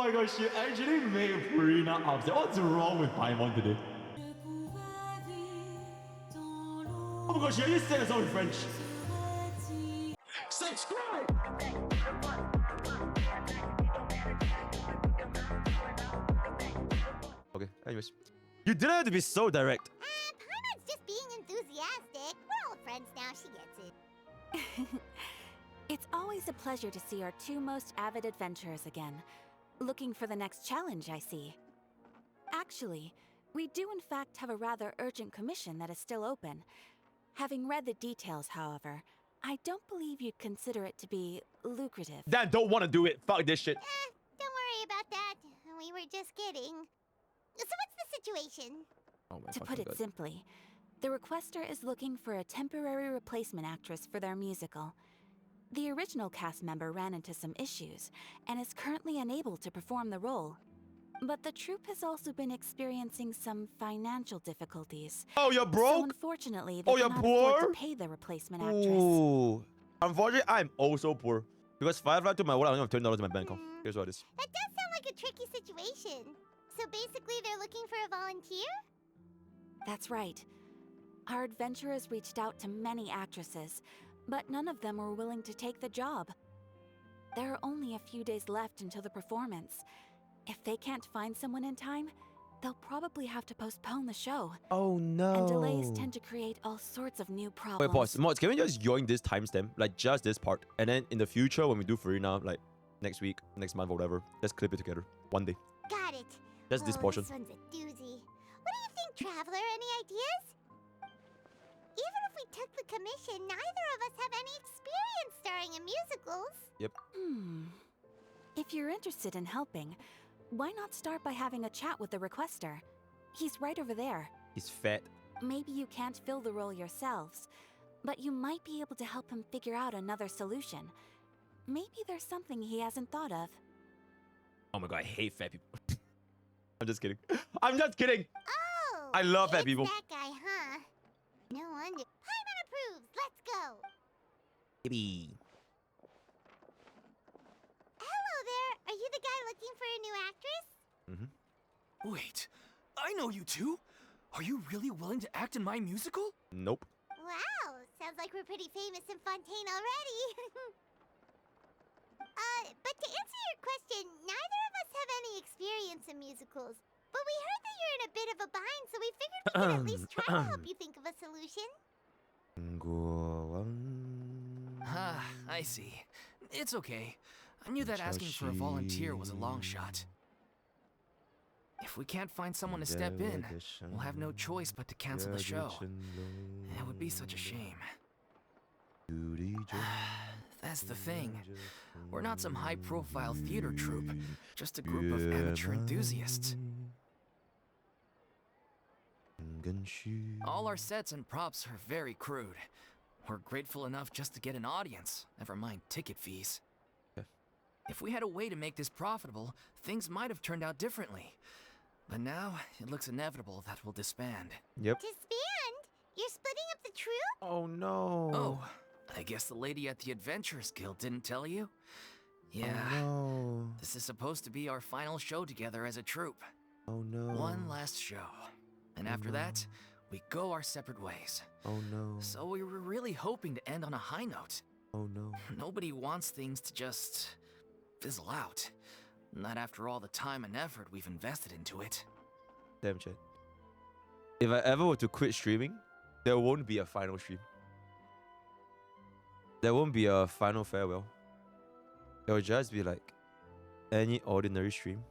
my gosh, you actually made Furina upset. What's wrong with Paimon today? Oh my gosh, are you saying something in French? Subscribe! Okay, anyways. You didn't have to be so direct. Paimon's just being enthusiastic. We're old friends now, she gets it. It's always a pleasure to see our two most avid adventurers again. Looking for the next challenge, I see. Actually, we do in fact have a rather urgent commission that is still open. Having read the details, however, I don't believe you'd consider it to be lucrative. Dad, don't want to do it. Fuck this shit. Don't worry about that. We were just kidding. So what's the situation? Oh my To put it God. simply, the requester is looking for a temporary replacement actress for their musical. The original cast member ran into some issues and is currently unable to perform the role. But the troupe has also been experiencing some financial difficulties. Oh, you're So broke? unfortunately, they Oh, you're cannot afford poor? to pay the replacement actress. Ooh. Unfortunately, I'm also poor. Because Firefly took my wallet, I only have $20 in my bank account. Here's what it is. That does sound like a tricky situation. So basically they're looking for a volunteer? That's right. Our adventurers reached out to many actresses, but none of them were willing to take the job. There are only a few days left until the performance. If they can't find someone in time, they'll probably have to postpone the show. Oh no. And delays tend to create all sorts of new problems. Wait, pause. Mods, can we just join this timestamp? Like, just this part. And then in the future, when we do Furina, like, next week, next month, or whatever, let's clip it together. One day. Got it. Just this portion. This one's a doozy. What do you think, Traveler? Any ideas? Even if we took the commission, neither of us have any experience starring in musicals. Yep. If you're interested in helping, why not start by having a chat with the requester? He's right over there. He's fat. Maybe you can't fill the role yourselves, but you might be able to help him figure out another solution. Maybe there's something he hasn't thought of. Oh my god, I hate fat people. I'm just kidding. I'm just kidding. Oh! I love fat it's people. that guy, huh? No wonder. Paimon approves. Let's go. Baby. Hello there. Are you the guy looking for a new actress? Wait, I know you two. Are you really willing to act in my musical? Nope. Wow, sounds like we're pretty famous in Fontaine already. But to answer your question, neither of us have any experience in musicals. But we heard that you're in a bit of a bind, so we figured we could at least try to help you think of a solution. Ah, I see. It's okay. I knew that asking for a volunteer was a long shot. If we can't find someone to step in, we'll have no choice but to cancel the show. It would be such a shame. That's the thing. We're not some high-profile theater troupe, just a group of amateur enthusiasts. All our sets and props are very crude. We're grateful enough just to get an audience, never mind ticket fees. If we had a way to make this profitable, things might have turned out differently. But now, it looks inevitable that we'll disband. Yep. Disband? You're splitting up the troupe? Oh no. Oh, I guess the lady at the Adventurers Guild didn't tell you? Yeah, Oh no. this is supposed to be our final show together as a troupe. Oh no. One last show. And after that, we go our separate ways. Oh no. So we were really hoping to end on a high note. Oh no. Nobody wants things to just fizzle out. Not after all the time and effort we've invested into it. Damn, chat. If I ever were to quit streaming, there won't be a final stream. There won't be a final farewell. It'll just be like any ordinary stream.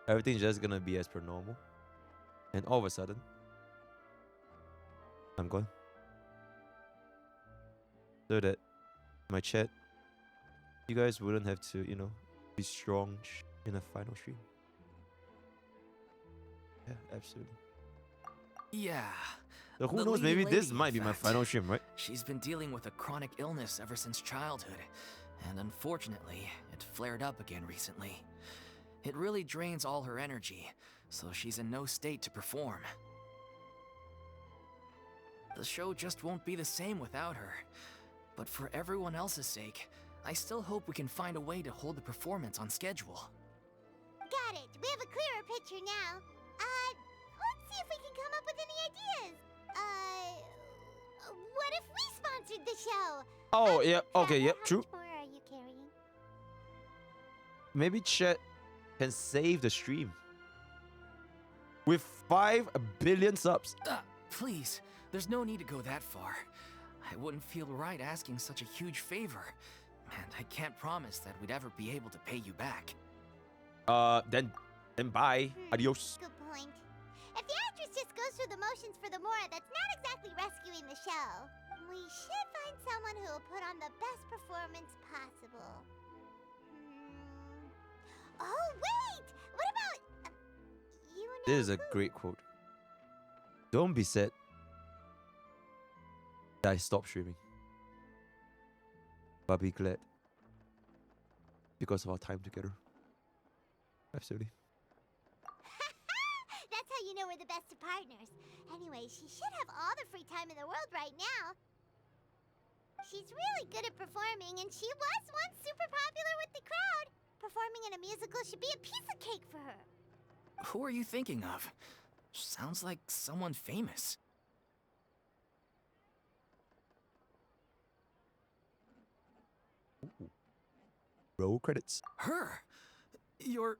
Everything's just gonna be as per normal. And all of a sudden, I'm gone. So that my chat, you guys wouldn't have to, you know, be strong in a final stream. Yeah, absolutely. Yeah. So who The knows, leading maybe this lady, might in be my fact. final stream, right? She's been dealing with a chronic illness ever since childhood, and unfortunately, it flared up again recently. It really drains all her energy, so she's in no state to perform. The show just won't be the same without her. But for everyone else's sake, I still hope we can find a way to hold the performance on schedule. have a clearer picture now. Let's see if we can come up with any ideas. What if we sponsored the show? Oh, yeah. Okay, Trevor, yep, how true. much more are you carrying? Maybe Chet can save the stream. With 5 billion subs. Please, there's no need to go that far. I wouldn't feel right asking such a huge favor. And I can't promise that we'd ever be able to pay you back. Then bye. Adios. Good point. If the actress just goes through the motions for the Mora, that's not exactly rescuing the show. We should find someone who will put on the best performance possible. Oh, wait! What about... you know This is a who? great quote. Don't be sad that I stopped streaming. But be glad because of our time together. Absolutely. That's how you know we're the best of partners. Anyway, she should have all the free time in the world right now. She's really good at performing, and she was once super popular with the crowd. Performing in a musical should be a piece of cake for her. Who are you thinking of? Sounds like someone famous. Roll credits. Her? You're...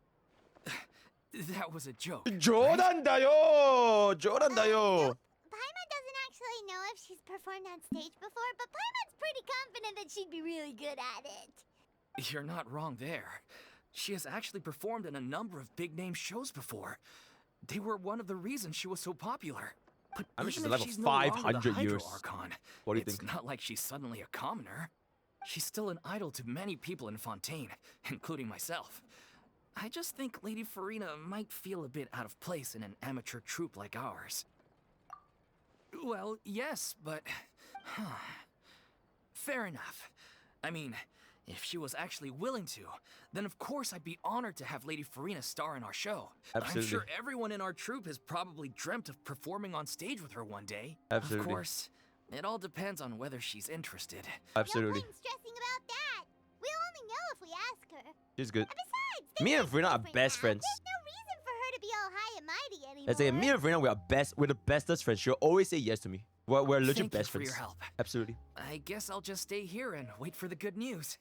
That was a joke. Jordan dayo! Jordan dayo! Paimon doesn't actually know if she's performed on stage before, but Paimon's pretty confident that she'd be really good at it. You're not wrong there. She has actually performed in a number of big-name shows before. They were one of the reasons she was so popular. But I mean, she's even alive if for she's no longer the 500 Hydro years. Archon, What do you it's think? not like she's suddenly a commoner. She's still an idol to many people in Fontaine, including myself. I just think Lady Furina might feel a bit out of place in an amateur troupe like ours. Well, yes, but... Fair enough. I mean, if she was actually willing to, then of course I'd be honored to have Lady Furina star in our show. Absolutely. I'm sure everyone in our troupe has probably dreamt of performing on stage with her one day. Absolutely. Of course, it all depends on whether she's interested. Absolutely. No point in stressing about that. We'll only know if we ask her. She's good. And besides, Me and things Furina are different best now. friends. There's no reason for her to be all high and mighty anymore. Let's say me and Furina, we're the bestest friends. She'll always say yes to me. We're legit Thank you best for friends. your help. Absolutely. I guess I'll just stay here and wait for the good news.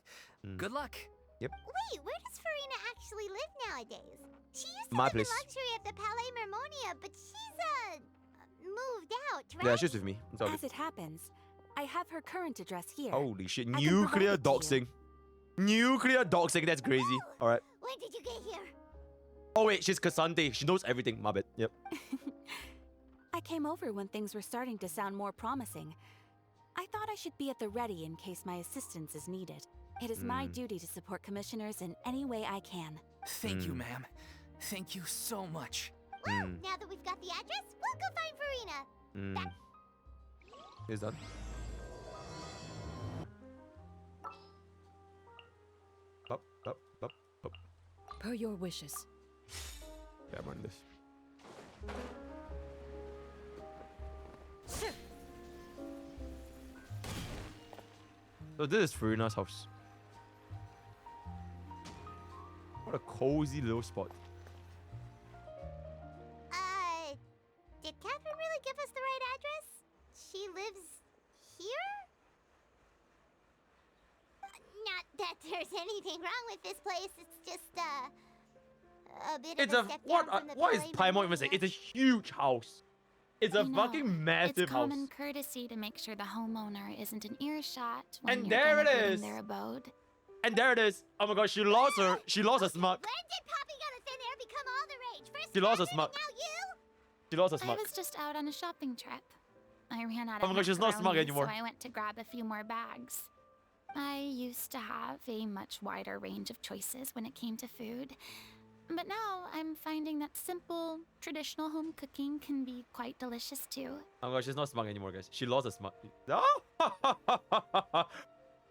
Good luck. Wait, where does Furina actually live nowadays? She used to My live place. in luxury at the Palais Mermonia, but she's moved out, right? Yeah, she's with me. It's all As good. it happens, I have her current address here. Holy shit. can Nuclear provide it to you. doxing. Nuclear doxing. That's crazy. Alright. When did you get here? Oh, wait. She's Cassandre. She knows everything. My bad. Yep. I came over when things were starting to sound more promising. I thought I should be at the ready in case my assistance is needed. It is my duty to support commissioners in any way I can. Thank you, ma'am. Thank you so much. Well, now that we've got the address, we'll go find Furina. He's done. Up, up, up, up. Per your wishes. Yeah, I'm running this. So this is Furina's house. What a cozy little spot. Did Catherine really give us the right address? She lives here? Not that there's anything wrong with this place. It's just, a bit It's of a a step down what? from the What is Palais Paimon even saying? Mermonia. It's a huge house. It's a You know, fucking massive It's house. common courtesy to make sure the homeowner isn't in earshot when And you're there it renovating is. their abode. And there it is. Oh my god, she lost her. She lost her smug. When did Poppy Got a Thin Air become all the rage? First She lost her Catherine, smug. and now you? She lost her I smug. was just out on a shopping trip. I ran out Oh of my gosh, she's not smug macaroni, anymore. So I went to grab a few more bags. I used to have a much wider range of choices when it came to food. But now I'm finding that simple, traditional home cooking can be quite delicious too. Oh my god, she's not smug anymore, guys. She lost her smug.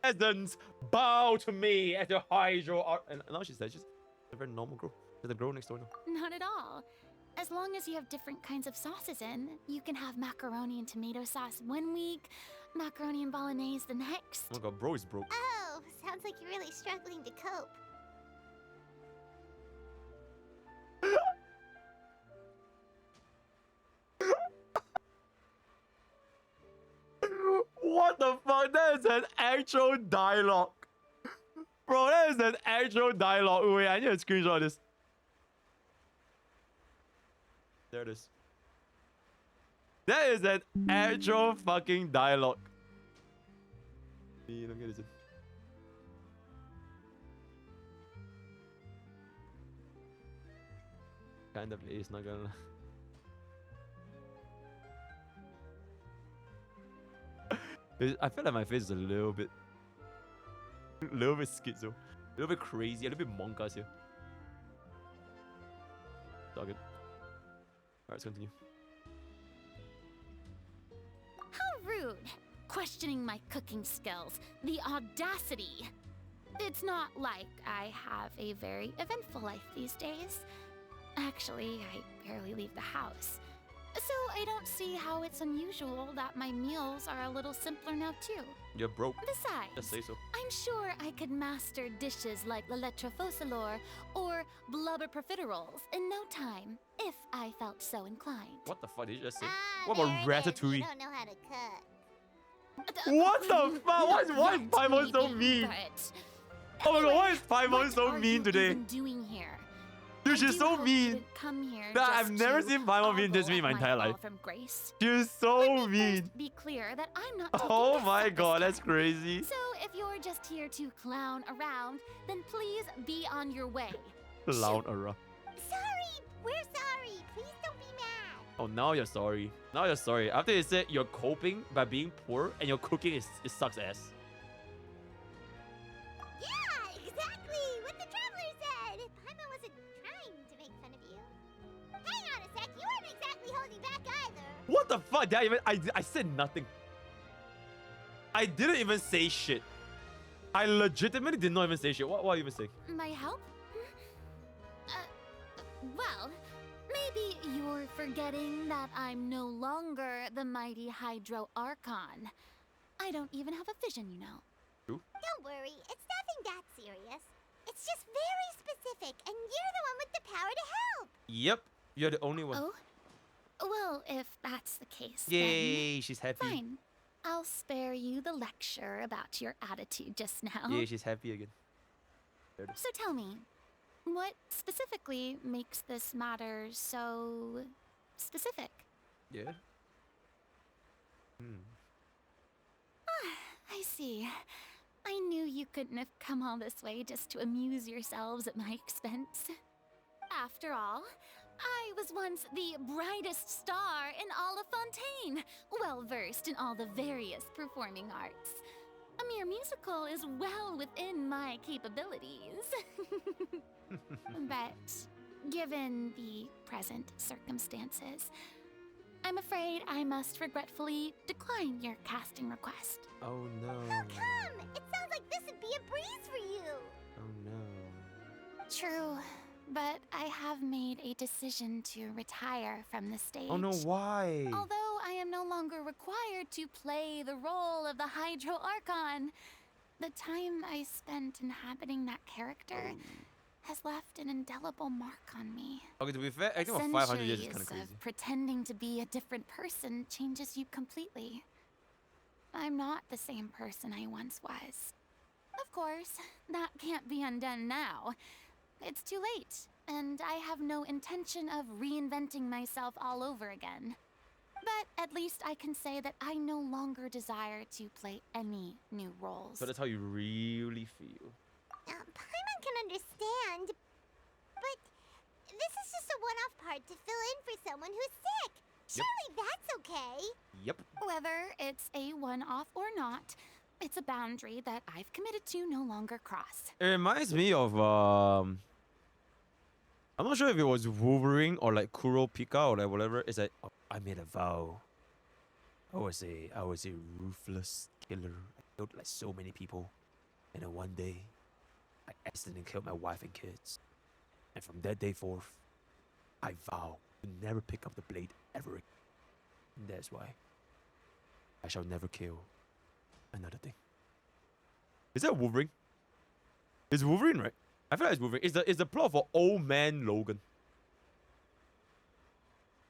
Peasants, bow to me as a hydro art. And now she's just a very normal girl. There's a girl next door now. Not at all. As long as you have different kinds of sauces in, you can have macaroni and tomato sauce one week, macaroni and bolognese the next. Oh my god, bro is broke. Oh, sounds like you're really struggling to cope. is an actual dialogue. Bro, that is an actual dialogue. Wait, I need to screenshot this. There it is. That is an actual fucking dialogue. Let me get this in. Kind of is not gonna. I feel like my face is a little bit schizo, a little bit crazy, a little bit monkas here. It's all good. Alright, let's continue. How rude! Questioning my cooking skills. The audacity! It's not like I have a very eventful life these days. Actually, I barely leave the house. So I don't see how it's unusual that my meals are a little simpler now too. You're broke. Besides, Just say so. I'm sure I could master dishes like la lettre focilor or blubber profiteroles in no time, if I felt so inclined. What the fuck did you just say? Ah, What there about it is. ratatouille? You don't know how to cook. What the fuck? Why is Yes, Paimon so maybe, mean? but- Oh my god, why is Anyway, Paimon what so are mean you today? even doing here? Dude, I she's do so hope you mean. didn't come here Nah, I've just never to seen Paimon being this ogle mean my at entire fall life. From grace. She's so Let me mean. first be clear that I'm not taking Oh this my up this god, that's time. crazy. So if you're just here to clown around, then please be on your way. Loud around. Sorry, we're sorry. Please don't be mad. Oh, now you're sorry. Now you're sorry. After you said you're coping by being poor and your cooking it sucks ass. Yeah, exactly what the traveler said. Paimon wasn't trying to make fun of you. Hang on a sec, you weren't exactly holding back either. What the fuck? Did I even? I said nothing. I didn't even say shit. I legitimately did not even say shit. What are you even saying? My help? Well, maybe you're forgetting that I'm no longer the mighty Hydro Archon. I don't even have a vision, you know. Don't worry, it's nothing that serious. It's just very specific, and you're the one with the power to help. Yep, you're the only one. Oh? Well, if that's the case, Yay, she's then happy. fine. I'll spare you the lecture about your attitude just now. Yeah, she's happy again. There it is. So tell me, what specifically makes this matter so specific? Yeah. Hmm. I see. I knew you couldn't have come all this way just to amuse yourselves at my expense. After all, I was once the brightest star in all of Fontaine, well versed in all the various performing arts. A mere musical is well within my capabilities. But given the present circumstances, I'm afraid I must regretfully decline your casting request. Oh no. How come? It sounds like this would be a breeze for you. Oh no. True, but I have made a decision to retire from the stage. Oh no, why? Although I am no longer required to play the role of the Hydro Archon, the time I spent inhabiting that character has left an indelible mark on me. Okay, to be fair, acting for 500 years is kind of Centuries crazy. of pretending to be a different person changes you completely. I'm not the same person I once was. Of course, that can't be undone now. It's too late, and I have no intention of reinventing myself all over again. But at least I can say that I no longer desire to play any new roles. So that's how you really feel. Paimon can understand, but this is just a one-off part to fill in for someone who's sick. Surely that's okay. Yep. Whether it's a one-off or not, it's a boundary that I've committed to no longer cross. It reminds me of I'm not sure if it was Wolverine or like Kuro Pika or like whatever. It's like, oh, I made a vow. I was a ruthless killer. I killed like so many people, and then one day, I accidentally killed my wife and kids. And from that day forth, I vow to never pick up the blade ever again. And that's why I shall never kill another thing. Is that Wolverine? It's Wolverine, right? I feel like it's Wolverine. It's the plot for Old Man Logan.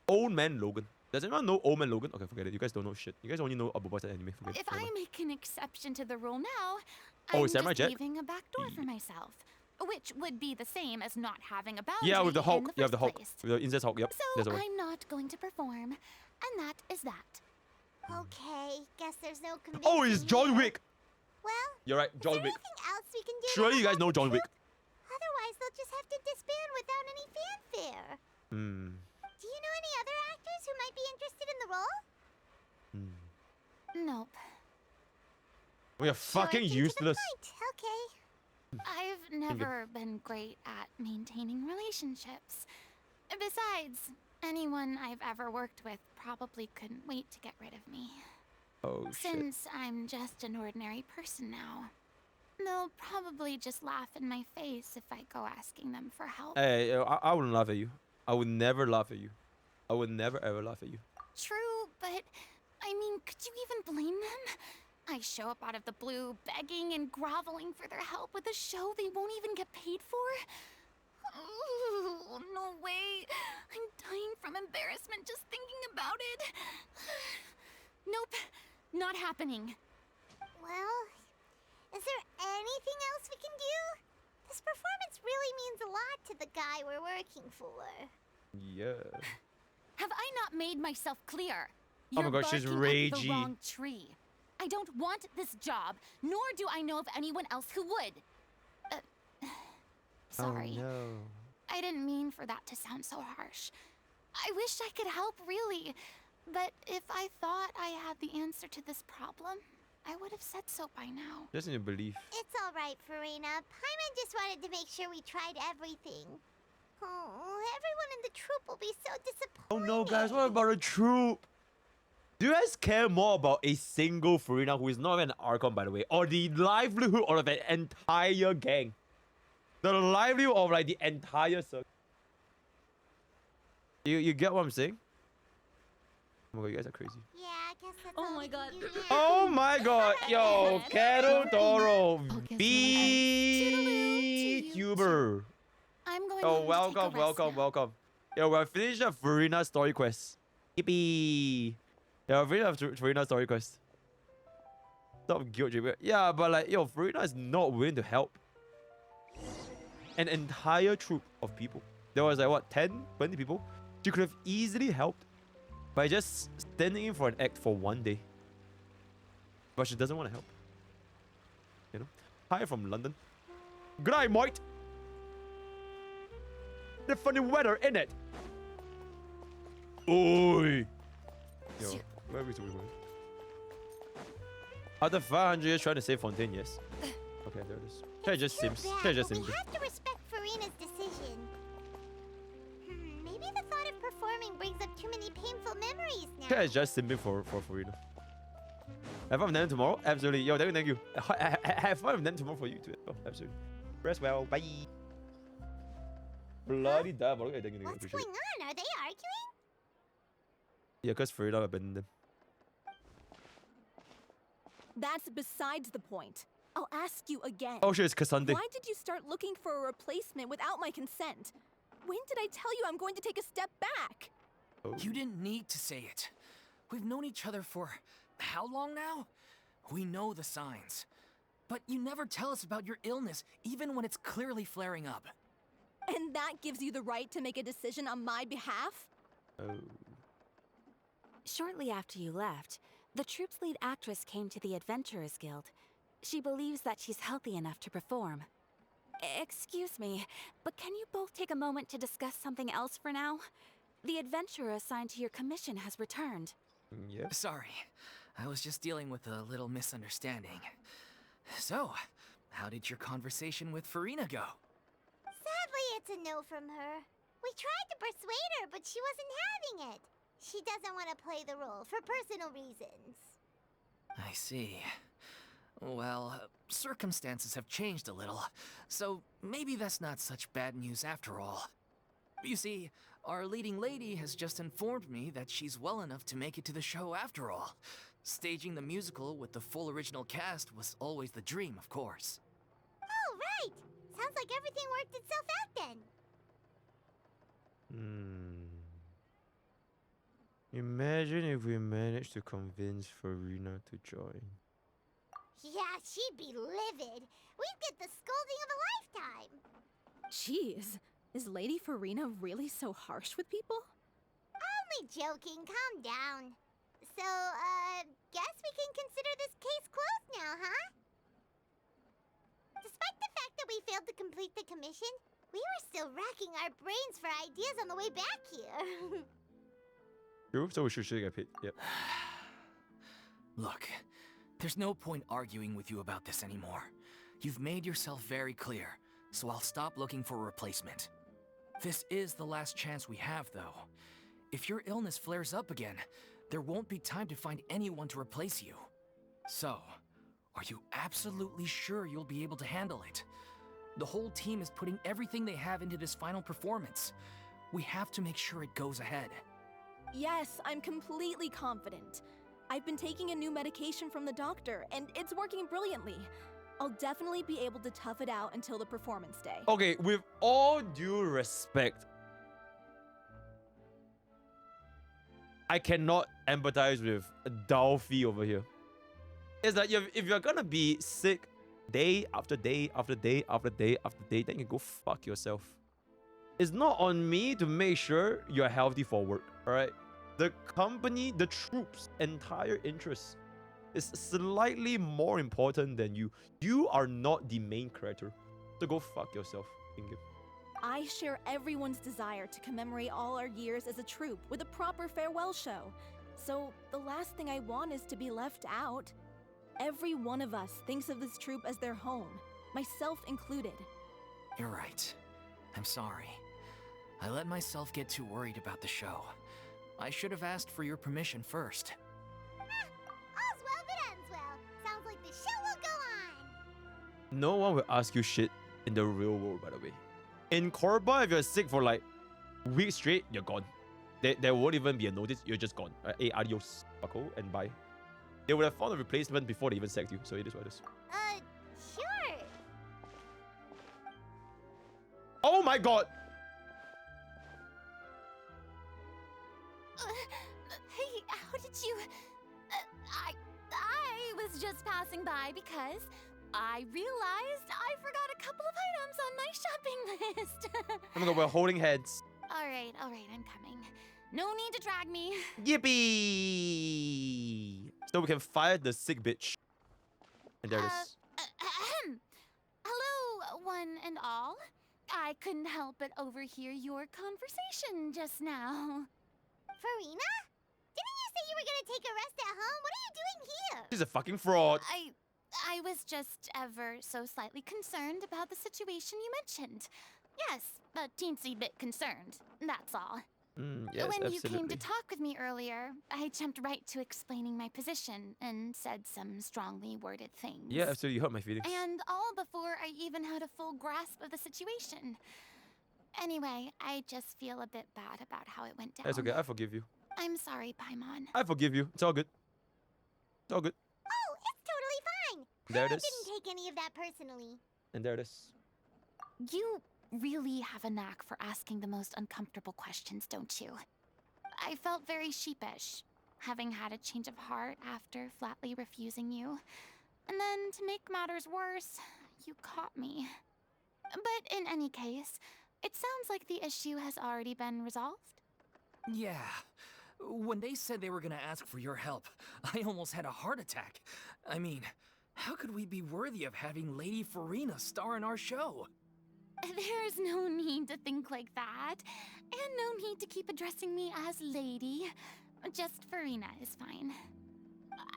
Old Man Logan. Does anyone know Omen Logan? Okay, forget it. You guys don't know shit. You guys only know Abu Bakar anime. Forget it. If Never I mind. make an exception to the rule now, Oh, I'm is Samurai just Jack? leaving a back door for myself, which would be the same as not having a boundary Yeah, with the in Hulk. the You have the first Hulk. place. With the incest Hulk. Yep. So There's the one. I'm not going to perform, and that is that. Okay, guess there's no convincing Oh, it's John here. Wick. Well, You're right, is John there Wick. anything else we can do? to Surely you guys help know the John Wick. troupe? Otherwise, they'll just have to disband without any fanfare. Hmm. Do you know any other actors who might be interested in the role? Nope. We are fucking Short and to the useless. point. Okay. I've never been great at maintaining relationships. Besides, anyone I've ever worked with probably couldn't wait to get rid of me. Oh shit. Since I'm just an ordinary person now, they'll probably just laugh in my face if I go asking them for help. Hey, I wouldn't laugh at you. I would never laugh at you. I would never ever laugh at you. True, but I mean, could you even blame them? I show up out of the blue, begging and groveling for their help with a show they won't even get paid for? Ooh, no way. I'm dying from embarrassment just thinking about it. Nope, not happening. Well, is there anything else we can do? This performance really means a lot to the guy we're working for. Yeah. Have I not made myself clear? Oh my You're God, she's barking up ragey. the wrong tree. I don't want this job, nor do I know of anyone else who would. Sorry. Oh no. I didn't mean for that to sound so harsh. I wish I could help, really. But if I thought I had the answer to this problem, I would have said so by now. Just need to believe. It's all right, Furina. Paimon just wanted to make sure we tried everything. Oh, everyone in the troupe will be so disappointed. Oh no, guys, what about a troop? Do you guys care more about a single Furina who is not even an Archon, by the way, or the livelihood of an entire gang? The livelihood of like the entire circle. You get what I'm saying? Oh my God, you guys are crazy. Yeah, I guess that's Oh all my we can God. do now. Oh my God, yo, Kettle Toro, guess you. VTuber. I'm going Oh, home to take a welcome, rest welcome, now. welcome. Yo, we're finished the Furina story quest. Yippee! Yeah, we're finished the Furina story quest. Stop guilt tripping. Yeah, but like, yo, Furina is not willing to help an entire troop of people. There was like, what, 10, 20 people? She could have easily helped by just standing in for an act for one day. But she doesn't want to help. You know? Hi from London. Good night, mate! The funny weather, innit? Oi! Yo, where are we going? After 500 years trying to save Fontaine, yes. Okay, there it is. That just Too seems. bad, That just but seems. we have to respect Furina's decision. Maybe the thought of performing brings up too many painful memories now. That is just simping for Furina. Have fun with them tomorrow? Absolutely. Yo, thank you. Have fun with them tomorrow for you too. Oh, absolutely. Rest well. Bye. Bloody damn. Look at that. What's going on? Are they arguing? Yeah, because Furina abandoned them. That's besides the point. I'll ask you again. Oh shit, it's Cassandre. Why did you start looking for a replacement without my consent? When did I tell you I'm going to take a step back? Oh. You didn't need to say it. We've known each other for how long now? We know the signs. But you never tell us about your illness, even when it's clearly flaring up. And that gives you the right to make a decision on my behalf? Oh. Shortly after you left, the troupe's lead actress came to the Adventurers Guild. She believes that she's healthy enough to perform. Excuse me, but can you both take a moment to discuss something else for now? The adventurer assigned to your commission has returned. Yep. Sorry, I was just dealing with a little misunderstanding. So, how did your conversation with Furina go? Sadly, it's a no from her. We tried to persuade her, but she wasn't having it. She doesn't want to play the role for personal reasons. I see. Well, circumstances have changed a little, so maybe that's not such bad news after all. You see, our leading lady has just informed me that she's well enough to make it to the show after all. Staging the musical with the full original cast was always the dream, of course. Oh, right. Sounds like everything worked itself out then. Imagine if we managed to convince Furina to join. Yeah, she'd be livid. We'd get the scolding of a lifetime. Jeez, is Lady Furina really so harsh with people? Only joking, calm down. So, guess we can consider this case closed now, huh? Despite the fact that we failed to complete the commission, we were still racking our brains for ideas on the way back here. True, so we should get paid. Yep. Look, there's no point arguing with you about this anymore. You've made yourself very clear, so I'll stop looking for a replacement. This is the last chance we have, though. If your illness flares up again, there won't be time to find anyone to replace you. So, are you absolutely sure you'll be able to handle it? The whole team is putting everything they have into this final performance. We have to make sure it goes ahead. Yes, I'm completely confident. I've been taking a new medication from the doctor, and it's working brilliantly. I'll definitely be able to tough it out until the performance day. Okay, with all due respect, I cannot empathize with Dolphy over here. It's like if you're gonna be sick day after day after day after day after day, then you go fuck yourself. It's not on me to make sure you're healthy for work, alright? The company, the troops' entire interest is slightly more important than you. You are not the main character. So go fuck yourself, Ingrid. I share everyone's desire to commemorate all our years as a troupe with a proper farewell show. So the last thing I want is to be left out. Every one of us thinks of this troupe as their home, myself included. You're right. I'm sorry. I let myself get too worried about the show. I should have asked for your permission first. All's well that ends well. Sounds like the show will go on. No one will ask you shit in the real world, by the way. In Korba, if you're sick for like weeks straight, you're gone. There won't even be a notice, you're just gone. Hey, adios, bucko, and bye. They would have found a replacement before they even sacked you, so it is what it is. Sure. Oh my god! Hey, how did you... I was just passing by because I realized I forgot a couple of items on my shopping list. Oh my god, we're holding heads. All right, I'm coming. No need to drag me. Yippee! So we can fire the sick bitch. And there it is. Hello, one and all. I couldn't help but overhear your conversation just now. Furina? Didn't you say you were gonna take a rest at home? What are you doing here? She's a fucking fraud. I was just ever so slightly concerned about the situation you mentioned. Yes, a teensy bit concerned, that's all. Yes, when you came absolutely. to talk with me earlier, I jumped right to explaining my position and said some strongly worded things. Yeah, absolutely. You hurt my feelings. And all before I even had a full grasp of the situation. Anyway, I just feel a bit bad about how it went down. That's okay. I forgive you. I'm sorry, Paimon. I forgive you. It's all good. It's all good. Oh, it's totally fine. There it I is. didn't take any of that personally. And there it is. You really have a knack for asking the most uncomfortable questions, don't you? I felt very sheepish, having had a change of heart after flatly refusing you. And then, to make matters worse, you caught me. But in any case, it sounds like the issue has already been resolved. Yeah. When they said they were gonna ask for your help, I almost had a heart attack. I mean, how could we be worthy of having Lady Furina star in our show? There's no need to think like that, and no need to keep addressing me as lady. Just Furina is fine.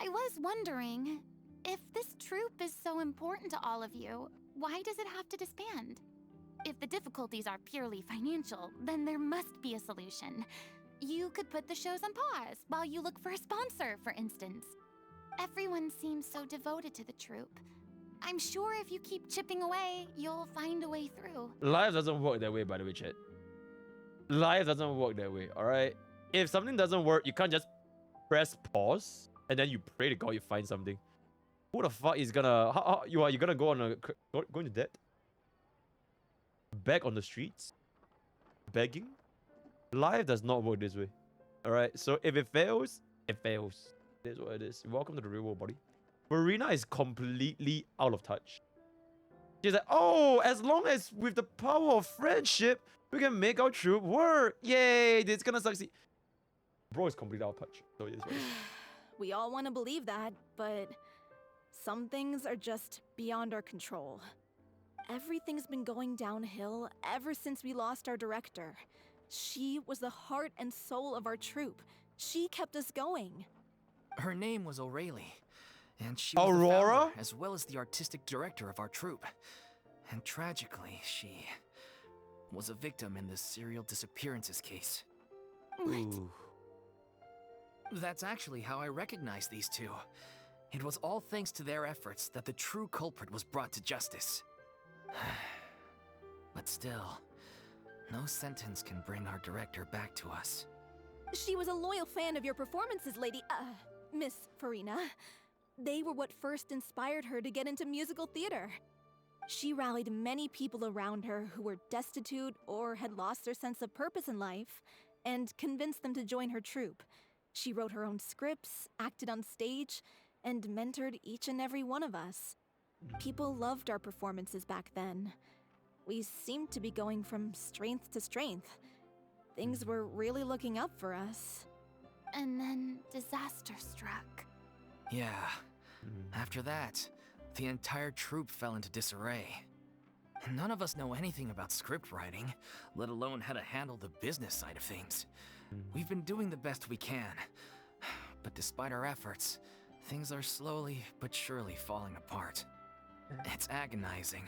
I was wondering, if this troupe is so important to all of you, why does it have to disband? If the difficulties are purely financial, then there must be a solution. You could put the shows on pause while you look for a sponsor, for instance. Everyone seems so devoted to the troupe. I'm sure if you keep chipping away, you'll find a way through. Life doesn't work that way, by the way, chat. Life doesn't work that way, alright? If something doesn't work, you can't just press pause and then you pray to God you find something. Who the fuck is gonna... You're gonna go on a... Go into debt? Beg on the streets? Begging? Life does not work this way. All right. So if it fails, it fails. It is what it is. Welcome to the real world, buddy. Furina is completely out of touch. She's like, oh, as long as with the power of friendship, we can make our troop work. Yay, it's gonna succeed. Bro is completely out of touch. So it is what it is. We all want to believe that, but some things are just beyond our control. Everything's been going downhill ever since we lost our director. She was the heart and soul of our troupe. She kept us going. Her name was O'Reilly, and she was the Aurora? founder, as well as the artistic director of our troupe. And tragically, she was a victim in this serial disappearances case. Ooh. That's actually how I recognized these two. It was all thanks to their efforts that the true culprit was brought to justice. But still, no sentence can bring our director back to us. She was a loyal fan of your performances, Miss Furina. They were what first inspired her to get into musical theater. She rallied many people around her who were destitute or had lost their sense of purpose in life, and convinced them to join her troupe. She wrote her own scripts, acted on stage, and mentored each and every one of us. People loved our performances back then. We seemed to be going from strength to strength. Things were really looking up for us. And then disaster struck. Yeah. After that, the entire troupe fell into disarray. None of us know anything about script writing, let alone how to handle the business side of things. We've been doing the best we can, but despite our efforts, things are slowly but surely falling apart. It's agonizing,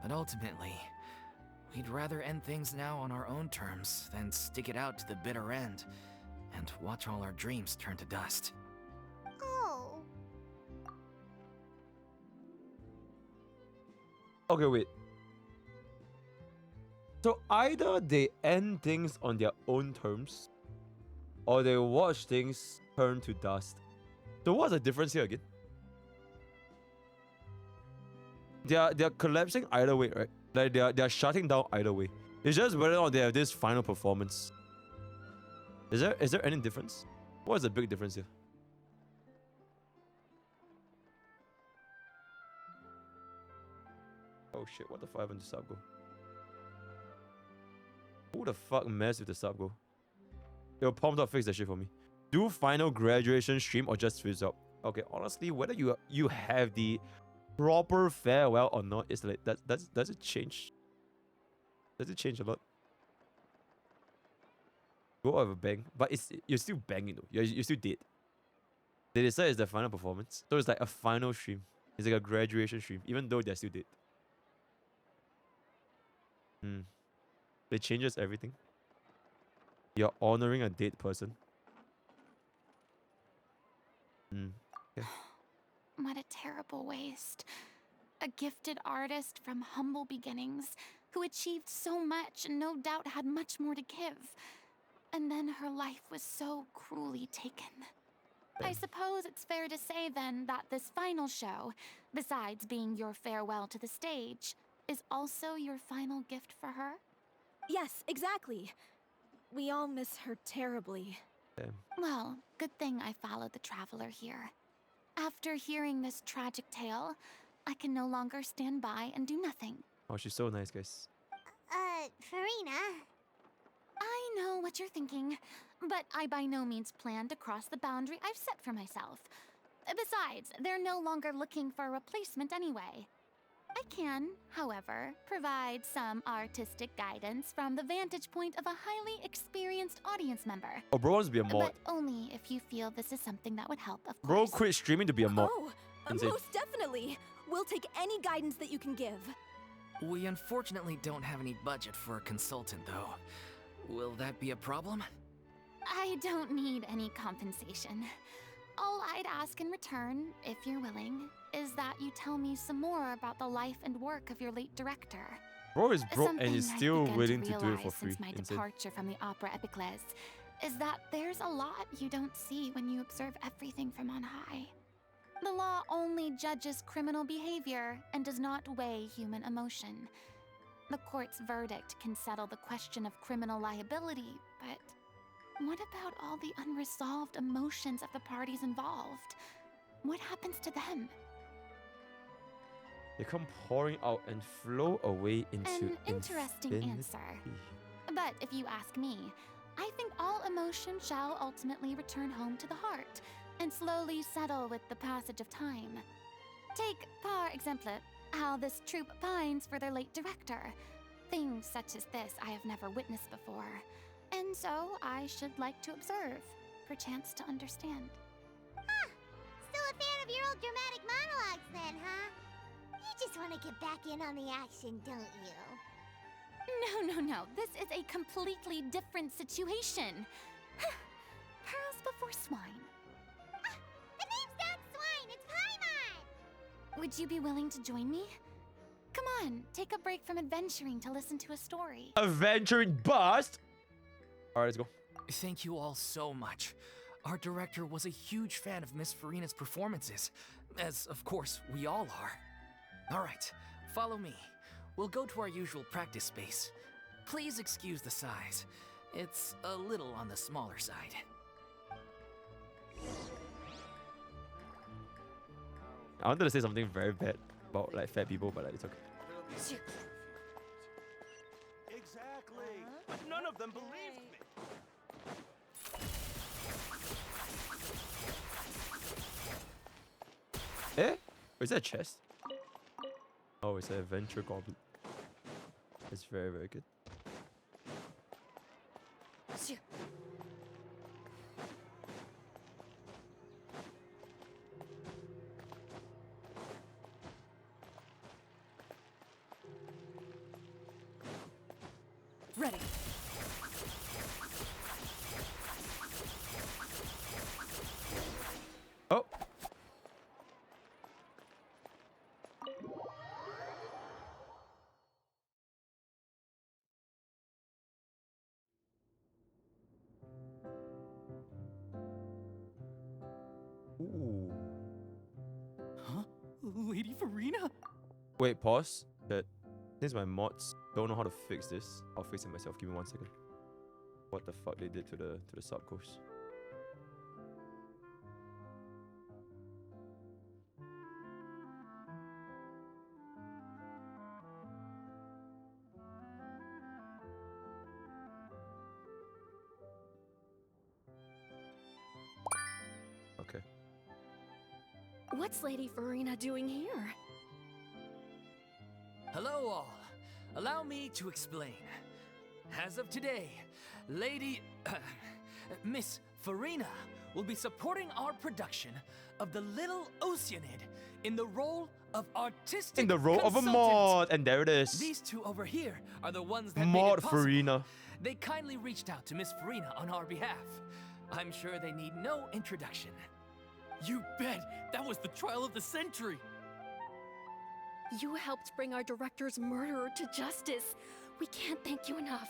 but ultimately, we'd rather end things now on our own terms than stick it out to the bitter end and watch all our dreams turn to dust. Oh. Okay, wait. So either they end things on their own terms, or they watch things turn to dust. So what's the difference here again? They're collapsing either way, right? Like they're shutting down either way. It's just whether or not they have this final performance. Is there any difference? What is the big difference here? Oh shit, what the fuck happened to sub go? Who the fuck messed with the sub go? Yo, Palm Top, fix that shit for me. Do final graduation stream or just fizz up? Okay, honestly, whether you have the proper farewell or not, it's like does it change? Does it change a lot? Go out of a bang, but you're still banging though. You're still dead. They decide it's the final performance, so it's like a final stream. It's like a graduation stream, even though they're still dead. It changes everything. You're honoring a dead person. Okay. What a terrible waste. A gifted artist from humble beginnings who achieved so much and no doubt had much more to give. And then her life was so cruelly taken. I suppose it's fair to say then that this final show, besides being your farewell to the stage, is also your final gift for her? Yes, exactly. We all miss her terribly. Well, good thing I followed the traveler here. After hearing this tragic tale, I can no longer stand by and do nothing. Oh, she's so nice, guys. Furina. I know what you're thinking, but I by no means plan to cross the boundary I've set for myself. Besides, they're no longer looking for a replacement anyway. I can, however, provide some artistic guidance from the vantage point of a highly experienced audience member. Oh, bro wants to be a mod. But only if you feel this is something that would help, of Bro course. quit streaming to be a mod. Oh, Insane. most definitely. We'll take any guidance that you can give. We unfortunately don't have any budget for a consultant, though. Will that be a problem? I don't need any compensation. All I'd ask in return, if you're willing, is that you tell me some more about the life and work of your late director. Bro is broke and Something is I've still begun willing to do it realize for free. Since my Insane. departure from the Opera Epicles, is that there's a lot you don't see when you observe everything from on high. The law only judges criminal behavior and does not weigh human emotion. The court's verdict can settle the question of criminal liability, but what about all the unresolved emotions of the parties involved? What happens to them? They come pouring out and flow away into An interesting infinity. answer. But if you ask me, I think all emotion shall ultimately return home to the heart and slowly settle with the passage of time. Take, par exemple, how this troupe pines for their late director. Things such as this I have never witnessed before, and so I should like to observe, perchance to understand. Huh. Still a fan of your old dramatic monologues then, huh? You just want to get back in on the action, don't you? No. This is a completely different situation. Pearls before swine. The name's not Swine, it's Paimon! Would you be willing to join me? Come on, take a break from adventuring to listen to a story. Adventuring bust. All right, let's go. Thank you all so much. Our director was a huge fan of Miss Furina's performances, as of course we all are. All right, follow me. We'll go to our usual practice space. Please excuse the size. It's a little on the smaller side. I wanted to say something very bad about like fat people, but like, it's okay. Exactly. But none of them believed me. Eh? Is that a chest? Oh, it's an adventure goblet. It's very, very good. Ready. Oh! Ooh. Huh? Lady Furina? Wait, pause. That since my mods don't know how to fix this, I'll fix it myself. Give me 1 second. What the fuck they did to the subcoast? Okay. What's Lady Furina doing here? Hello all. Allow me to explain. As of today, Miss Furina will be supporting our production of The Little Oceanid in the role of artistic In the role of a consultant. mod, and there it is. These two over here are the ones that made Mod it possible. Furina. They kindly reached out to Miss Furina on our behalf. I'm sure they need no introduction. You bet! That was the trial of the century! You helped bring our director's murderer to justice. We can't thank you enough.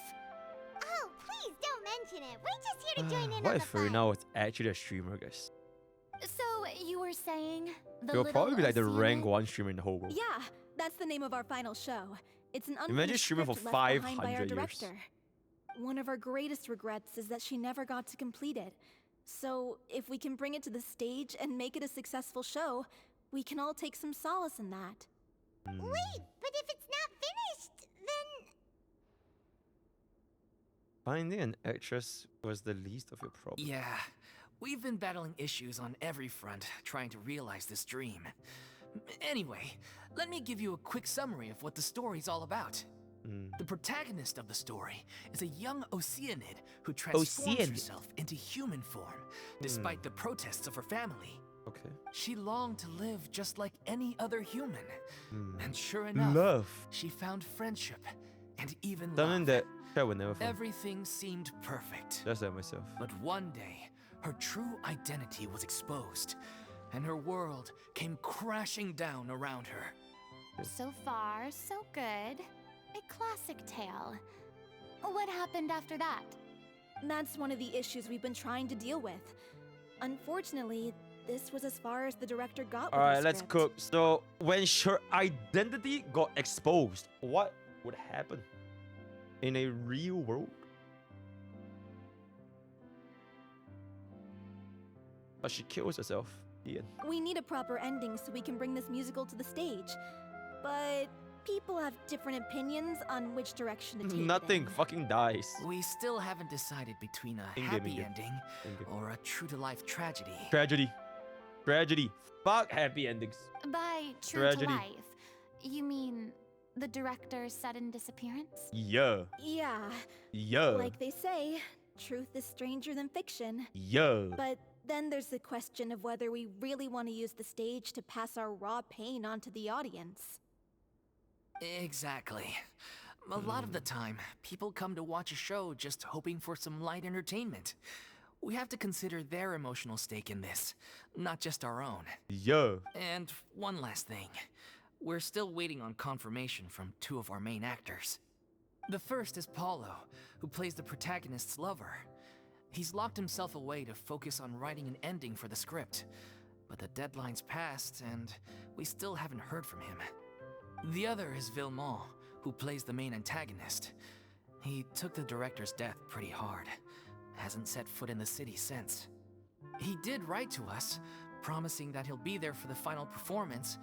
Oh, please don't mention it. We're just here to join in What on the if fun. Furina was actually a streamer, guys? So you were saying the She'll little probably be like the rank Oceanid? 1 streamer in the whole world. Yeah, that's the name of our final show. It's an Imagine unfinished streaming for script left behind by our 500 years. director. One of our greatest regrets is that she never got to complete it. So, if we can bring it to the stage and make it a successful show, we can all take some solace in that. Wait, but if it's not finished, then... Finding an actress was the least of your problems. Yeah, we've been battling issues on every front trying to realize this dream. Anyway, let me give you a quick summary of what the story's all about. The protagonist of the story is a young Oceanid who transforms Oceanid. herself into human form, despite the protests of her family. Okay. She longed to live just like any other human. And sure enough, Love. she found friendship and even Something love. that I would never find. Everything seemed perfect. Just like myself. But one day, her true identity was exposed, and her world came crashing down around her. So far, so good. A classic tale. What happened after that? That's one of the issues we've been trying to deal with. Unfortunately, this was as far as the director got with her Alright, let's script. cook. So, when her identity got exposed, what would happen in a real world? But she kills herself. The end. We need a proper ending so we can bring this musical to the stage. But people have different opinions on which direction to take Nothing it in. fucking dies. We still haven't decided between a In-game, happy in-game. ending In-game. or a true-to-life tragedy. Tragedy. Tragedy. Fuck happy endings. By true Tragedy. to life, you mean the director's sudden disappearance? Yeah. Yeah, Yeah. like they say, truth is stranger than fiction. Yeah. But then there's the question of whether we really want to use the stage to pass our raw pain onto the audience. Exactly. A lot of the time, people come to watch a show just hoping for some light entertainment. We have to consider their emotional stake in this, not just our own. Yeah. And one last thing. We're still waiting on confirmation from two of our main actors. The first is Paulo, who plays the protagonist's lover. He's locked himself away to focus on writing an ending for the script, but the deadline's passed and we still haven't heard from him. The other is Vilmant, who plays the main antagonist. He took the director's death pretty hard. Hasn't set foot in the city since. He did write to us, promising that he'll be there for the final performance,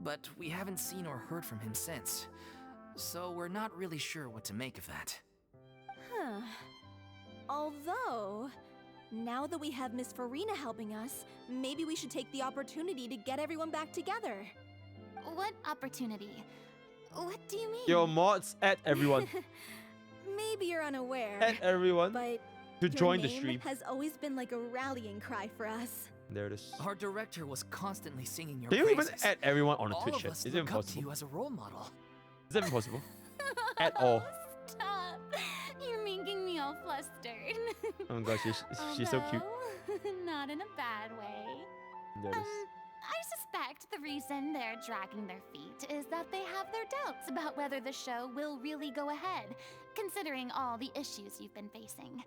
but we haven't seen or heard from him since. So we're not really sure what to make of that. Huh. Although, now that we have Miss Furina helping us, maybe we should take the opportunity to get everyone back together. What opportunity? What do you mean? Yo, mods, add everyone. Maybe you're unaware, Add everyone but to your join the name stream. has always been like a rallying cry for us. There it is. Our director was constantly singing your Can you even praises. add everyone on a All Twitch of chat? us Is it look up to impossible? you as a role model. Is that impossible? At all. Stop. You're making me all flustered. Oh my gosh, she's so cute. Although, not in a bad way. There it is. I suspect the reason they're dragging their feet is that they have their doubts about whether the show will really go ahead, considering all the issues you've been facing.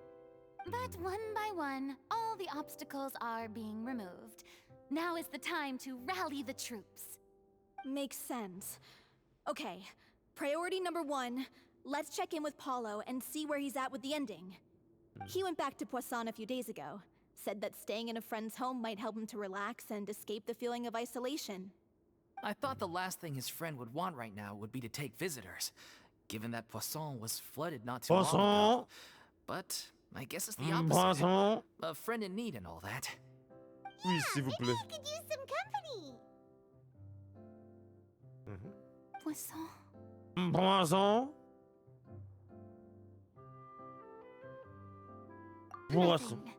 But one by one, all the obstacles are being removed. Now is the time to rally the troops. Makes sense. Okay, priority number 1, let's check in with Paulo and see where he's at with the ending. He went back to Poisson a few days ago. Said that staying in a friend's home might help him to relax and escape the feeling of isolation. I thought the last thing his friend would want right now would be to take visitors, given that Poisson was flooded not too long ago. Poisson. But I guess it's the opposite. Poisson. A friend in need and all that. Oui, s'il vous Maybe plaît. you could use some company. Poisson. Poisson. Poisson. Nothing.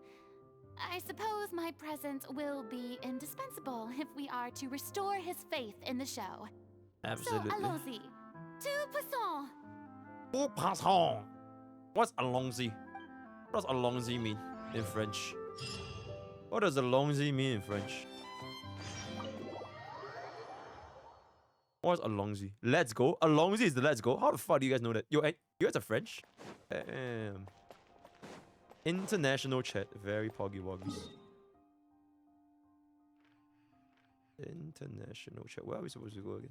I suppose my presence will be indispensable if we are to restore his faith in the show. Absolutely. So, allons-y. To Poisson. Oh, Poisson. What's allons-y? What does allons-y mean in French? What does allons-y mean in French? What's allons-y? Let's go. Allons-y is the let's go. How the fuck do you guys know that? You guys are French? Damn. International chat. Very poggy woggies. International chat. Where are we supposed to go again?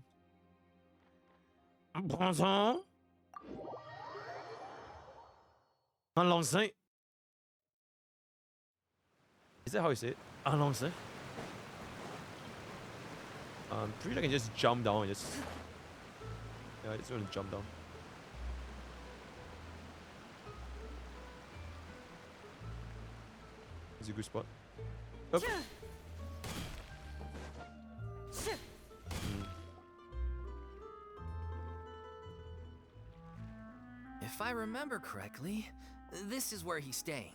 Poisson. Allons-y. Is that how you say it? Allons-y. Pretty sure I can just jump down and just... Yeah, I just want to jump down. It's a good spot. Up. If I remember correctly, this is where he's staying.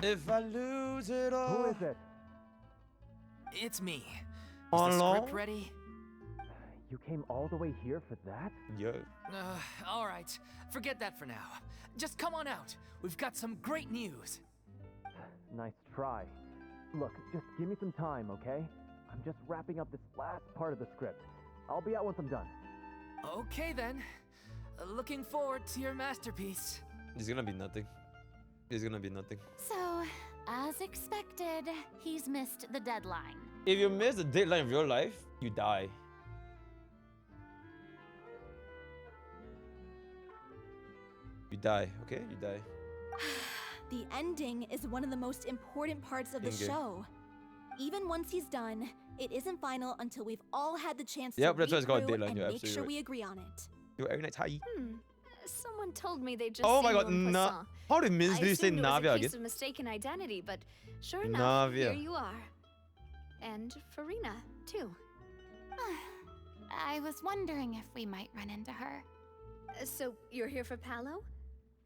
If I lose it all... Who is it? It's me. Is the Hello? script ready? You came all the way here for that? Yeah. All right. Forget that for now. Just come on out. We've got some great news. Nice try. Look, just give me some time, okay? I'm just wrapping up this last part of the script. I'll be out once I'm done. Okay then. Looking forward to your masterpiece. It's gonna be nothing. It's gonna be nothing. So, as expected, he's missed the deadline. If you miss the deadline of your life, you die. You die, okay? You die. The ending is one of the most important parts of the Okay. show. Even once he's done, it isn't final until we've all had the chance Yep, to that's why read it's called through Deadline, and you're make absolutely sure right. we agree on it. Yo, every night's high. Someone told me they just Oh my seen god, you in Na. Poisson. How did I Miss Lee say assumed it was Navia a again? case of mistaken identity, but sure enough, here you are. And Furina, too. I was wondering if we might run into her. So you're here for Palo?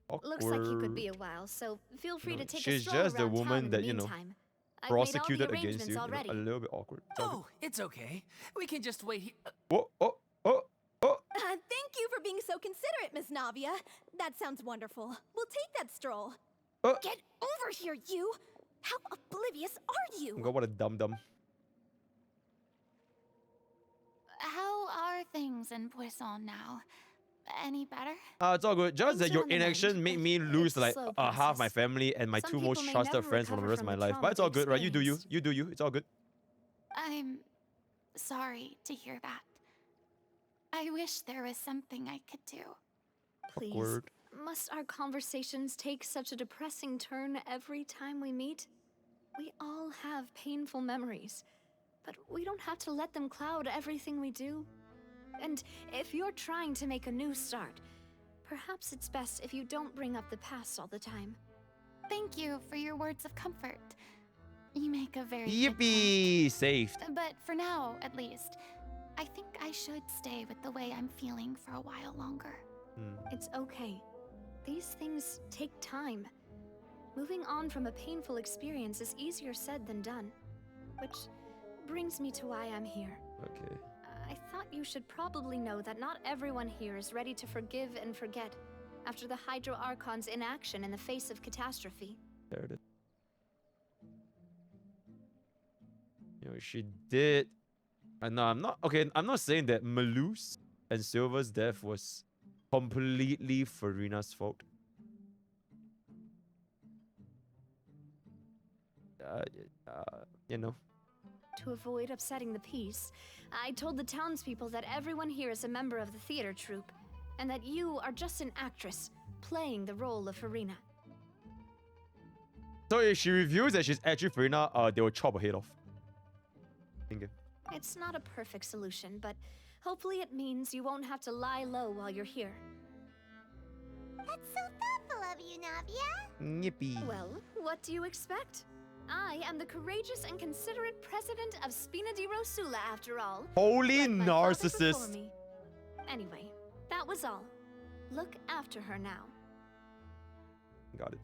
Awkward. Looks like you could be a while, so feel free No, to take a she's stroll just the around woman town in that, the you know, meantime. I've made all the Prosecuted against arrangements you, you know, already. a little bit awkward. It's all Oh, it's okay. We can just wait here. good. Oh. Thank you for being so considerate, Miss Navia. That sounds wonderful. We'll take that stroll. Get over here, you! How oblivious are you? God, what a dum-dum. How are things in Poisson now? Any better? It's all good. Just that Things are your on the mend, inaction made but me lose it's a like slow half my process. family and my Some two most people may trusted never friends for the recover rest of from my the life. But trauma it's all they good, right? You do you. experienced. You do you. It's all good. I'm sorry to hear that. I wish there was something I could do. Please, Awkward. must our conversations take such a depressing turn every time we meet? We all have painful memories, but we don't have to let them cloud everything we do. And if you're trying to make a new start, perhaps it's best if you don't bring up the past all the time. Thank you for your words of comfort. You make a very good Yippee! Saved. point. But for now, at least, I think I should stay with the way I'm feeling for a while longer. It's okay. These things take time. Moving on from a painful experience is easier said than done. Which brings me to why I'm here. Okay. I thought you should probably know that not everyone here is ready to forgive and forget after the Hydro Archon's inaction in the face of catastrophe. There it is. You know, she did. No, I'm not. Okay, I'm not saying that Malus and Silver's death was completely Furina's fault. You know. To avoid upsetting the peace, I told the townspeople that everyone here is a member of the theater troupe, and that you are just an actress playing the role of Furina. So if she reveals that she's actually Furina, they will chop her head off. Okay. It's not a perfect solution, but hopefully it means you won't have to lie low while you're here. That's so thoughtful of you, Navia. Yippee. Well, what do you expect? I am the courageous and considerate president of Spina di Rosula, after all. Holy Like my father before narcissist. me. Anyway, that was all. Look after her now. Got it.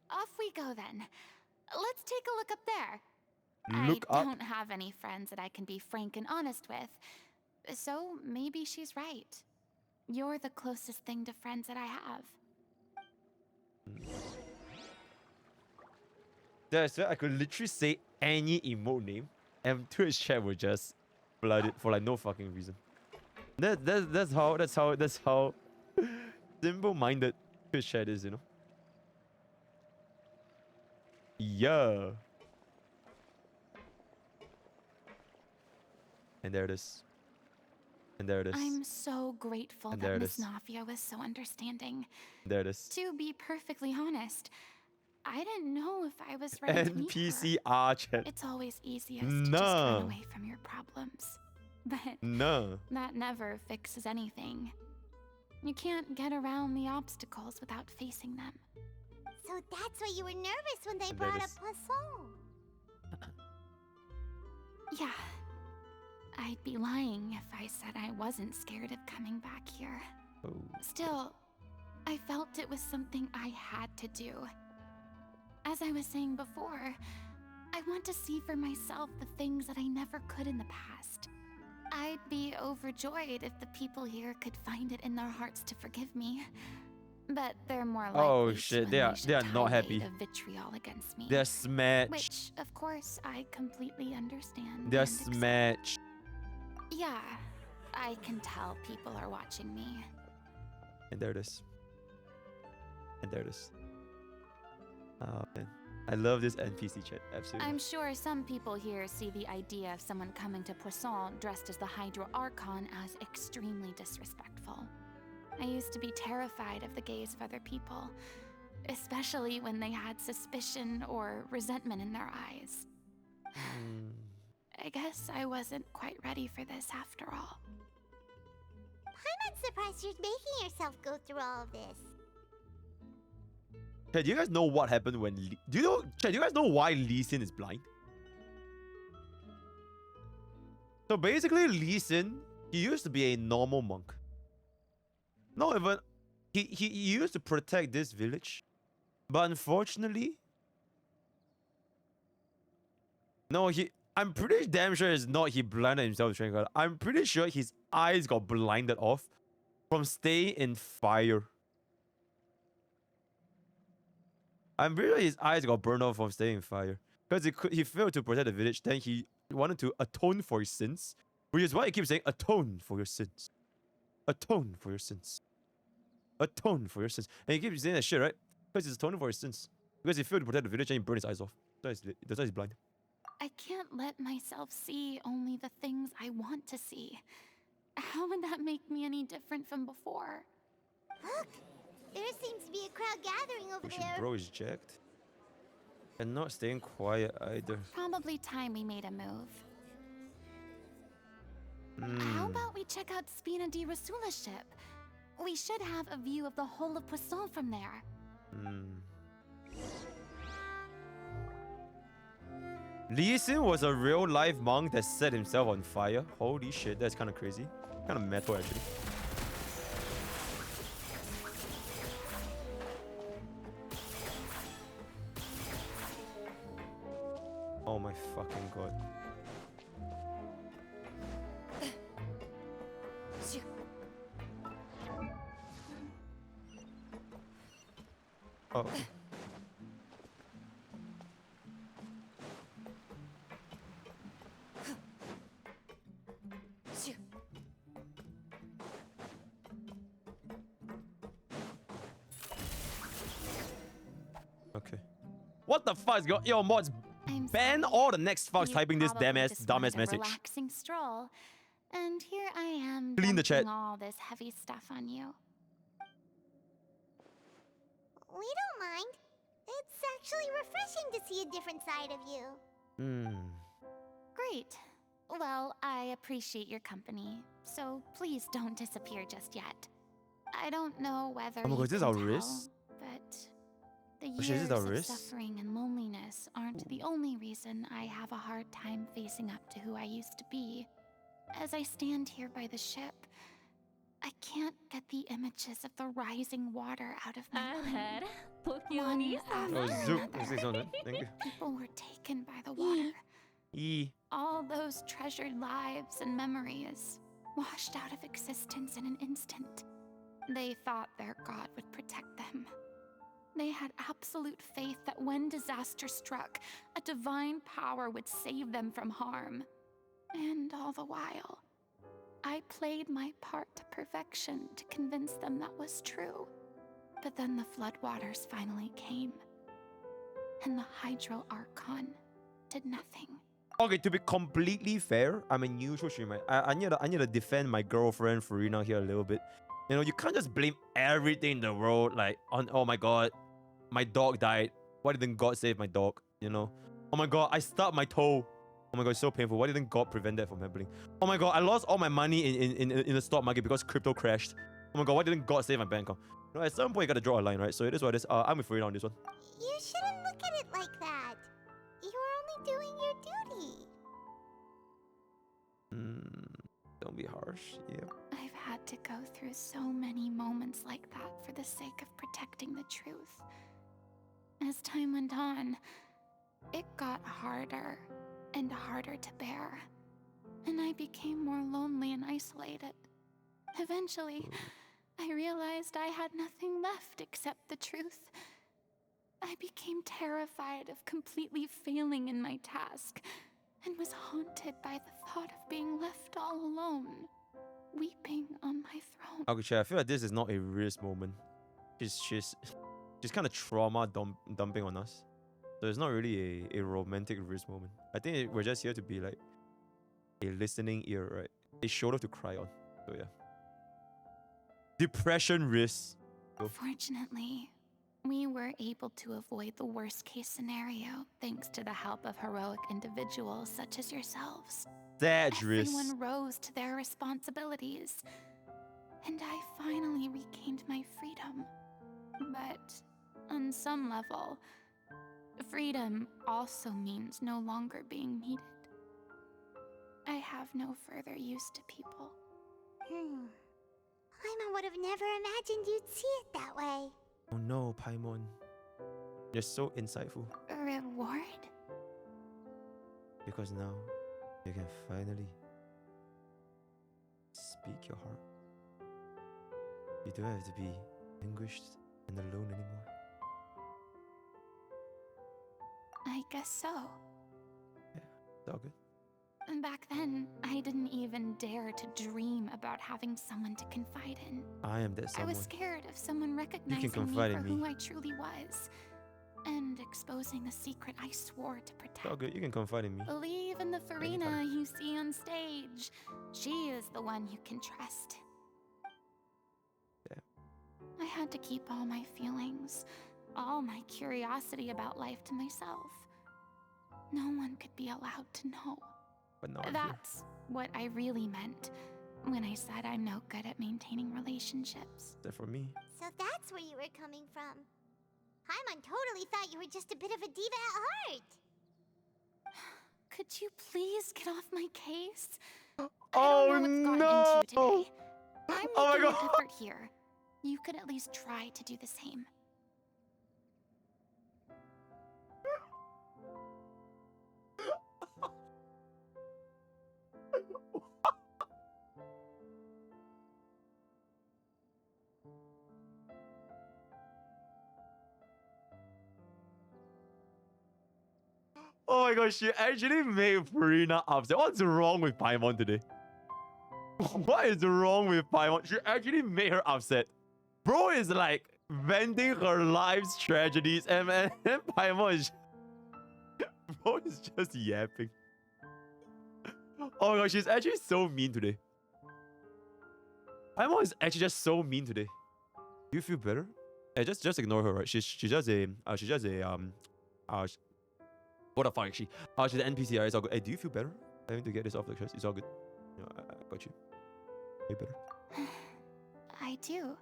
Off we go then. Let's take a look up there. Look I up. don't have any friends that I can be frank and honest with. So maybe she's right. You're the closest thing to friends that I have. That's why I could literally say any emote name, and Twitch chat would just flood it for like no fucking reason. That's how simple-minded Twitch chat is, you know. Yeah. And there it is. And there it is. I'm so grateful And there that it Miss is. Navia was so understanding. There it is. To be perfectly honest, I didn't know if I was ready to meet her. NPCR chat. It's always easiest to just No. run away from your problems. But No. that never fixes anything. You can't get around the obstacles without facing them. So that's why you were nervous when they There brought it up is. Poisson. Yeah. I'd be lying if I said I wasn't scared of coming back here. Oh. Still, I felt it was something I had to do. As I was saying before, I want to see for myself the things that I never could in the past. I'd be overjoyed if the people here could find it in their hearts to forgive me. But they're more likely Oh to shit, they are not happy. tirade of vitriol against me. They're smashed. Which, of course, I completely understand. They're and accept. smashed. Yeah, I can tell people are watching me. And there it is. And there it is. Oh man. I love this NPC chat. Absolutely. I'm sure some people here see the idea of someone coming to Poisson dressed as the Hydro Archon as extremely disrespectful. I used to be terrified of the gaze of other people, especially when they had suspicion or resentment in their eyes. I guess I wasn't quite ready for this after all. I'm not surprised you're making yourself go through all of this. Hey, do you guys know what happened when do you guys know why Lee Sin is blind? So basically Lee Sin, he used to be a normal monk. Not even he used to protect this village. But unfortunately, no, I'm pretty damn sure it's not he blinded himself with Dragon God. I'm pretty sure his eyes got blinded off from staying in fire. I'm pretty sure his eyes got burned off from staying in fire. Because he failed to protect the village, then he wanted to atone for his sins. Which is why he keeps saying, atone for your sins. Atone for your sins. Atone for your sins. And he keeps saying that shit, right? Because he's atoning for his sins. Because he failed to protect the village and he burned his eyes off. That's why he's blind. I can't let myself see only the things I want to see. How would that make me any different from before? Look! There seems to be a crowd gathering over there. Bro is jacked. And not staying quiet either. Probably time we made a move. How about we check out Spina di Rasula's ship? We should have a view of the whole of Poisson from there. Lee Sin was a real-life monk that set himself on fire. Holy shit, that's kind of crazy. Kind of metal, actually. Oh my fucking god. Oh. Okay. What the fuck is going on? Yo, mods, ban all the next fucks typing this dumbass message. Relaxing stroll, and here I am Clean the chat. dumping all this heavy stuff on you. We don't mind. It's actually refreshing to see a different side of you. Great. Well, I appreciate your company, so please don't disappear just yet. I don't know whether Oh my god, you is this can our tell, wrist? but the Oh shit, is years this our of wrist? suffering and loneliness aren't the only reason I have a hard time facing up to who I used to be. As I stand here by the ship, I can't get the images of the rising water out of my mind. One after Oh, Zook. another. Thank you. People were taken by the water. E. All those treasured lives and memories washed out of existence in an instant. They thought their god would protect them. They had absolute faith that when disaster struck, a divine power would save them from harm. And all the while, I played my part to perfection to convince them that was true. But then the floodwaters finally came, and the Hydro Archon did nothing. Okay, to be completely fair, I'm a neutral streamer. I need to defend my girlfriend Furina here a little bit. You know, you can't just blame everything in the world like on, oh my god, my dog died. Why didn't God save my dog? You know? Oh my god, I stubbed my toe. Oh my god, it's so painful. Why didn't God prevent that from happening? Oh my god, I lost all my money in the stock market because crypto crashed. Oh my god, why didn't God save my bank account? You know, at some point you gotta draw a line, right? So it is what it is. I'm with Furina on this one. You shouldn't look at it like that. You're only doing your duty. Don't be harsh. Yeah. I've had to go through so many moments like that for the sake of protecting the truth. As time went on, it got harder and harder to bear, and I became more lonely and isolated. Eventually, I realized I had nothing left except the truth. I became terrified of completely failing in my task, and was haunted by the thought of being left all alone, weeping on my throne. Okay, Chat, I feel like this is not a risk moment. She's kind of trauma dumping on us. So it's not really a romantic risk moment. I think we're just here to be like a listening ear, right? A shoulder to cry on. So yeah. Depression risk. Fortunately, we were able to avoid the worst case scenario thanks to the help of heroic individuals such as yourselves. That risk. Everyone rose to their responsibilities, and I finally regained my freedom. But on some level, freedom also means no longer being needed. I have no further use to people. Paimon would have never imagined you'd see it that way. Oh no, Paimon. You're so insightful. A reward? Because now you can finally speak your heart. You don't have to be anguished and alone anymore. I guess so. Yeah, it's all good. And back then, I didn't even dare to dream about having someone to confide in. I am that someone. I was scared of someone recognizing me confide for in who me. I truly was, and exposing the secret I swore to protect. It's all good. You can confide in me. Believe in the Furina you see on stage. She is the one you can trust. Yeah. I had to keep all my feelings, all my curiosity about life to myself. No one could be allowed to know. But now I'm here. That's what I really meant when I said I'm no good at maintaining relationships. Except for me. So that's where you were coming from. Paimon totally thought you were just a bit of a diva at heart. Could you please get off my case? Oh I don't know what's gotten into you today. I'm Oh my making an God. effort here. You could at least try to do the same. Oh my gosh, she actually made Furina upset. What's wrong with Paimon today? What is wrong with Paimon? She actually made her upset. Bro is like venting her life's tragedies, and man, Paimon is bro is just yapping. Oh my gosh, she's actually so mean today. Paimon is actually just so mean today. Do you feel better? Hey, just ignore her, right? She's just a what the fuck is she? She's an NPC, right? It's all good. Hey, do you feel better? I need to get this off the chest. It's all good. You know, I got you. Way better. I do.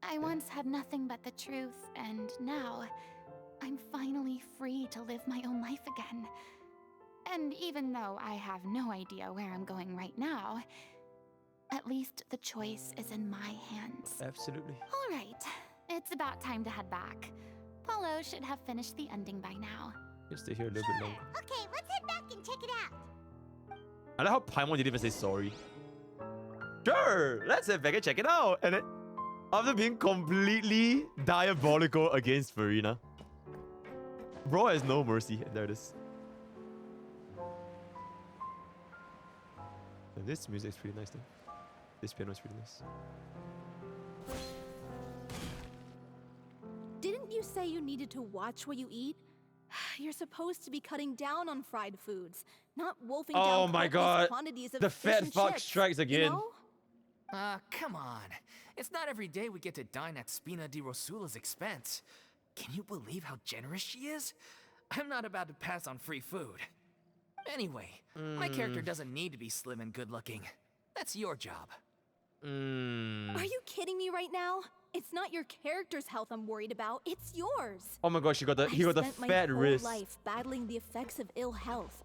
I once had nothing but the truth, and now I'm finally free to live my own life again. And even though I have no idea where I'm going right now, at least the choice is in my hands. Absolutely. All right, it's about time to head back. Paulo should have finished the ending by now. Let's stay here a little bit longer. Okay, let's head back and check it out. I like how Paimon didn't even say sorry. Sure, let's head back and check it out. And then, after being completely diabolical against Furina, bro has no mercy. And there it is. And this music's pretty nice though. This piano is pretty nice. Didn't you say you needed to watch what you eat? You're supposed to be cutting down on fried foods, not wolfing down Oh my copious god. quantities of The fish fat and fuck chips, strikes again. You know? Come on. It's not every day we get to dine at Spina di Rosula's expense. Can you believe how generous she is? I'm not about to pass on free food. Anyway, my character doesn't need to be slim and good looking. That's your job. Are you kidding me right now? It's not your character's health I'm worried about, it's yours. Oh my gosh, he got the I've fat wrist. my whole life battling the effects of ill health,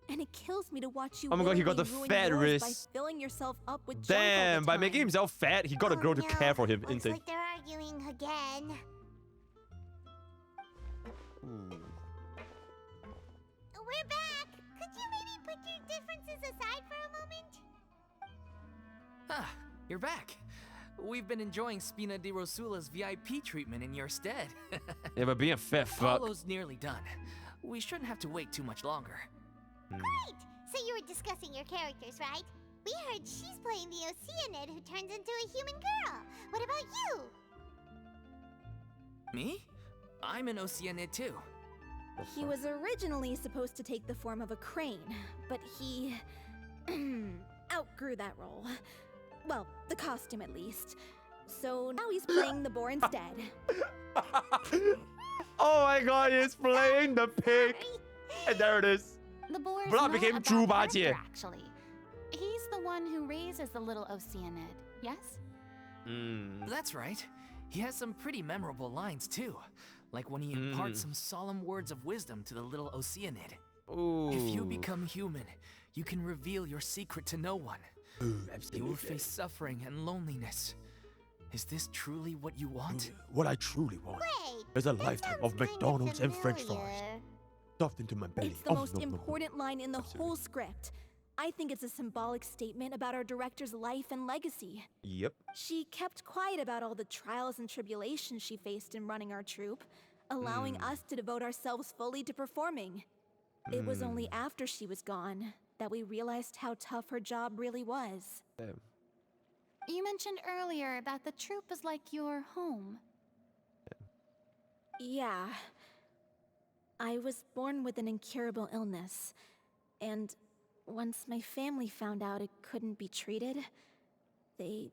and it kills me to watch you. Oh my god, he got the willingly ruin fat yours wrist. by filling yourself up with junk all Damn, the by time. making himself fat, he got a girl to no, care for him. looks Insane. like they're arguing again. We're back. Could you maybe put your differences aside for a moment? Ah, you're back. We've been enjoying Spina di Rosula's VIP treatment in your stead. Yeah, but being a fat fuck. Paulo's nearly done. We shouldn't have to wait too much longer. Great! So you were discussing your characters, right? We heard she's playing the Oceanid who turns into a human girl. What about you? Me? I'm an Oceanid too. He was originally supposed to take the form of a crane, but he outgrew that role. Well, the costume at least. So now he's playing the boar instead. Oh my god, he's playing the pig. And there it is. The boar's Blood not became a bad Zhu character, Bajie. actually. He's the one who raises the little Oceanid, yes? That's right. He has some pretty memorable lines too. Like when he imparts some solemn words of wisdom to the little Oceanid. Ooh. If you become human, you can reveal your secret to no one. Ooh, You will face suffering and loneliness. Is this truly what you want? What I truly want Wait, is a that lifetime sounds of kinda McDonald's and French fries familiar. stuffed into my belly. It's the most important line in the whole script. I think it's a symbolic statement about our director's life and legacy. Yep. She kept quiet about all the trials and tribulations she faced in running our troupe, allowing us to devote ourselves fully to performing. It was only after she was gone that we realized how tough her job really was. Damn. You mentioned earlier that the troupe is like your home. Yeah. I was born with an incurable illness, and once my family found out it couldn't be treated, they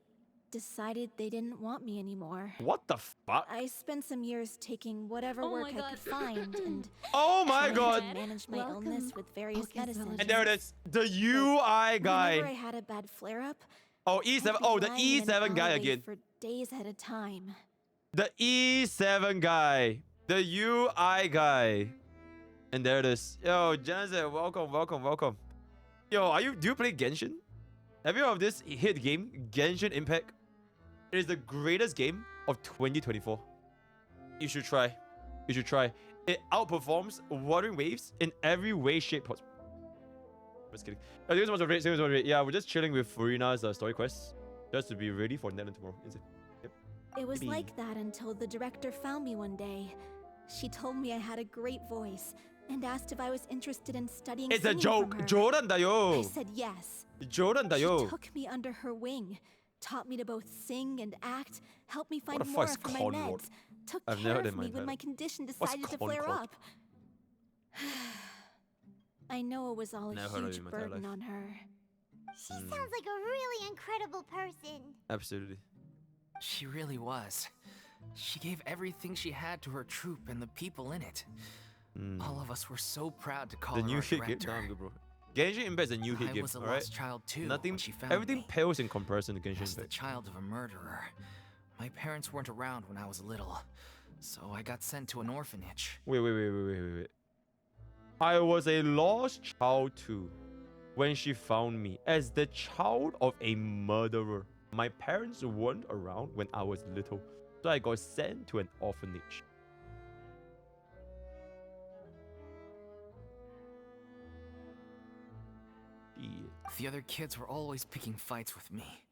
decided they didn't want me anymore. What the fuck? I spent some years taking whatever work I could find and Oh my trying god. to manage my illness with various medicines. And there it is. The UI Whenever I guy. had a bad flare-up, Oh, I'd E7. be Oh, the lying in an E7 guy alleyway again. for days at a time. The E7 guy. The UI guy. And there it is. Yo, Jansen, welcome, welcome, welcome. Yo, do you play Genshin? Have you heard of this hit game, Genshin Impact? It is the greatest game of 2024. You should try. You should try. It outperforms Wuthering Waves in every way, shape, possible. Just kidding. Thank you so much for it. Yeah, we're just chilling with Furina's story quests. Just to be ready for Netland tomorrow. Is it? Yep. It was Maybe. like that until the director found me one day. She told me I had a great voice and asked if I was interested in studying It's a singing joke. from her. Jordan I dayo. said yes. Jordan She dayo. took me under her wing, taught me to both sing and act, helped me find What the more fuck is for my Conrod? meds, took I've care never of heard me in my when my entire condition What's decided to flare Concord? up. I know it was all a Never heard of it huge in my entire burden life. on her. She sounds like a really incredible person. Absolutely. She really was. She gave everything she had to her troupe and the people in it. All of us were so proud to call The her new our hit game. director. Nah, I'm good, bro. Genshin Impact is a new hit I game. was a Alright. lost child too. Nothing. when she found Everything me. pales in comparison to Genshin As the Impact. child of a murderer, my parents weren't around when I was little, so I got sent to an orphanage. Wait. I was a lost child too when she found me as the child of a murderer. My parents weren't around when I was little, so I got sent to an orphanage. Shit. The other kids were always picking fights with me.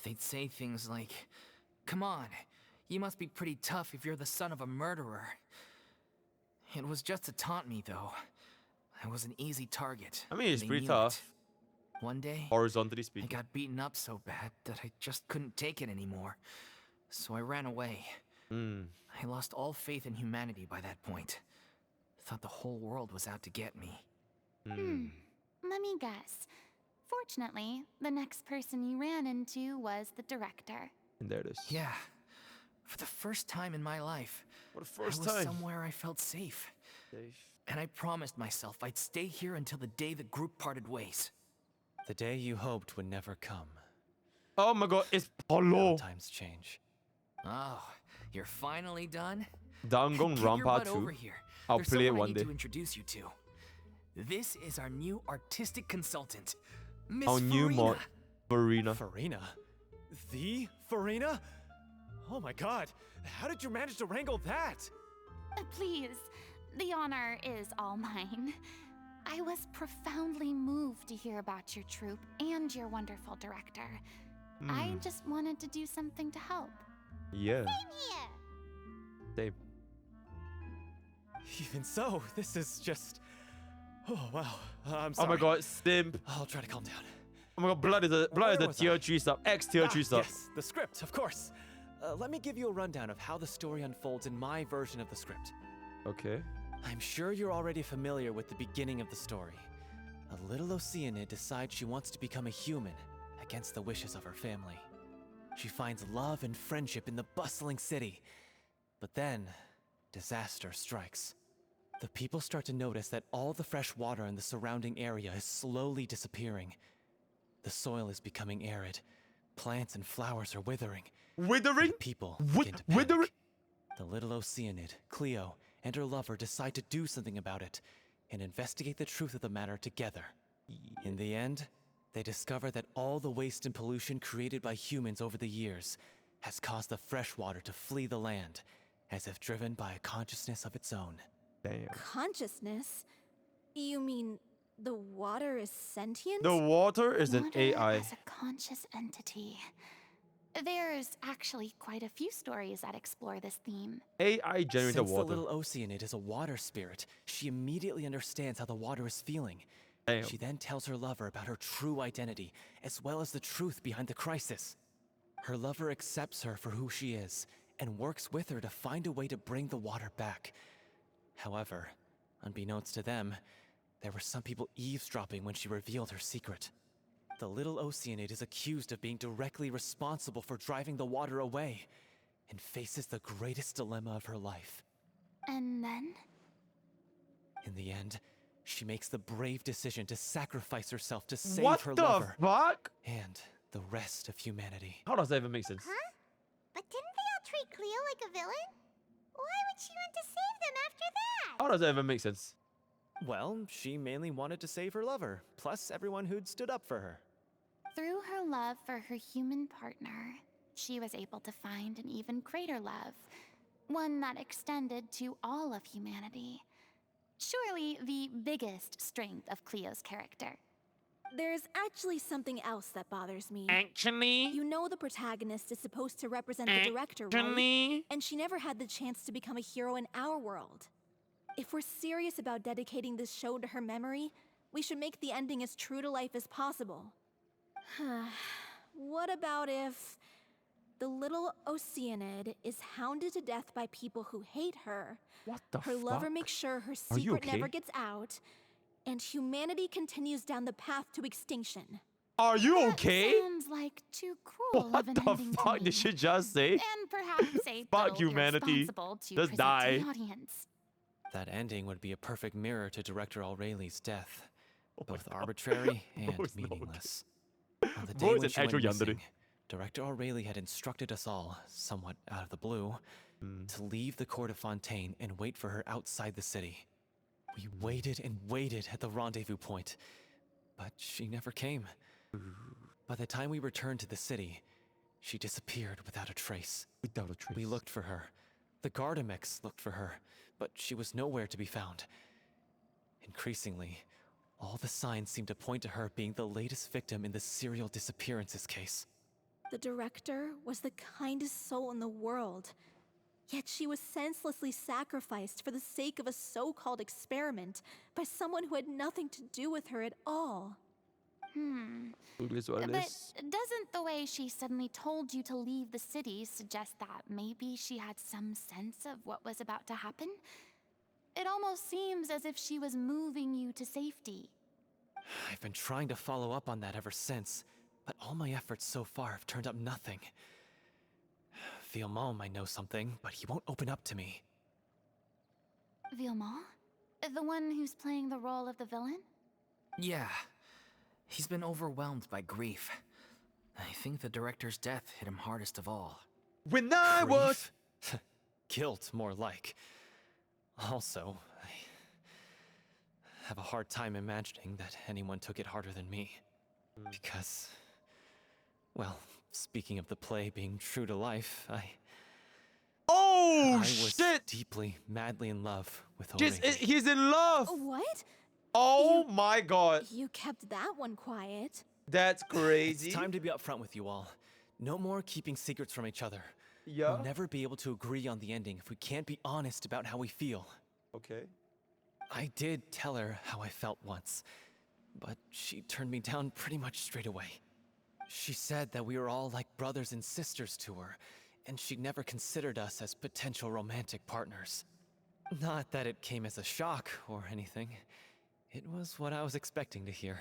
They'd say things like, "Come on, you must be pretty tough if you're the son of a murderer." It was just to taunt me, though. I was an easy target. I mean, it's and they pretty knew tough, it. One day, horizontally I speaking. got beaten up so bad that I just couldn't take it anymore. So I ran away. I lost all faith in humanity by that point. Thought the whole world was out to get me. Let me guess. Fortunately, the next person you ran into was the director. And there it is. Yeah. For the first time in my life, For the I first was time. somewhere I felt safe. And I promised myself I'd stay here until the day the group parted ways. The day you hoped would never come. Oh my god, it's How Polo. times change. Oh, you're finally done? Dangon Get your Rampa butt 2. over here. I'll There's play it someone I one need day. to introduce you to. This is our new artistic consultant, Miss Our new mod, Furina. Furina. Furina? The Furina? Oh my god, how did you manage to wrangle that? Please, the honor is all mine. I was profoundly moved to hear about your troupe and your wonderful director. I just wanted to do something to help. Yeah. Here. Same. Even so, this is just... Oh wow, I'm Oh sorry. my god, simp. I'll try to calm down. Oh my god, blood is a Where tier was I? 3 sub. X tier 3 sub. Yes, the script, of course. Let me give you a rundown of how the story unfolds in my version of the script. Okay. I'm sure you're already familiar with the beginning of the story. A little Oceanid decides she wants to become a human against the wishes of her family. She finds love and friendship in the bustling city. But then, disaster strikes. The people start to notice that all the fresh water in the surrounding area is slowly disappearing. The soil is becoming arid. Plants and flowers are withering. Withering? And people begin to Withering? panic. The little Oceanid, Cleo, and her lover decide to do something about it and investigate the truth of the matter together. In the end, they discover that all the waste and pollution created by humans over the years has caused the fresh water to flee the land, as if driven by a consciousness of its own. Damn. Consciousness? You mean the water is sentient? The water is an Water AI. as a conscious entity. There's actually quite a few stories that explore this theme. AI generated Since water. the little Oceanid is a water spirit, she immediately understands how the water is feeling. Damn. She then tells her lover about her true identity, as well as the truth behind the crisis. Her lover accepts her for who she is, and works with her to find a way to bring the water back. However, unbeknownst to them, there were some people eavesdropping when she revealed her secret. The little Oceanid is accused of being directly responsible for driving the water away, and faces the greatest dilemma of her life. And then? In the end, she makes the brave decision to sacrifice herself to save What her the lover fuck? and the rest of humanity. How does that even make sense? Huh? But didn't they all treat Cleo like a villain? Why would she want to save them after that? How does that even make sense? Well, she mainly wanted to save her lover, plus everyone who'd stood up for her. Through her love for her human partner, she was able to find an even greater love, one that extended to all of humanity. Surely the biggest strength of Cleo's character. There's actually something else that bothers me. Actually? You know the protagonist is supposed to represent the director, right? And she never had the chance to become a hero in our world. If we're serious about dedicating this show to her memory, we should make the ending as true to life as possible. What about if the little Oceanid is hounded to death by people who hate her? What the Her fuck? lover makes sure her Are you secret never okay? gets out, and humanity continues down the path to extinction. Are you okay? Sounds like too cruel What of an the ending to fuck me. did she just say? And perhaps a Fuck little humanity. irresponsible to Just present die. to the audience. That ending would be a perfect mirror to Director Aureli's death. Oh my Both God. arbitrary and Bro is not okay. meaningless. On the Bro day is when an she went actual yandere. missing, Director Aureli had instructed us all, somewhat out of the blue, to leave the court of Fontaine and wait for her outside the city. We waited and waited at the rendezvous point, but she never came. By the time we returned to the city, she disappeared without a trace. Without a trace. We looked for her. The Gardamex looked for her, but she was nowhere to be found. Increasingly, all the signs seemed to point to her being the latest victim in the serial disappearances case. The director was the kindest soul in the world, yet she was senselessly sacrificed for the sake of a so-called experiment by someone who had nothing to do with her at all. It is what it But is. doesn't the way she suddenly told you to leave the city suggest that maybe she had some sense of what was about to happen? It almost seems as if she was moving you to safety. I've been trying to follow up on that ever since, but all my efforts so far have turned up nothing. Vilmant might know something, but he won't open up to me. Vilmant? The one who's playing the role of the villain? Yeah. He's been overwhelmed by grief. I think the director's death hit him hardest of all. When I was... Grief? Guilt, more like. Also, I have a hard time imagining that anyone took it harder than me. Because, well, speaking of the play being true to life, I Oh, was shit! deeply, madly in love with Just, Aureli. he's in love! What? Oh my god. You kept that one quiet. That's crazy. It's time to be upfront with you all. No more keeping secrets from each other. Yeah. We'll never be able to agree on the ending if we can't be honest about how we feel. Okay. I did tell her how I felt once, but she turned me down pretty much straight away. She said that we were all like brothers and sisters to her, and she'd never considered us as potential romantic partners. Not that it came as a shock or anything. It was what I was expecting to hear.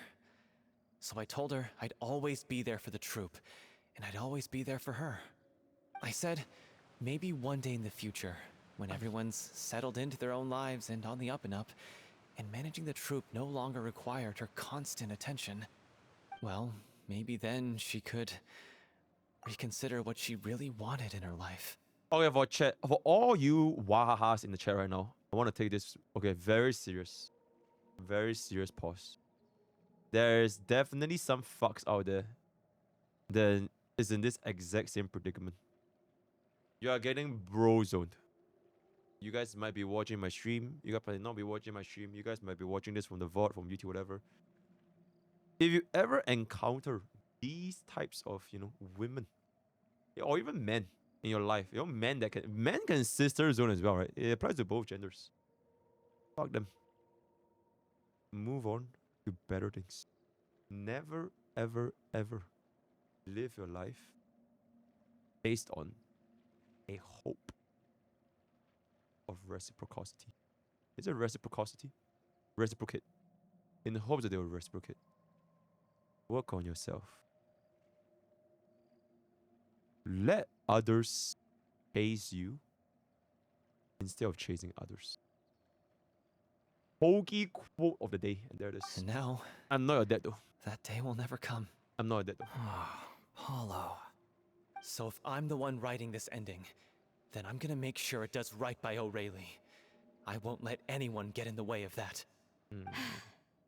So I told her I'd always be there for the troupe, and I'd always be there for her. I said, maybe one day in the future, when everyone's settled into their own lives and on the up and up, and managing the troop no longer required her constant attention, well, maybe then she could reconsider what she really wanted in her life. Okay, for chat, for all you wahahas in the chat right now, I want to take this, very serious pause. There's definitely some fucks out there that is in this exact same predicament. You are getting bro zoned. You guys might be watching my stream. You guys might not be watching my stream. You guys might be watching this from the VOD, from YouTube, whatever. If you ever encounter these types of, women, or even men in your life, men can sister zone as well, right? It applies to both genders. Fuck them. Move on to better things. Never, ever, ever live your life based on a hope of reciprocity. Is it reciprocity? Reciprocate. In the hopes that they will reciprocate. Work on yourself. Let others chase you instead of chasing others. Pokke quote of the day, and there it is. And now, I'm not your dad though. that day will never come. I'm not your dad though. Paulo. So if I'm the one writing this ending, then I'm gonna make sure it does right by O'Reilly. I won't let anyone get in the way of that.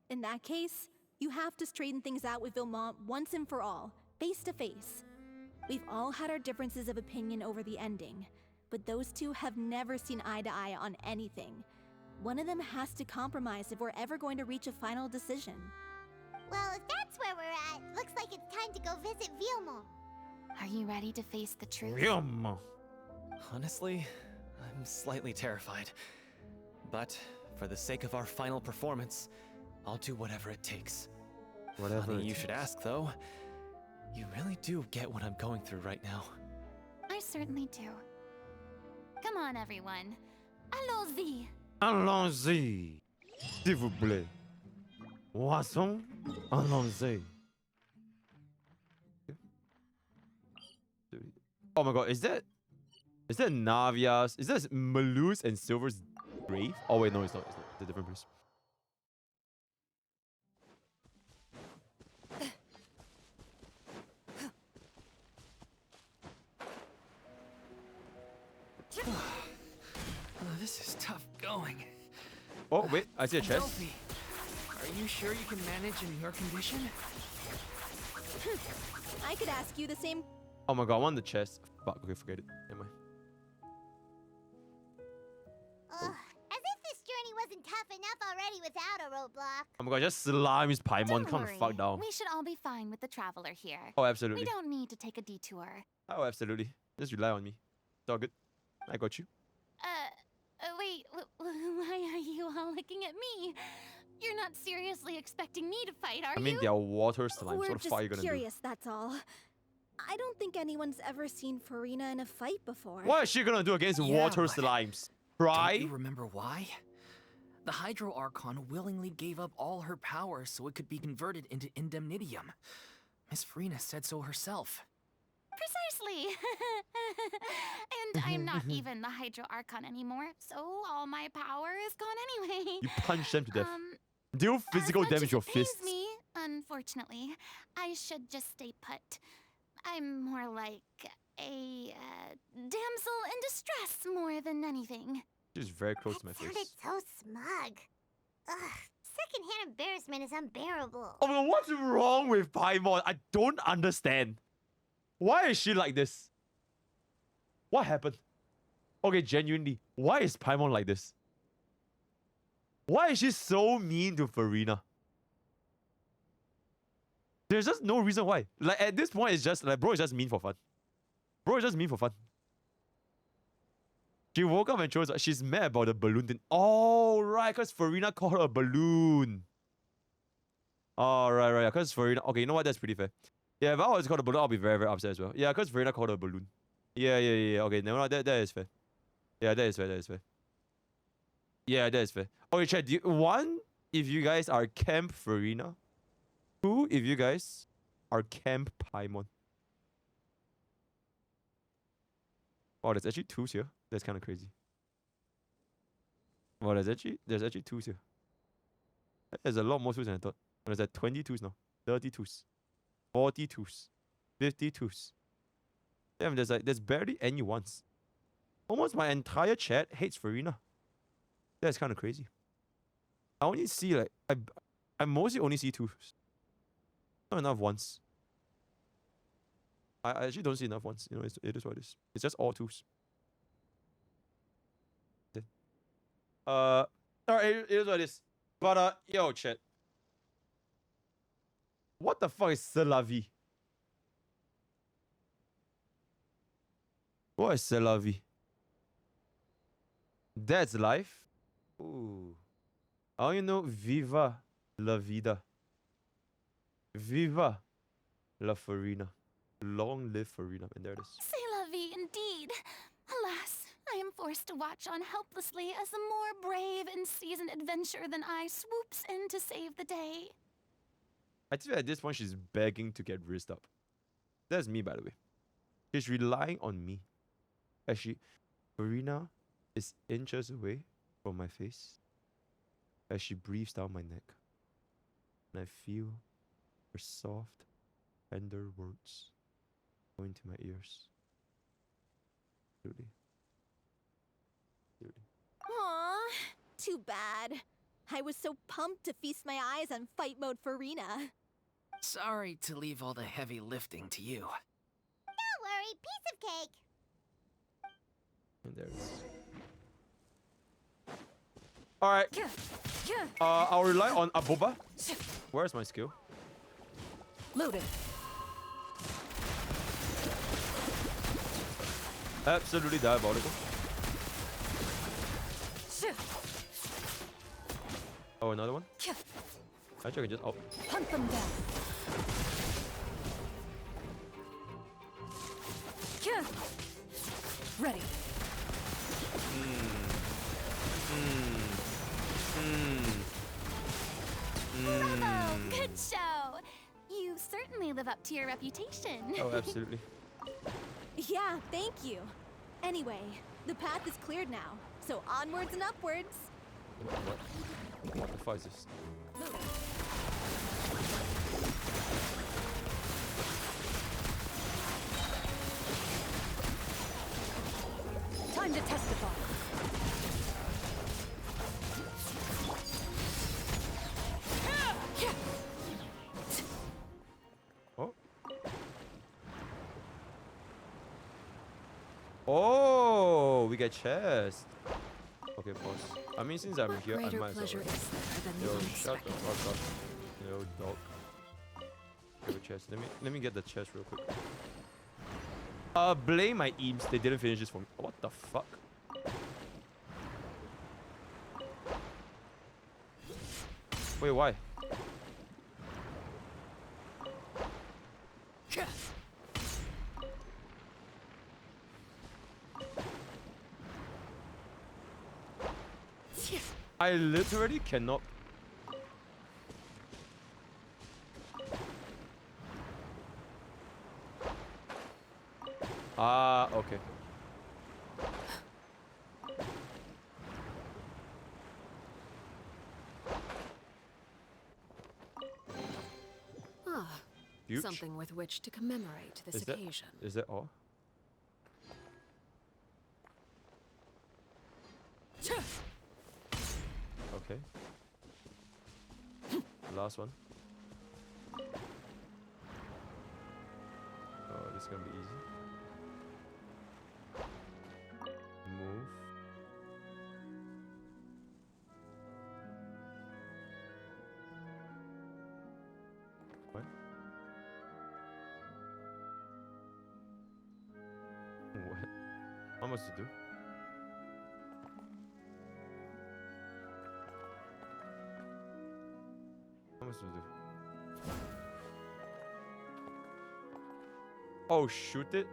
In that case, you have to straighten things out with Vilmant once and for all, face to face. We've all had our differences of opinion over the ending, but those two have never seen eye to eye on anything. One of them has to compromise if we're ever going to reach a final decision. Well, if that's where we're at, looks like it's time to go visit Vilmant. Are you ready to face the truth? Honestly, I'm slightly terrified. But for the sake of our final performance, I'll do whatever it takes. Funny you should ask, though. You really do get what I'm going through right now. I certainly do. Come on, everyone. Allons-y. Allons-y. S'il vous plaît. Poisson, allons-y. Oh my god, is that Navia's? Is that Malus and Silver's grave? Oh wait, no, it's not. It's a different place. This is tough going. Oh wait, I see a chest. Delphi, are you sure you can manage in your condition? I could ask you the same. Oh my god, I want the chest. Fuck, okay, forget it. Never mind. Ugh, as if this journey wasn't tough enough already without a roadblock. Oh my god, just slimes Paimon. Don't Come the worry. fuck down. We should all be fine with the traveler here. Oh, absolutely. We don't need to take a detour. Oh, absolutely. Just rely on me. It's all good. I got you. Wait, why are you all looking at me? You're not seriously expecting me to fight, are you? I mean, they are water slimes. We're What the fuck are you just gonna curious, that's all. I don't think anyone's ever seen Furina in a fight before. do? What is she gonna do against water but slimes? Don't Cry? you remember why? The Hydro Archon willingly gave up all her power so it could be converted into Indemnitium. Miss Furina said so herself. Precisely. And I'm not even the Hydro Archon anymore, so all my power is gone anyway. You punch them to death. Deal As physical much damage as with your it pains fists. me, unfortunately, I should just stay put. I'm more like a damsel in distress more than anything. She's very close to my That sounded face. so smug. Ugh, secondhand embarrassment is unbearable. Oh my god, what's wrong with Paimon? I don't understand. Why is she like this? What happened? Okay, genuinely, why is Paimon like this? Why is she so mean to Furina? There's just no reason why. Like, at this point, it's just like, bro, it's just mean for fun. Bro, it's just mean for fun. She woke up and chose, she's mad about the balloon thing. Oh, right, because Furina called her a balloon. Oh, right, because Furina, okay, you know what, that's pretty fair. Yeah, if I was called a balloon, I'll be very, very upset as well. Yeah, because Furina called her a balloon. Yeah, okay, no, that is fair. Yeah, that is fair. Yeah, that is fair. Okay, chat, one, if you guys are Camp Furina. Two, if you guys are Camp Paimon. Oh, there's actually twos here. That's kind of crazy. Well, there's actually twos here. There's a lot more twos than I thought. There's like 20 twos now, 30 twos, 40 twos, 50 twos. Damn, there's barely any ones. Almost my entire chat hates Furina. That's kind of crazy. I only see like I mostly only see twos. Not enough ones. I actually don't see enough ones. You know, it is what it is. It's just all twos. Alright, it is what it is. But yo, chat. What the fuck is c'est la vie? What is c'est la vie? That's life? Ooh. I only know Viva la vida. Viva la Furina. Long live Furina. And there it is. C'est la vie indeed. Alas, I am forced to watch on helplessly as a more brave and seasoned adventurer than I swoops in to save the day. I feel at this point she's begging to get rizzed up. That's me, by the way. She's relying on me. Actually, Furina is inches away from my face as she breathes down my neck. And I feel her soft, tender words going to my ears. Really. Aww, too bad. I was so pumped to feast my eyes on fight mode Furina. Sorry to leave all the heavy lifting to you. Don't worry, piece of cake. And there it is. Alright. I'll rely on Aboba. Where's my skill? Loaded. Absolutely diabolical. Oh, another one? Actually, I can just... Oh. Hunt them down. Ready. Bravo! Good show! You certainly live up to your reputation. Oh, absolutely. Yeah, thank you. Anyway, the path is cleared now, so onwards and upwards. What the fuck is this? Time to testify. Oh. Oh, we get chest. Okay, pause. I mean, since I'm here, I might as well. Yo, shut the fuck up. Yo, dog. Have a chest. Let me get the chest real quick. Blame my Eames. They didn't finish this for me. What the fuck? Wait, why? I literally cannot. Ah, okay. Ah, Huge. something with which to commemorate this occasion. Is that all? Okay. Last one. Oh, this is gonna be easy. Move. What? What? How much to do? How much to do? Oh, shoot it?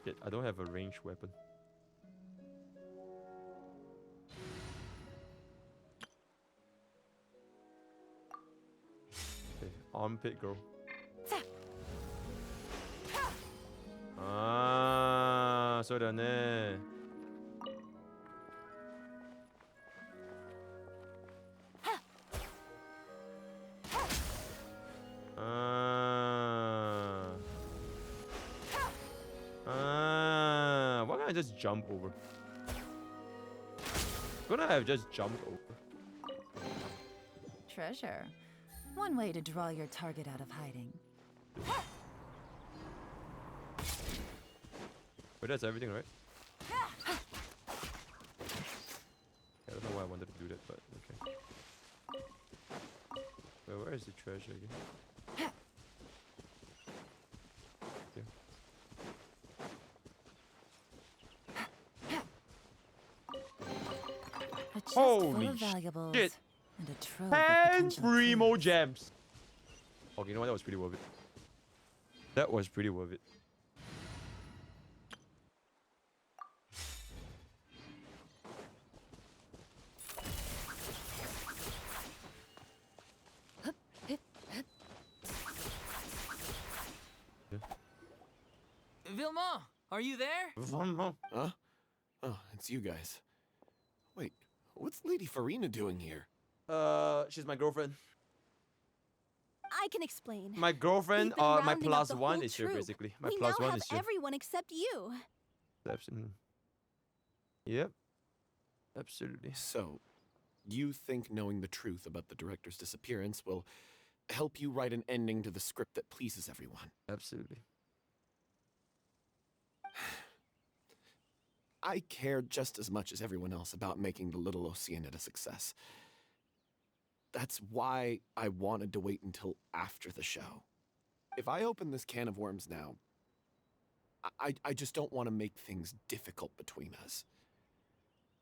Shit, I don't have a ranged weapon. Okay, armpit girl. ああ、そうだね。Why can't I just jump over? Couldn't I have just jumped over? Treasure. One way to draw your target out of hiding. Wait, that's everything, right? I don't know why I wanted to do that, but okay. Wait, where is the treasure again? A chest Holy full of valuables shit! and a trove of 10 potential primo clues. gems! Okay, you know what? That was pretty worth it. That was pretty worth it. Vilmant, are you there? Huh? Oh, it's you guys. Wait, what's Lady Furina doing here? She's my girlfriend. I can explain. My girlfriend, We've been my rounding up plus the one whole is here troop. basically. My We plus now one have is here. everyone except you. Absolutely. Yep. Absolutely. So, you think knowing the truth about the director's disappearance will help you write an ending to the script that pleases everyone? Absolutely. I care just as much as everyone else about making the Little Oceanid a success. That's why I wanted to wait until after the show. If I open this can of worms now, I just don't want to make things difficult between us.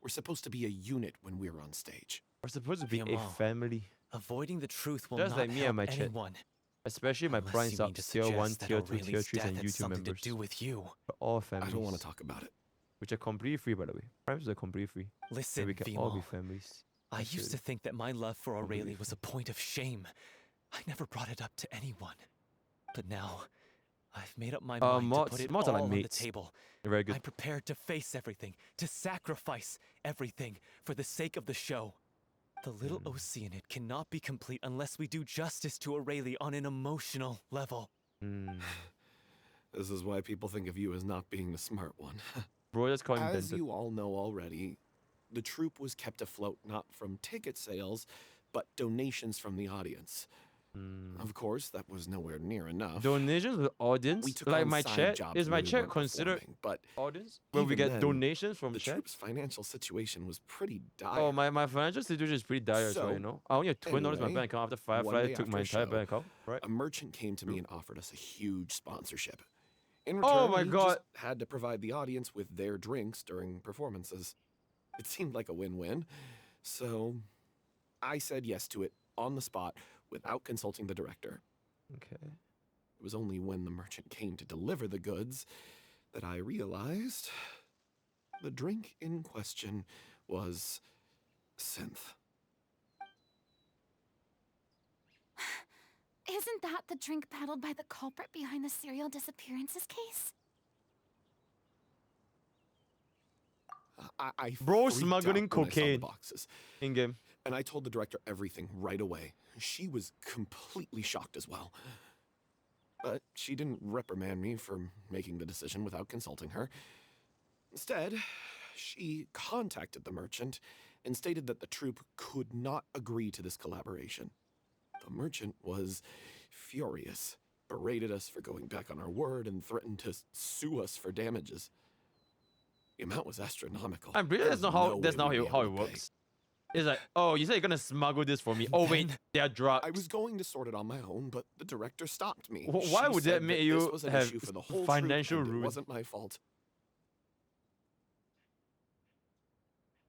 We're supposed to be a unit when we're on stage. We're supposed to be a Vilmant, family. Avoiding the truth will Just not like me help and my chat. anyone. Especially my Unless prime you mean to subs, tier 1, suggest that tier 2, tier Aurelia's 3, death and had YouTube something members. to do with you. We're all families. I don't want to talk about it. Which are completely free, by the way. Primes are completely free. So Listen, we can all be Vilmant, families. I used to think that my love for Aurelie was a point of shame. I never brought it up to anyone. But now, I've made up my mind to put it mods all are like on the mates. table. Very good. I'm prepared to face everything, to sacrifice everything for the sake of the show. The Little Oceanid cannot be complete unless we do justice to Aurelie on an emotional level. This is why people think of you as not being the smart one. Bro, just call him As dented. you all know already, the troupe was kept afloat not from ticket sales, but donations from the audience. Of course, that was nowhere near enough. Donations with audience? We took Like on my side chat? jobs Is my when we chat weren't considered performing, but audience? When we even get then, donations from the chat? troupe's financial situation was pretty dire. Oh, my financial situation is pretty dire as well, you know? I only have $20 in my anyway, bank account after one Firefly day took after my a entire show, bank account, right? A merchant came to me and offered us a huge sponsorship. In Oh return, my we God. just had to provide the audience with their drinks during performances. It seemed like a win-win, so I said yes to it on the spot without consulting the director. Okay. It was only when the merchant came to deliver the goods that I realized the drink in question was synth. Isn't that the drink peddled by the culprit behind the serial disappearances case? I Bro freaked smuggling out when I saw the cocaine boxes. in game. And I told the director everything right away. She was completely shocked as well. But she didn't reprimand me for making the decision without consulting her. Instead, she contacted the merchant and stated that the troupe could not agree to this collaboration. The merchant was furious, berated us for going back on our word, and threatened to sue us for damages. The amount was astronomical. I'm pretty sure that's There not was how no way we'd be how able it to pay. works. It's like, oh, you said you're gonna smuggle this for me. Oh wait, they are drugs. I was going to sort it on my own, but the director stopped me. Why She would said that make this you was an have issue for the whole financial troupe, and ruin? It wasn't my fault.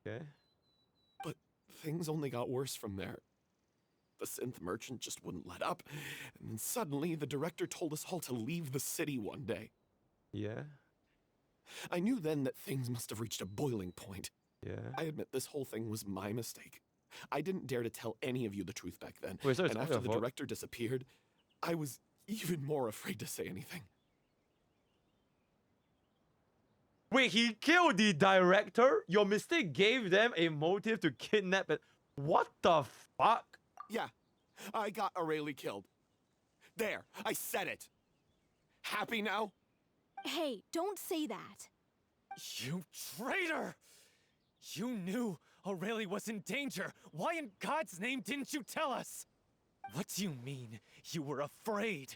Okay. But things only got worse from there. The synth merchant just wouldn't let up, and then suddenly the director told us all to leave the city one day. Yeah. I knew then that things must have reached a boiling point. Yeah. I admit this whole thing was my mistake. I didn't dare to tell any of you the truth back then. Wait, so it's and not after your the fault? director disappeared, I was even more afraid to say anything. Wait, he killed the director? Your mistake gave them a motive to kidnap it. What the fuck? Yeah, I got Aurelie killed. There, I said it. Happy now? Hey, don't say that. You traitor! You knew Aurelie was in danger. Why in God's name didn't you tell us? What do you mean, you were afraid?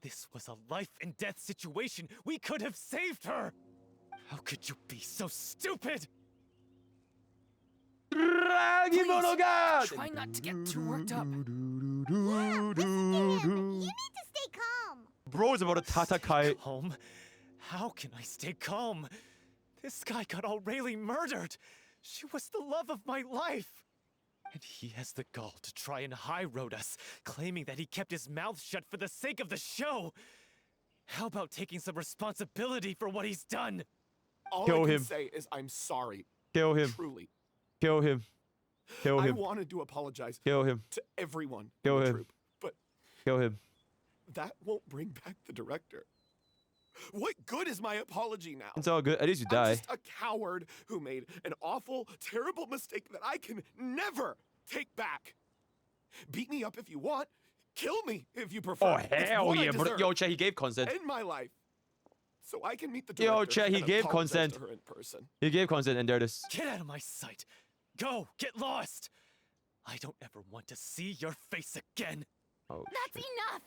This was a life and death situation. We could have saved her. How could you be so stupid? Please, try not to get too worked up. Yeah, listen to him. You need to stay calm. Bro is about to tatakai. Calm? How can I stay calm? This guy got Aurelie murdered. She was the love of my life. And he has the gall to try and high-road us, claiming that he kept his mouth shut for the sake of the show. How about taking some responsibility for what he's done? All Kill I him. can say is I'm sorry. Kill him. Truly. Kill him. Kill I him. wanted to apologize Kill him. to everyone Kill in the him. troupe, but Kill him. that won't bring back the director. What good is my apology now? It's all good. At least you I'm die. just a coward who made an awful, terrible mistake that I can never take back. Beat me up if you want. Kill me if you prefer. Oh, It's hell what I yeah. Bro. deserve. Yo, Chet, he gave consent. End my life. So I can meet the Yo, director Chet, he and gave apologize consent. to her in person. He gave consent, and there it is. Get out of my sight. Go, get lost. I don't ever want to see your face again. Oh, That's shit. enough!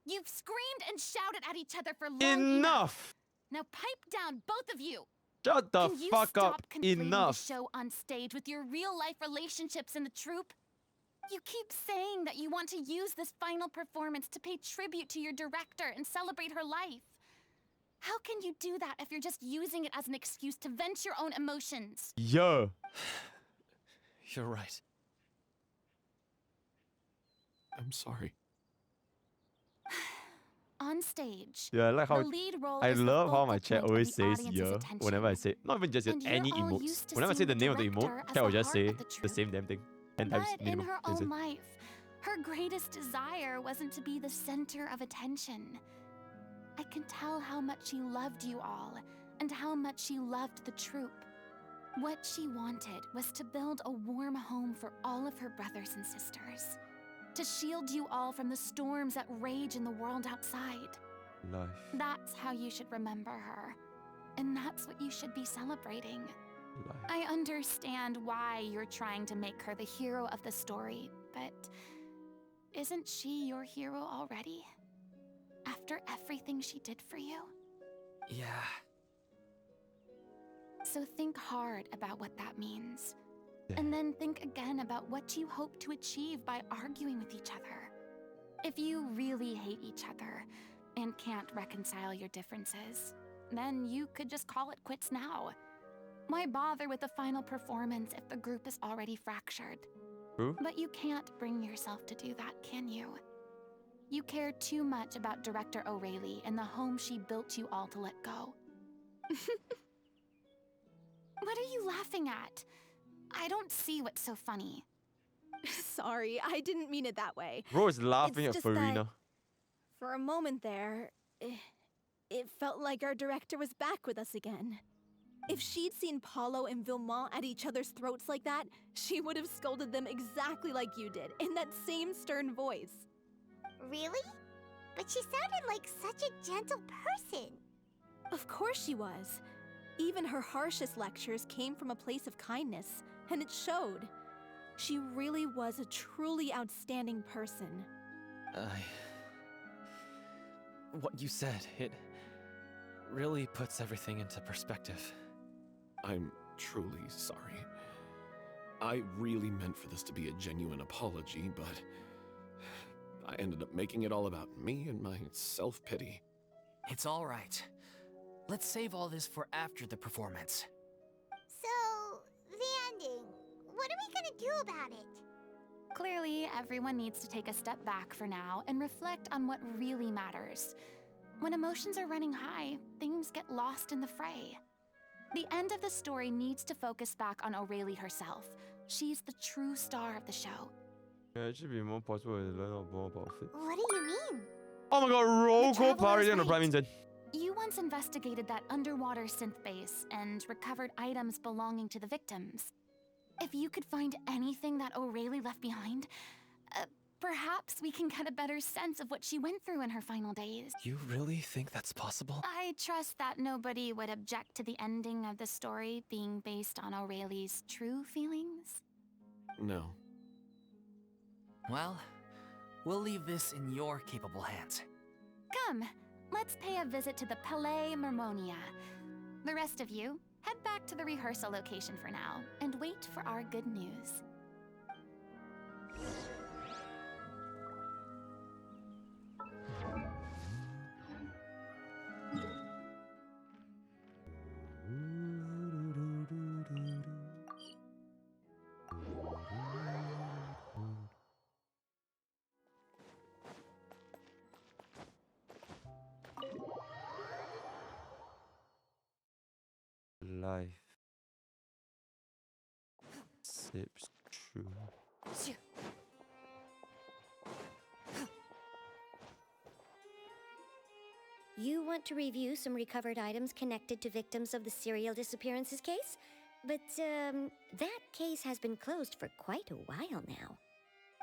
You've screamed and shouted at each other for long Enough! Now pipe down, both of you! Shut the Can you fuck stop up. conflating Enough. the show on stage with your real-life relationships in the troupe? You keep saying that you want to use this final performance to pay tribute to your director and celebrate her life. How can you do that if you're just using it as an excuse to vent your own emotions? Yeah. You're right. I'm sorry. On stage, Yeah, I like how the lead role I is the love how focal my chat point of always the says audience's yeah attention. whenever I say not even just And you're any all emotes. used to Whenever I say seeing the the name of the director emote, as chat will the just heart say of the the troupe. same damn thing. 10 times But in minimum. her That's it. own life, her greatest desire wasn't to be the center of attention. I can tell how much she loved you all, and how much she loved the troupe. What she wanted was to build a warm home for all of her brothers and sisters. To shield you all from the storms that rage in the world outside. Life. That's how you should remember her. And that's what you should be celebrating. Life. I understand why you're trying to make her the hero of the story, but isn't she your hero already? After everything she did for you? Yeah. So think hard about what that means. Yeah. And then think again about what you hope to achieve by arguing with each other. If you really hate each other and can't reconcile your differences, then you could just call it quits now. Why bother with the final performance if the group is already fractured? True. But you can't bring yourself to do that, can you? You care too much about Director Aurelie and the home she built you all to let go. What are you laughing at? I don't see what's so funny. Sorry, I didn't mean it that way. Bro is laughing It's at just that Furina. For a moment there, it felt like our director was back with us again. If she'd seen Paulo and Vilmant at each other's throats like that, she would have scolded them exactly like you did, in that same stern voice. Really? But she sounded like such a gentle person. Of course she was. Even her harshest lectures came from a place of kindness, and it showed. She really was a truly outstanding person. What you said, it really puts everything into perspective. I'm truly sorry. I really meant for this to be a genuine apology, but I ended up making it all about me and my self-pity. It's all right. Let's save all this for after the performance. So, the ending. What are we gonna do about it? Clearly, everyone needs to take a step back for now and reflect on what really matters. When emotions are running high, things get lost in the fray. The end of the story needs to focus back on Aurelie herself. She's the true star of the show. Yeah, it should be more possible to learn more about it. What do you mean? Oh my god, roll The call Traveler's party on the right. Prime Instant. You want once investigated that underwater synth base and recovered items belonging to the victims. If you could find anything that O'Reilly left behind, perhaps we can get a better sense of what she went through in her final days. You really think that's possible? I trust that nobody would object to the ending of the story being based on O'Reilly's true feelings. No. Well, we'll leave this in your capable hands. Come, let's pay a visit to the Palais Mermonia. The rest of you, head back to the rehearsal location for now, and wait for our good news. Life sips true. You want to review some recovered items connected to victims of the serial disappearances case? But, that case has been closed for quite a while now.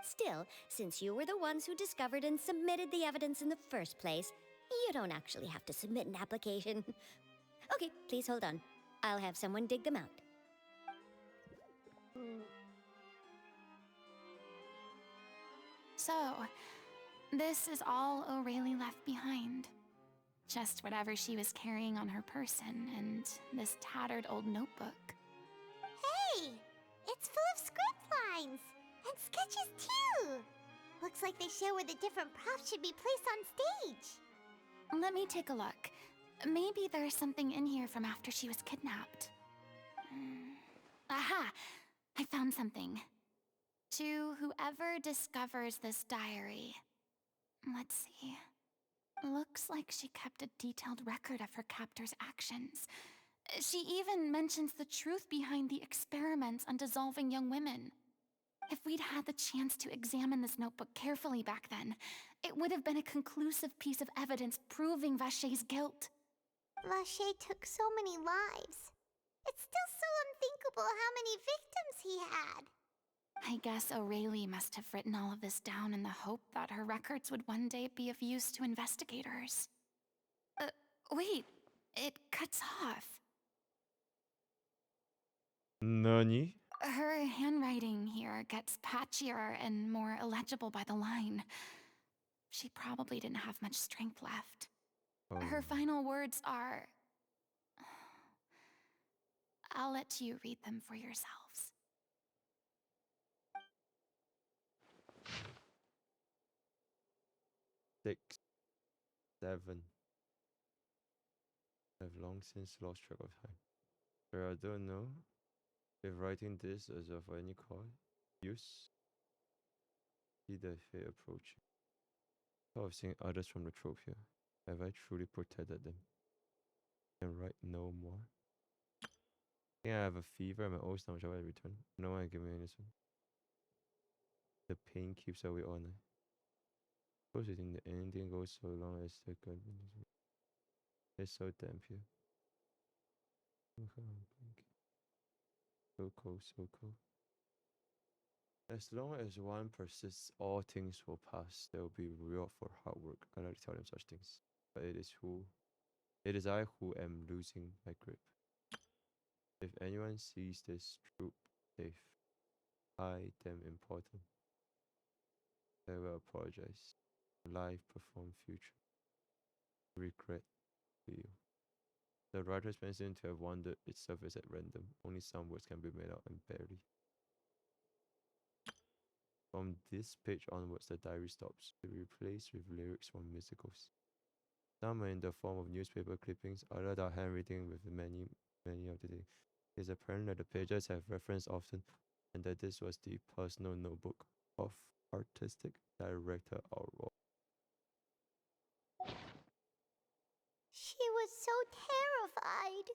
Still, since you were the ones who discovered and submitted the evidence in the first place, you don't actually have to submit an application. Okay, please hold on. I'll have someone dig them out. So, this is all O'Reilly left behind. Just whatever she was carrying on her person and this tattered old notebook. Hey! It's full of script lines! And sketches, too! Looks like they show where the different props should be placed on stage. Let me take a look. Maybe there's something in here from after she was kidnapped. Aha! I found something. To whoever discovers this diary. Let's see. Looks like she kept a detailed record of her captor's actions. She even mentions the truth behind the experiments on dissolving young women. If we'd had the chance to examine this notebook carefully back then, it would have been a conclusive piece of evidence proving Vacher's guilt. Vacher took so many lives. It's still so unthinkable how many victims he had. I guess O'Reilly must have written all of this down in the hope that her records would one day be of use to investigators. Wait, it cuts off. Nani? Her handwriting here gets patchier and more illegible by the line. She probably didn't have much strength left. Her final words are... I'll let you read them for yourselves. 6, 7. I've long since lost track of time. Sure, I don't know if writing this is of any use. See the fate approaching. Thought of seeing others from the trope here. Have I truly protected them? And write no more. I think I have a fever and my old stomach shall I return. No one give me this one. The pain keeps away all night. Suppose you think that anything goes so long as the good. It's so damp here. So cold, so cold. As long as one persists, all things will pass. There will be reward for hard work. I like to tell them such things. But it is I who am losing my grip. If anyone sees this troop safe, I them important. I will apologize. Live perform future. Regret to you. The writer's pen seems to have wandered its surface at random. Only some words can be made out and barely. From this page onwards, the diary stops, to be replaced with lyrics from musicals. Some are in the form of newspaper clippings, others are handwritten with many of the day. It is apparent that the pages have referenced often, and that this was the personal notebook of artistic director Aurora. She was so terrified.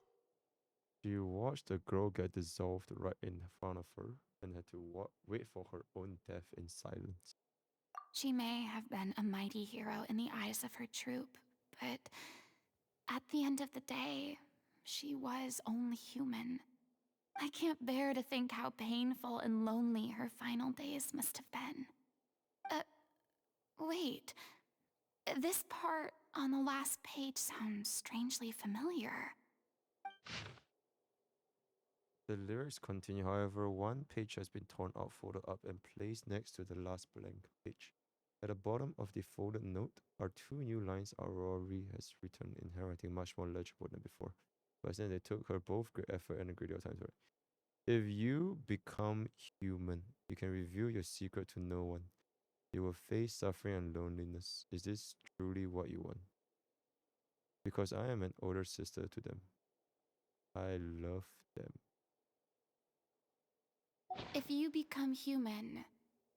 She watched the girl get dissolved right in front of her and had to wait for her own death in silence. She may have been a mighty hero in the eyes of her troop, but at the end of the day, she was only human. I can't bear to think how painful and lonely her final days must have been. Wait. This part on the last page sounds strangely familiar. The lyrics continue, however, one page has been torn out, folded up, and placed next to the last blank page. At the bottom of the folded note are two new lines Aurori has written in handwriting much more legible than before. But then they took her both great effort and a great deal of time to write. If you become human, you can reveal your secret to no one. You will face suffering and loneliness. Is this truly what you want? Because I am an older sister to them. I love them. If you become human,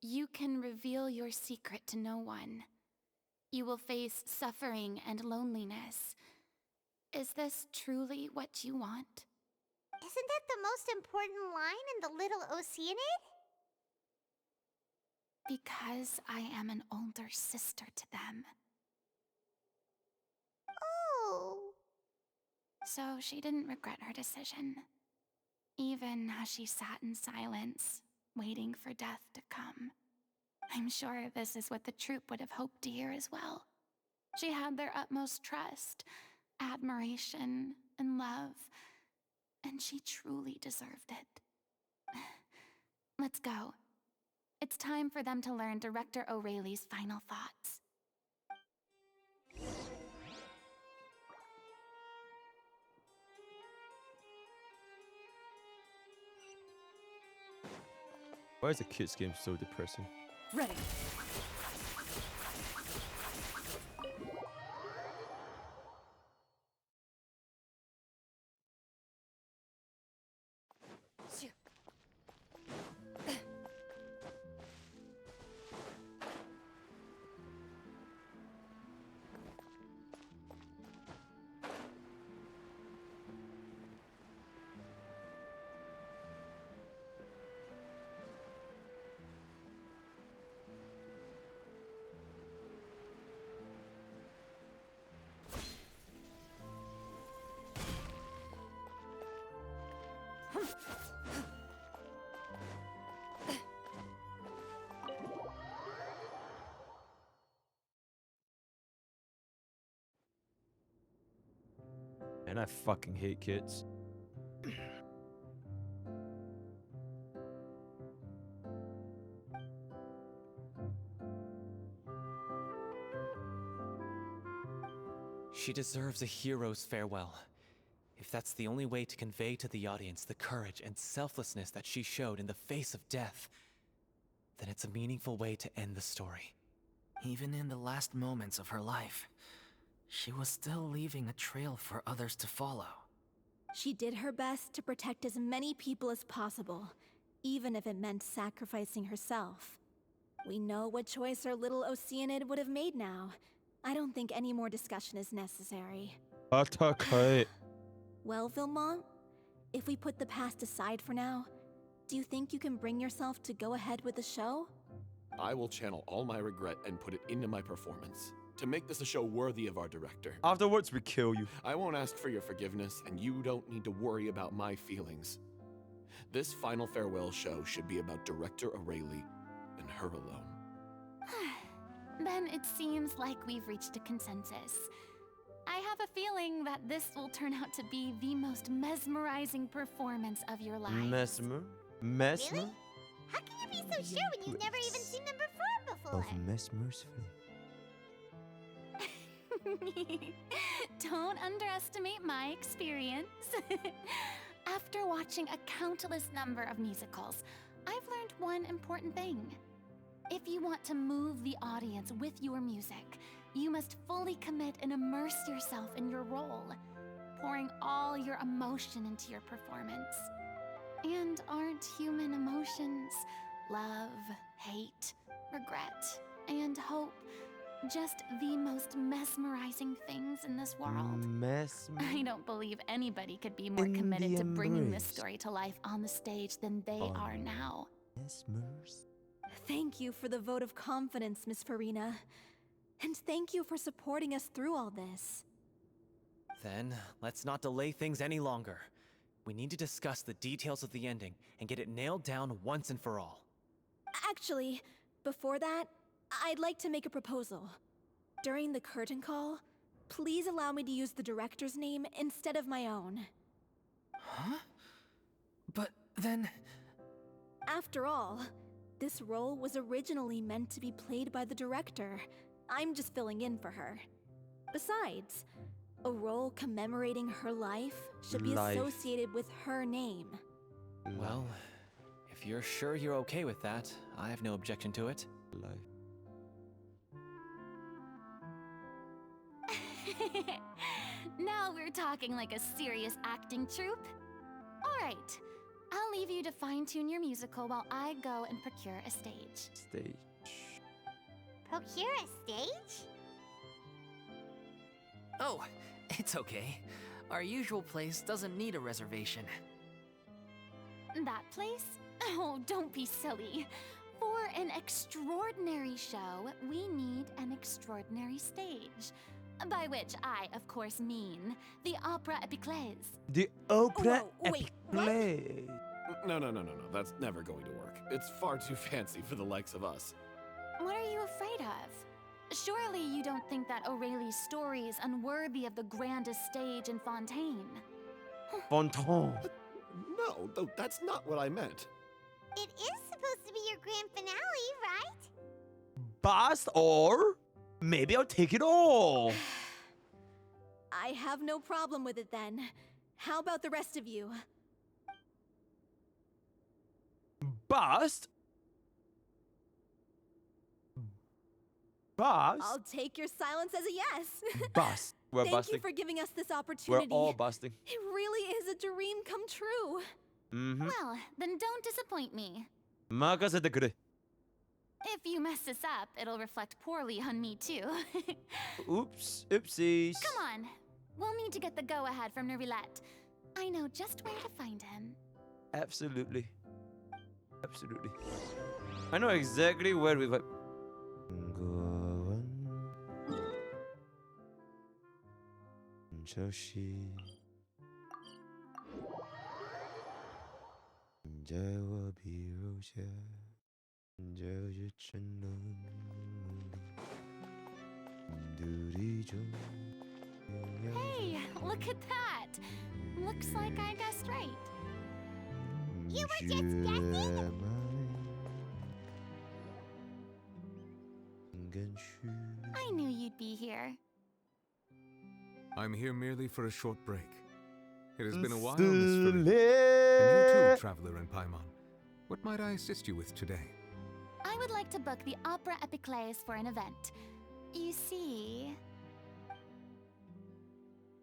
you can reveal your secret to no one. You will face suffering and loneliness. Is this truly what you want? Isn't that the most important line in the Little Oceanid? Because I am an older sister to them. Oh. So she didn't regret her decision, even as she sat in silence, waiting for death to come. I'm sure this is what the troupe would have hoped to hear as well. She had their utmost trust, admiration, and love, and she truly deserved it. Let's go. It's time for them to learn Director O'Reilly's final thoughts. Why is the kids game so depressing? Ready. And I fucking hate kids. She deserves a hero's farewell. If that's the only way to convey to the audience the courage and selflessness that she showed in the face of death, then it's a meaningful way to end the story. Even in the last moments of her life, she was still leaving a trail for others to follow. She did her best to protect as many people as possible, even if it meant sacrificing herself. We know what choice our little Oceanid would have made now. I don't think any more discussion is necessary. Atakai. Well, Vilmant, if we put the past aside for now, do you think you can bring yourself to go ahead with the show? I will channel all my regret and put it into my performance, to make this a show worthy of our director. Afterwards, we kill you. I won't ask for your forgiveness, and you don't need to worry about my feelings. This final farewell show should be about Director O'Reilly and her alone. Then it seems like we've reached a consensus. I have a feeling that this will turn out to be the most mesmerizing performance of your life. Mesmer? Really? How can you be so sure when you've never even seen them perform before? Of Mesmer's Don't underestimate my experience. After watching a countless number of musicals, I've learned one important thing. If you want to move the audience with your music, you must fully commit and immerse yourself in your role, pouring all your emotion into your performance. And aren't human emotions, love, hate, regret, and hope, just the most mesmerizing things in this world? I don't believe anybody could be more committed to bringing this story to life on the stage than they are now. Mesmers? Thank you for the vote of confidence, Miss Furina. And thank you for supporting us through all this. Then, let's not delay things any longer. We need to discuss the details of the ending and get it nailed down once and for all. Actually, before that, I'd like to make a proposal. During the curtain call, please allow me to use the director's name instead of my own. Huh? But then... After all, this role was originally meant to be played by the director. I'm just filling in for her. Besides, a role commemorating her life should be associated with her name. Well, if you're sure you're okay with that, I have no objection to it. Now we're talking like a serious acting troupe. All right, I'll leave you to fine-tune your musical while I go and procure a stage. Procure a stage? Oh, it's okay. Our usual place doesn't need a reservation. That place? Oh, don't be silly. For an extraordinary show, we need an extraordinary stage. By which I, of course, mean the Opera Epiclese. The Opera Whoa, wait, Epiclese. No. That's never going to work. It's far too fancy for the likes of us. What are you afraid of? Surely you don't think that Aurelie's story is unworthy of the grandest stage in Fontaine. Fontaine. No, though that's not what I meant. It is supposed to be your grand finale, right? Bust or maybe I'll take it all. I have no problem with it then. How about the rest of you? Bust? Bust? I'll take your silence as a yes. Bust. We're Thank busting. you for giving us this We're opportunity. all busting. It really is a dream come true. Mm-hmm. Well, then don't disappoint me. 任せてくれ. If you mess this up, it'll reflect poorly on me too. Oops. Oopsies. Come on. We'll need to get the go-ahead from Neuvillette. I know just where to find him. Absolutely. Absolutely. I know exactly where we went. Hey, look at that. Looks like I guessed right. You were just guessing? I knew you'd be here. I'm here merely for a short break. It has been a while, Miss Furina. And you too, traveler in Paimon. What might I assist you with today? I would like to book the Opera Epiclese for an event. You see...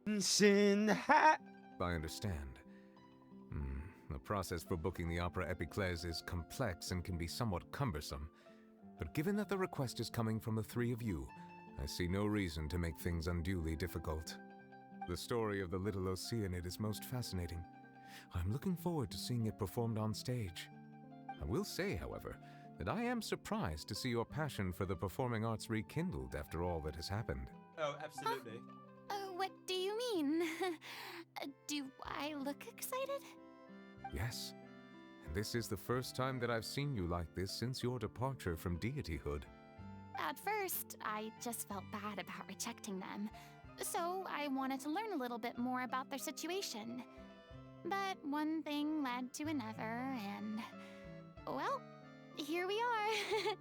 I understand. The process for booking the Opera Epiclese is complex and can be somewhat cumbersome. But given that the request is coming from the three of you, I see no reason to make things unduly difficult. The story of the little Oceanid is most fascinating. I'm looking forward to seeing it performed on stage. I will say, however, that I am surprised to see your passion for the performing arts rekindled after all that has happened. Oh, absolutely. What do you mean? Do I look excited? Yes. And this is the first time that I've seen you like this since your departure from deityhood. At first, I just felt bad about rejecting them. So I wanted to learn a little bit more about their situation. But one thing led to another, and... well, here we are.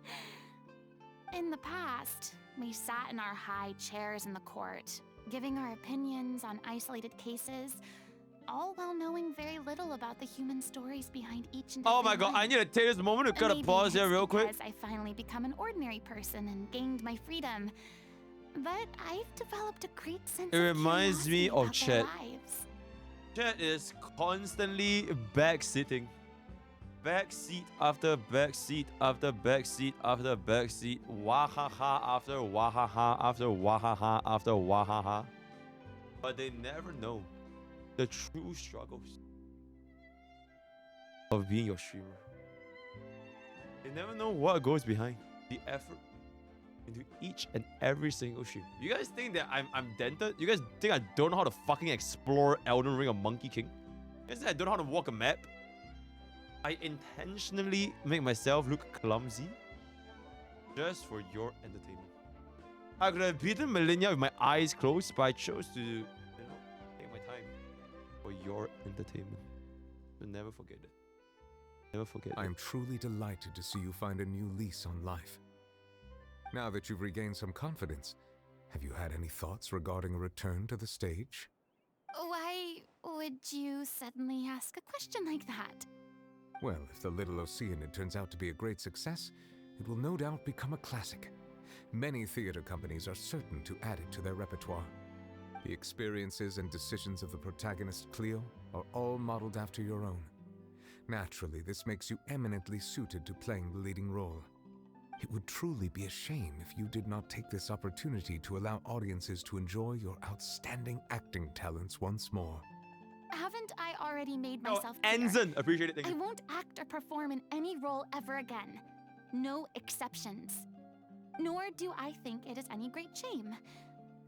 In the past, we sat in our high chairs in the court, giving our opinions on isolated cases, all while knowing very little about the human stories behind each and every Oh my god, I need to take this moment to cut a Maybe pause here it's real quick. because I finally become an ordinary person and gained my freedom. But I've developed a great sense It reminds me of about their Chet. lives. Chet is constantly backseating. Backseat after backseat after backseat after backseat. Wahaha after wahaha after wahaha after wahaha. But they never know the true struggles of being your streamer. They never know what goes behind the effort, into each and every single stream. You guys think that I'm dented? You guys think I don't know how to fucking explore Elden Ring or Monkey King? You guys think I don't know how to walk a map? I intentionally make myself look clumsy just for your entertainment. I could have beaten Millennia with my eyes closed, but I chose to, take my time for your entertainment. So never forget it. Never forget it. I'm truly delighted to see you find a new lease on life. Now that you've regained some confidence, have you had any thoughts regarding a return to the stage? Why would you suddenly ask a question like that? Well, if the Little Oceanid turns out to be a great success, it will no doubt become a classic. Many theater companies are certain to add it to their repertoire. The experiences and decisions of the protagonist Cleo are all modeled after your own. Naturally, this makes you eminently suited to playing the leading role. It would truly be a shame if you did not take this opportunity to allow audiences to enjoy your outstanding acting talents once more. Haven't I already made myself clear? Ensign! Appreciate it, thank I you. won't act or perform in any role ever again. No exceptions. Nor do I think it is any great shame.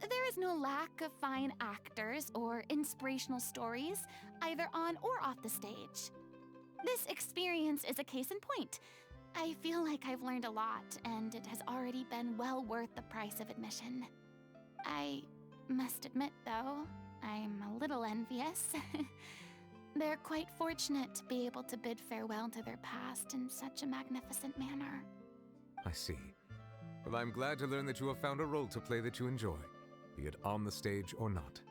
There is no lack of fine actors or inspirational stories, either on or off the stage. This experience is a case in point. I feel like I've learned a lot, and it has already been well worth the price of admission. I must admit, though, I'm a little envious. They're quite fortunate to be able to bid farewell to their past in such a magnificent manner. I see. Well, I'm glad to learn that you have found a role to play that you enjoy, be it on the stage or not.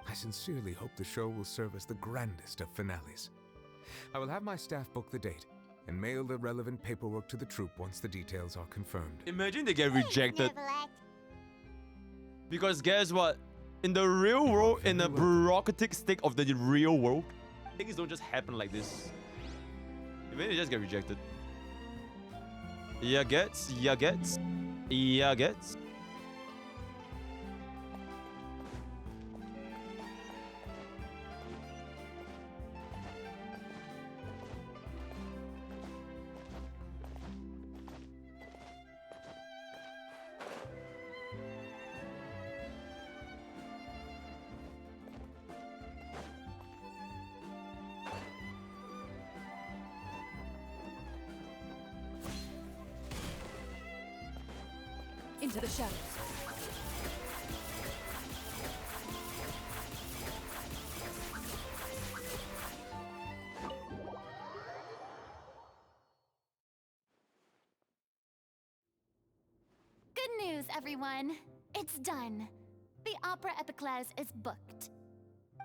I sincerely hope the show will serve as the grandest of finales. I will have my staff book the date and mail the relevant paperwork to the troupe once the details are confirmed. Imagine they get rejected. Because guess what? In the real world, in the bureaucratic state of the real world, things don't just happen like this. Imagine they just get rejected. Yeah, gets. Into the shadows. Good news, everyone. It's done. The Opera Epiclese is booked.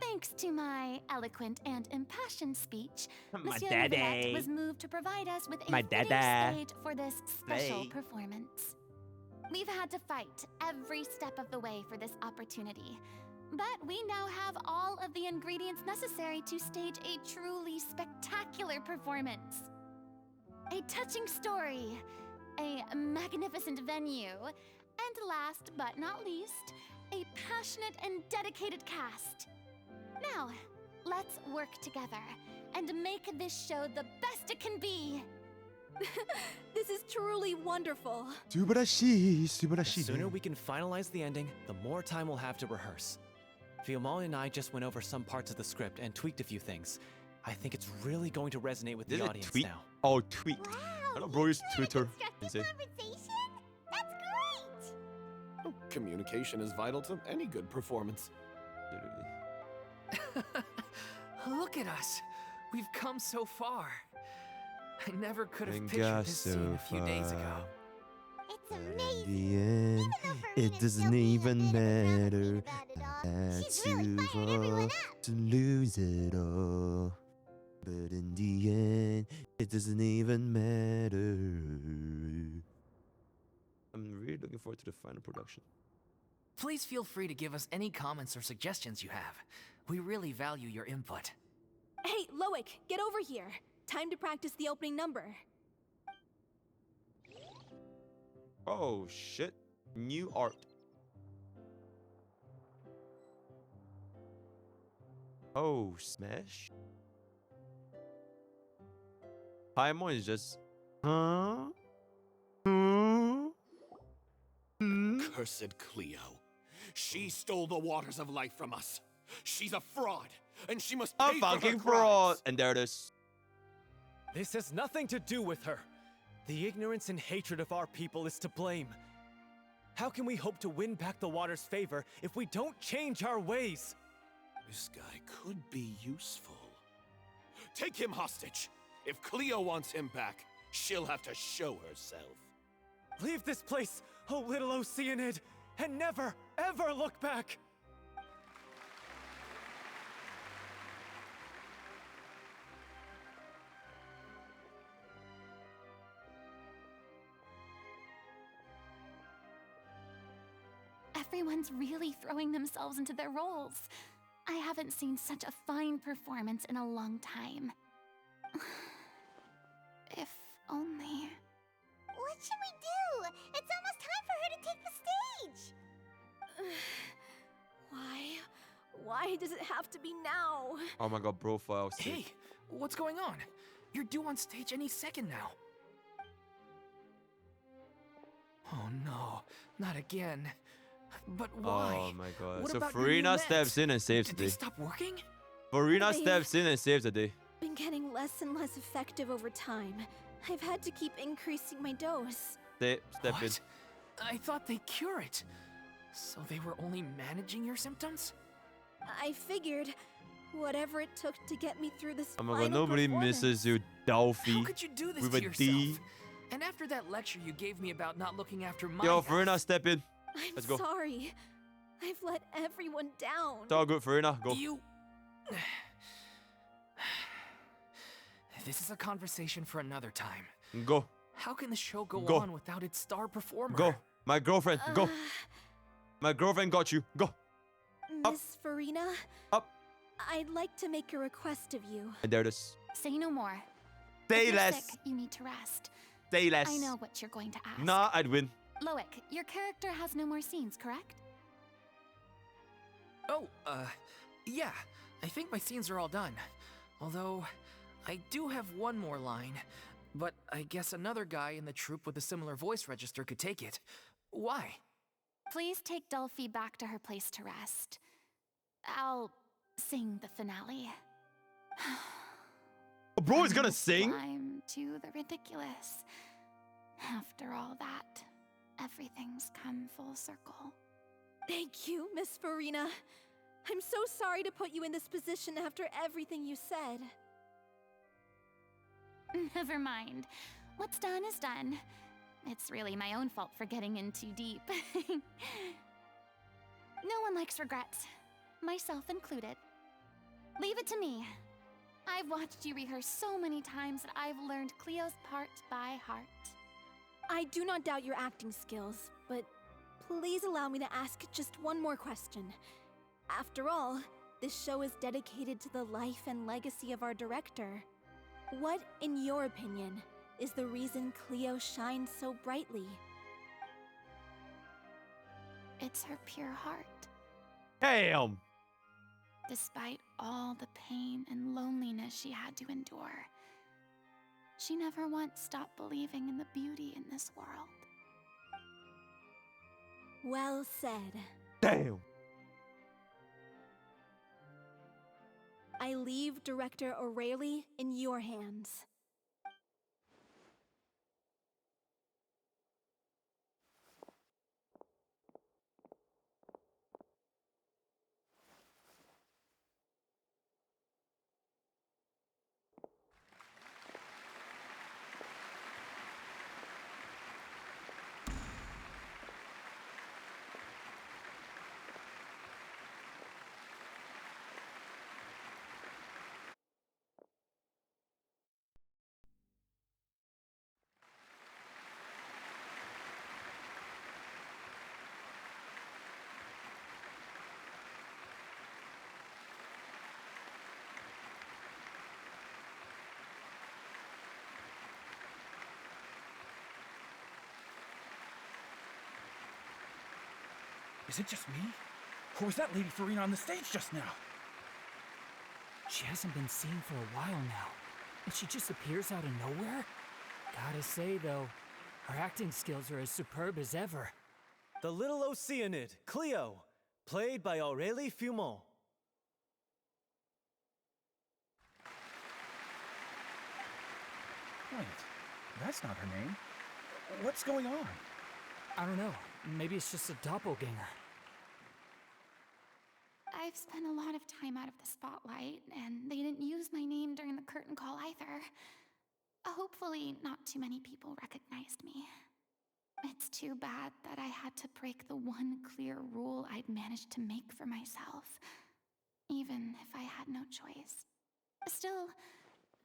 Thanks to my eloquent and impassioned speech, Monsieur Neuvillette was moved to provide us with a fitting stage for this special performance. We've had to fight every step of the way for this opportunity, but we now have all of the ingredients necessary to stage a truly spectacular performance. A touching story, a magnificent venue, and last but not least, a passionate and dedicated cast. Now, let's work together and make this show the best it can be. This is truly wonderful. The sooner we can finalize the ending, the more time we'll have to rehearse. Vilmant and I just went over some parts of the script and tweaked a few things. I think it's really going to resonate with the audience tweet? now. Oh, tweet. Wow, I don't bro use Twitter. Constructive conversation? That's great! Oh, communication is vital to any good performance. Look at us. We've come so far. I never could have pictured this scene a few days ago. It's amazing. In the end, it doesn't even matter. I had to lose it all. But in the end, it doesn't even matter. I'm really looking forward to the final production. Please feel free to give us any comments or suggestions you have. We really value your input. Hey, Loic, get over here. Time to practice the opening number. Oh shit. New art. Oh, smash. Paimon is just... Huh? Huh? cursed Cleo. She stole the waters of life from us. She's a fraud, and she must pay A for her fucking crimes. fraud. And there it is. This has nothing to do with her. The ignorance and hatred of our people is to blame. How can we hope to win back the water's favor if we don't change our ways? This guy could be useful. Take him hostage. If Cleo wants him back, she'll have to show herself. Leave this place, oh little Oceanid, and never, ever look back! Everyone's really throwing themselves into their roles. I haven't seen such a fine performance in a long time. If only... What should we do? It's almost time for her to take the stage! Why does it have to be now? Oh my god, profile. Hey, what's going on? You're due on stage any second now. Oh no, not again. But why? Oh my god. What So about your Furina Neuvillette? steps in and saves the Did they day. stop working? Furina They- steps in and saves the day. Been getting less and less effective over time. I've had to keep increasing my dose. Step in. What? I thought they cure it. So they were only managing your symptoms? I figured whatever it took to get me through this Oh my god, final nobody performance. misses you, Dolphy. How could you do this with to a yourself? D. And after that lecture you gave me about not looking after my Yo, health, Furina, step in. I'm Let's go. sorry. I've let everyone down. It's all good, Furina. Go. You... This is a conversation for another time. Go. How can the show go Go. on without its star performer? Go. My girlfriend. Go. My girlfriend got you. Go. Up. Miss Furina, Up. I'd like to make a request of you. And there it is. Say no more. Say If you're less. sick, you need to rest. Say less. I know what you're going to ask. Nah, I'd win. Loic, your character has no more scenes, correct? Oh, yeah. I think my scenes are all done. Although, I do have one more line. But I guess another guy in the troupe with a similar voice register could take it. Why? Please take Delphi back to her place to rest. I'll sing the finale. Oh, bro is I gonna must sing? climb to the ridiculous. After all that, everything's come full circle. Thank you, Miss Furina. I'm so sorry to put you in this position after everything you said. Never mind. What's done is done. It's really my own fault for getting in too deep. No one likes regrets, myself included. Leave it to me. I've watched you rehearse so many times that I've learned Cleo's part by heart. I do not doubt your acting skills, but please allow me to ask just one more question. After all, this show is dedicated to the life and legacy of our director. What, in your opinion, is the reason Cleo shines so brightly? It's her pure heart. Damn. Despite all the pain and loneliness she had to endure, she never once stopped believing in the beauty in this world. Well said. Damn. I leave Director O'Reilly in your hands. Is it just me? Or was that Lady Furina on the stage just now? She hasn't been seen for a while now, and she just appears out of nowhere? Gotta say, though, her acting skills are as superb as ever. the little Oceanid, Cleo, played by Aurélie Fumont. Wait, that's not her name. What's going on? I don't know. Maybe it's just a doppelganger. I've spent a lot of time out of the spotlight, and they didn't use my name during the curtain call either. Hopefully, not too many people recognized me. It's too bad that I had to break the one clear rule I'd managed to make for myself, even if I had no choice. Still,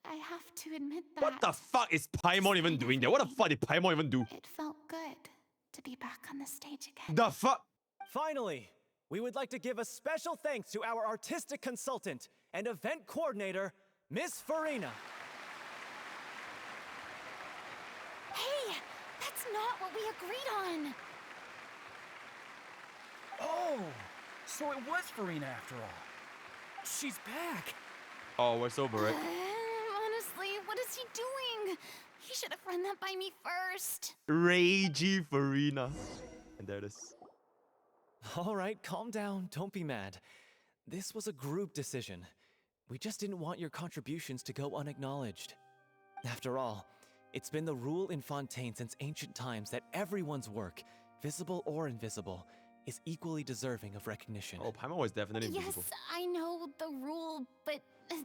I have to admit that... What the fuck is Paimon even doing there? What the fuck did Paimon even do? It felt good to be back on the stage again. The fuck? Finally, we would like to give a special thanks to our artistic consultant and event coordinator, Miss Furina. Hey, that's not what we agreed on. Oh, so it was Furina after all. She's back. Oh, we're sober, right? Honestly, what is he doing? He should have run that by me first. Ragey Furina. And there it is. All right, calm down. Don't be mad. This was a group decision. We just didn't want your contributions to go unacknowledged. After all, it's been the rule in Fontaine since ancient times that everyone's work, visible or invisible, is equally deserving of recognition. Oh, Paimon was definitely invisible. Yes, I know the rule, but it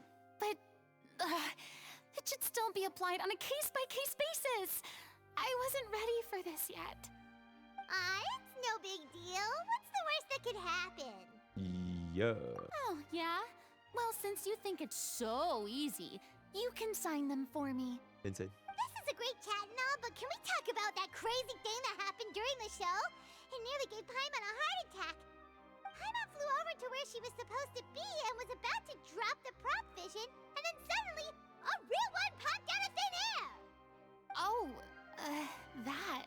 should still be applied on a case-by-case basis. I wasn't ready for this yet. It's no big deal. What's the worst that could happen? Yeah. Oh, yeah? Well, since you think it's so easy, you can sign them for me. Insane. This is a great chat and all, but can we talk about that crazy thing that happened during the show? It nearly gave Paimon a heart attack. Paimon flew over to where she was supposed to be and was about to drop the prop vision, and then suddenly, a real one popped out of thin air! Oh, that.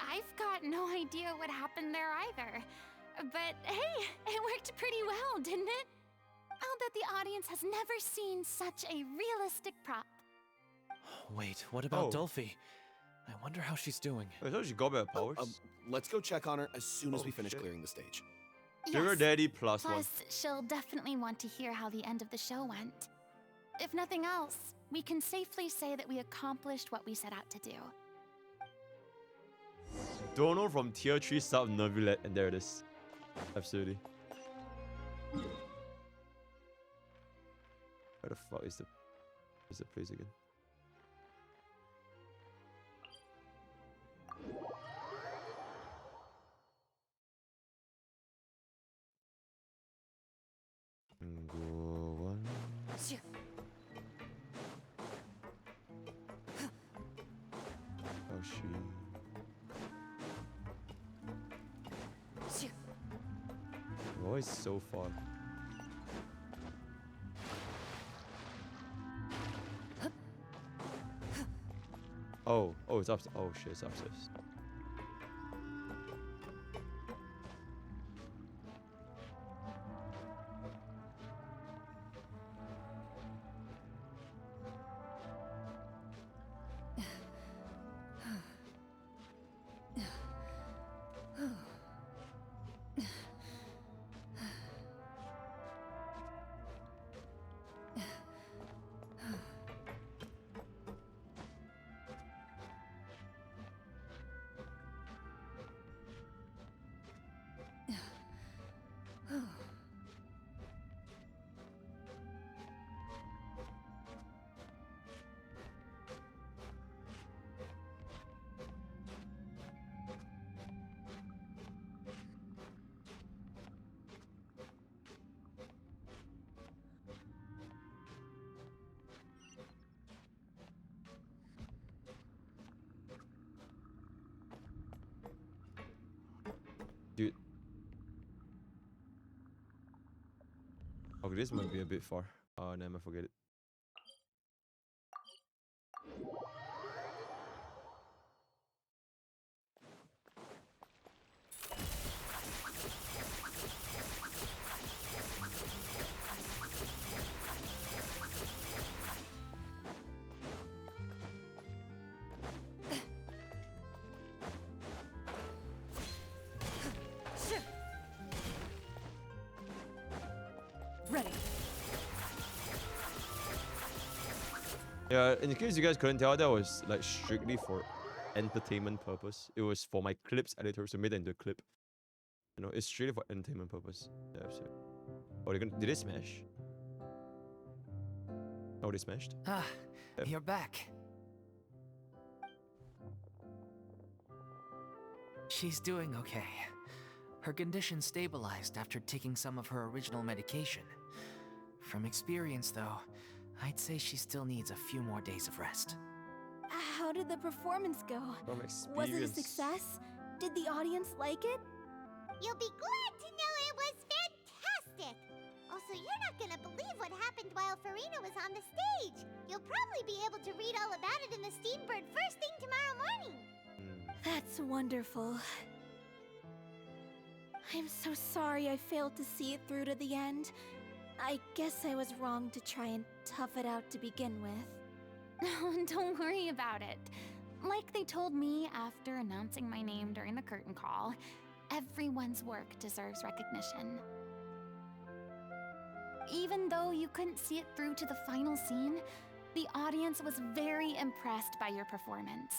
I've got no idea what happened there either. But hey, it worked pretty well, didn't it? I'll bet the audience has never seen such a realistic prop. Wait, what about Oh. Dolphy? I wonder how she's doing. Wait, so she got better powers? Let's go check on her as soon as Oh, we finish shit. clearing the stage. Sugar Daddy plus one. Plus, she'll definitely want to hear how the end of the show went. If nothing else, we can safely say that we accomplished what we set out to do. Dono from tier 3 sub Neuvillette, and there it is. Absolutely. Where the fuck is the place again? Go one. Oh shit. Oh, it's so far. Oh, it's upstairs. Oh shit, it's upstairs. Dude. Okay, this might be a bit far. Oh, never mind, forget it. Ready. Yeah, in case you guys couldn't tell, that was like strictly for entertainment purpose. It was for my clips editor, so made it into a clip. You know, it's strictly for entertainment purpose. Yeah, so. Oh, did they smash? Oh, they smashed? Ah, Yeah. you're back. She's doing okay. Her condition stabilized after taking some of her original medication. From experience, though, I'd say she still needs a few more days of rest. How did the performance go? From Was it a experience. success? Did the audience like it? You'll be glad to know it was fantastic! Also, you're not gonna believe what happened while Furina was on the stage. You'll probably be able to read all about it in the Steambird first thing tomorrow morning. That's wonderful. I'm so sorry I failed to see it through to the end. I guess I was wrong to try and tough it out to begin with. No, don't worry about it. Like they told me after announcing my name during the curtain call, everyone's work deserves recognition. Even though you couldn't see it through to the final scene, the audience was very impressed by your performance.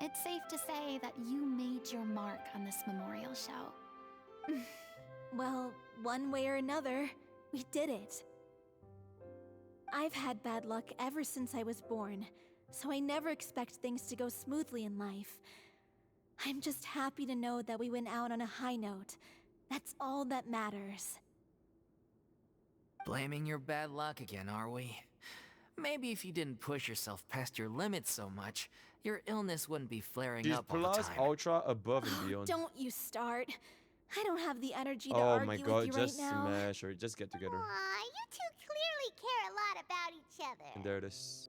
It's safe to say that you made your mark on this memorial show. Well, one way or another, we did it. I've had bad luck ever since I was born, so I never expect things to go smoothly in life. I'm just happy to know that we went out on a high note. That's all that matters. Blaming your bad luck again, are we? Maybe if you didn't push yourself past your limits so much, your illness wouldn't be flaring She's up all the plus time. ultra above and beyond. Don't you start. I don't have the energy to Oh argue my with god, you right just now. smash or just get together. Aw, you two clearly care a lot about each other. And there it is.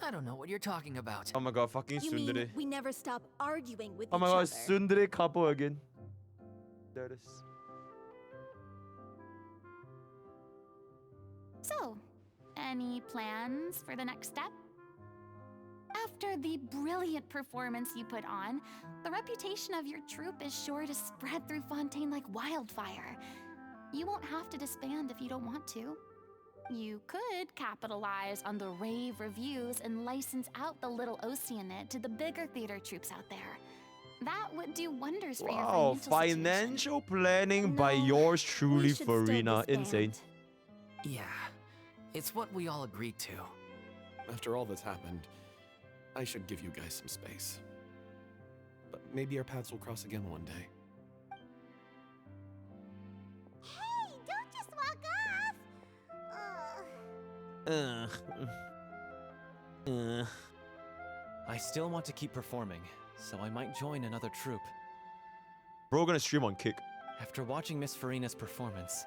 I don't know what you're talking about. Oh my god, fucking You Sundari. mean we never stop arguing with Oh each my god, other? Sundari couple again. There it is. So, any plans for the next step? After the brilliant performance you put on, the reputation of your troupe is sure to spread through Fontaine like wildfire. You won't have to disband if you don't want to. You could capitalize on the rave reviews and license out the little Oceanid to the bigger theater troupes out there. That would do wonders for your Wow, financial financial planning by No, yours truly, we should still Furina. disband. Insane. Yeah, it's what we all agreed to. After all that's happened, I should give you guys some space. But maybe our paths will cross again one day. Hey, don't just walk off! I still want to keep performing, so I might join another troupe. Bro, gonna stream on Kick. After watching Miss Furina's performance,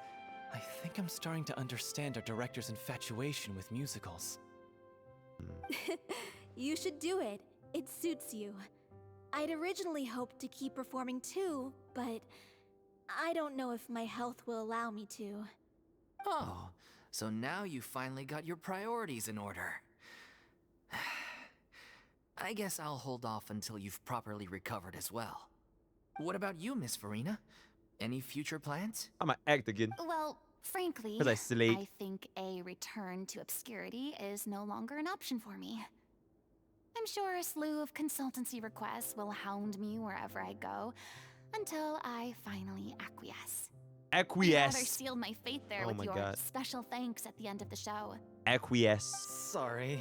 I think I'm starting to understand our director's infatuation with musicals. You should do it. It suits you. I'd originally hoped to keep performing too, but I don't know if my health will allow me to. Oh, so now you finally got your priorities in order. I guess I'll hold off until you've properly recovered as well. What about you, Miss Furina? Any future plans? I'ma act again. Well, frankly, 'Cause I slay. I think a return to obscurity is no longer an option for me. I'm sure a slew of consultancy requests will hound me wherever I go until I finally acquiesce. I'd rather Acquiesce. seal my fate there Oh with my your God. special thanks at the end of the show. Acquiesce. Sorry.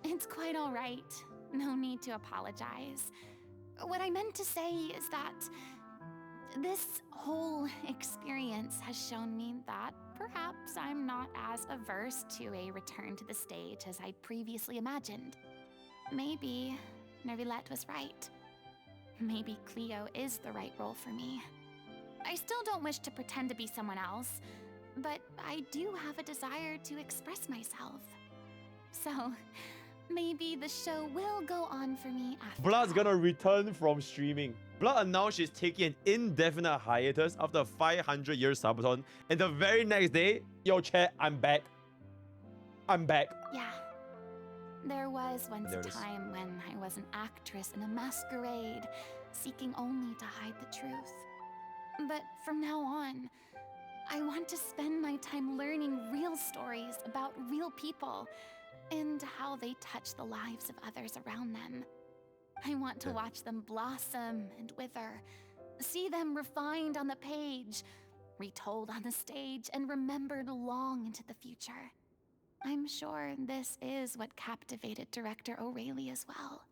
It's quite all right. No need to apologize. What I meant to say is that this whole experience has shown me that perhaps I'm not as averse to a return to the stage as I previously imagined. Maybe Neuvillette was right. Maybe Cleo is the right role for me. I still don't wish to pretend to be someone else, but I do have a desire to express myself. So, maybe the show will go on for me after Blood's all. gonna return from streaming. Blood announced she's taking an indefinite hiatus after a 500-year subathon, and the very next day, yo chat, I'm back. I'm back. Yeah. There was once There a it is. time when I was an actress in a masquerade, seeking only to hide the truth. But from now on, I want to spend my time learning real stories about real people and how they touch the lives of others around them. I want to watch them blossom and wither, see them refined on the page, retold on the stage, and remembered long into the future. I'm sure this is what captivated director O'Reilly as well.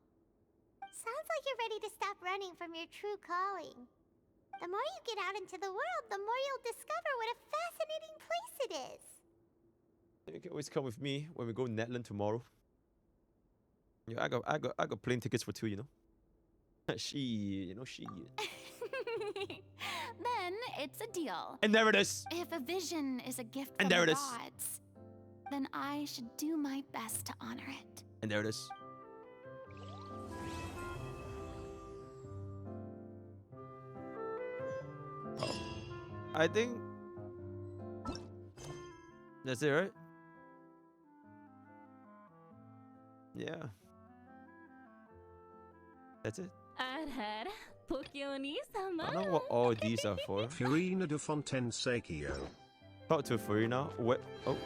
Sounds like you're ready to stop running from your true calling. The more you get out into the world, the more you'll discover what a fascinating place it is. You can always come with me when we go Netland tomorrow. Yeah, I got plane tickets for 2, you know. She. Then it's a deal. And there it is. If a vision is a gift And from there the it is. gods, then I should do my best to honor it. And there it is. Oh. I think that's it, right? Yeah. That's it. I don't know what all these are for. Furina de Fontaine Seikio. Talk to Furina. What? Oh.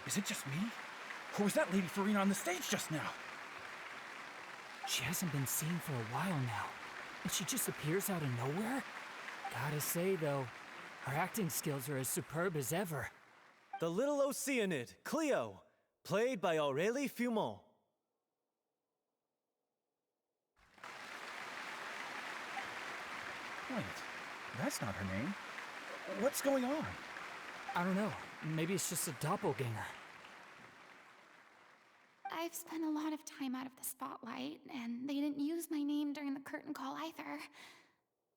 Is it just me? Or was that Lady Furina on the stage just now? She hasn't been seen for a while now, and she just appears out of nowhere? Gotta say, though, her acting skills are as superb as ever. The little Oceanid, Cleo, played by Aurélie Vilmant. Wait, that's not her name. What's going on? I don't know. Maybe it's just a doppelganger. I've spent a lot of time out of the spotlight, and they didn't use my name during the curtain call either.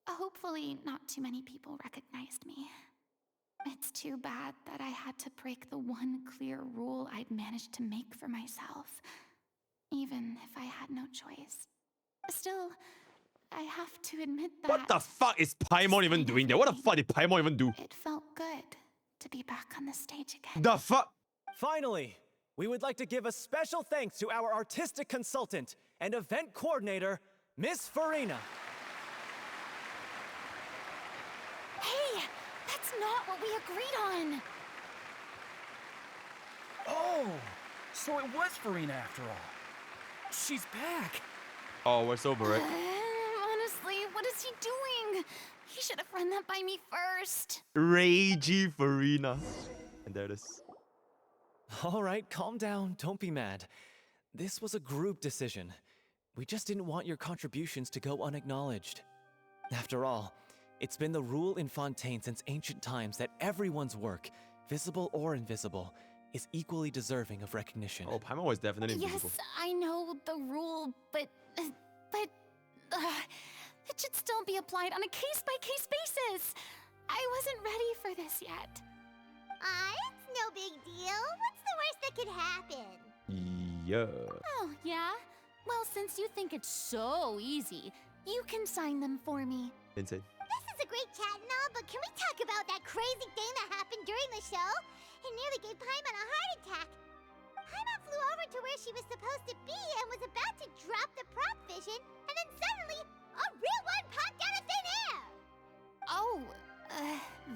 Hopefully, not too many people recognized me. It's too bad that I had to break the one clear rule I'd managed to make for myself, even if I had no choice. Still, I have to admit that... What the fuck is Paimon even doing there? What the fuck did Paimon even do? It felt good to be back on the stage again. The fuck? Finally, we would like to give a special thanks to our artistic consultant and event coordinator, Miss Furina. Hey, that's not what we agreed on. Oh, so it was Furina after all. She's back. Oh, we're sober, right? Honestly, what is he doing? He should have run that by me first. Ragey Furina. And there it is. All right, calm down. Don't be mad. This was a group decision. We just didn't want your contributions to go unacknowledged. After all, it's been the rule in Fontaine since ancient times that everyone's work, visible or invisible, is equally deserving of recognition. Oh, Paimon was definitely invisible. Yes, I know the rule, but it should still be applied on a case-by-case basis. I wasn't ready for this yet. It's no big deal. What's the worst that could happen? Yeah. Oh, yeah? Well, since you think it's so easy, you can sign them for me. Insane. This is a great chat and all, but can we talk about that crazy thing that happened during the show? It nearly gave Paimon a heart attack. Paimon flew over to where she was supposed to be and was about to drop the prop vision, and then suddenly, a real one popped out of thin air! Oh,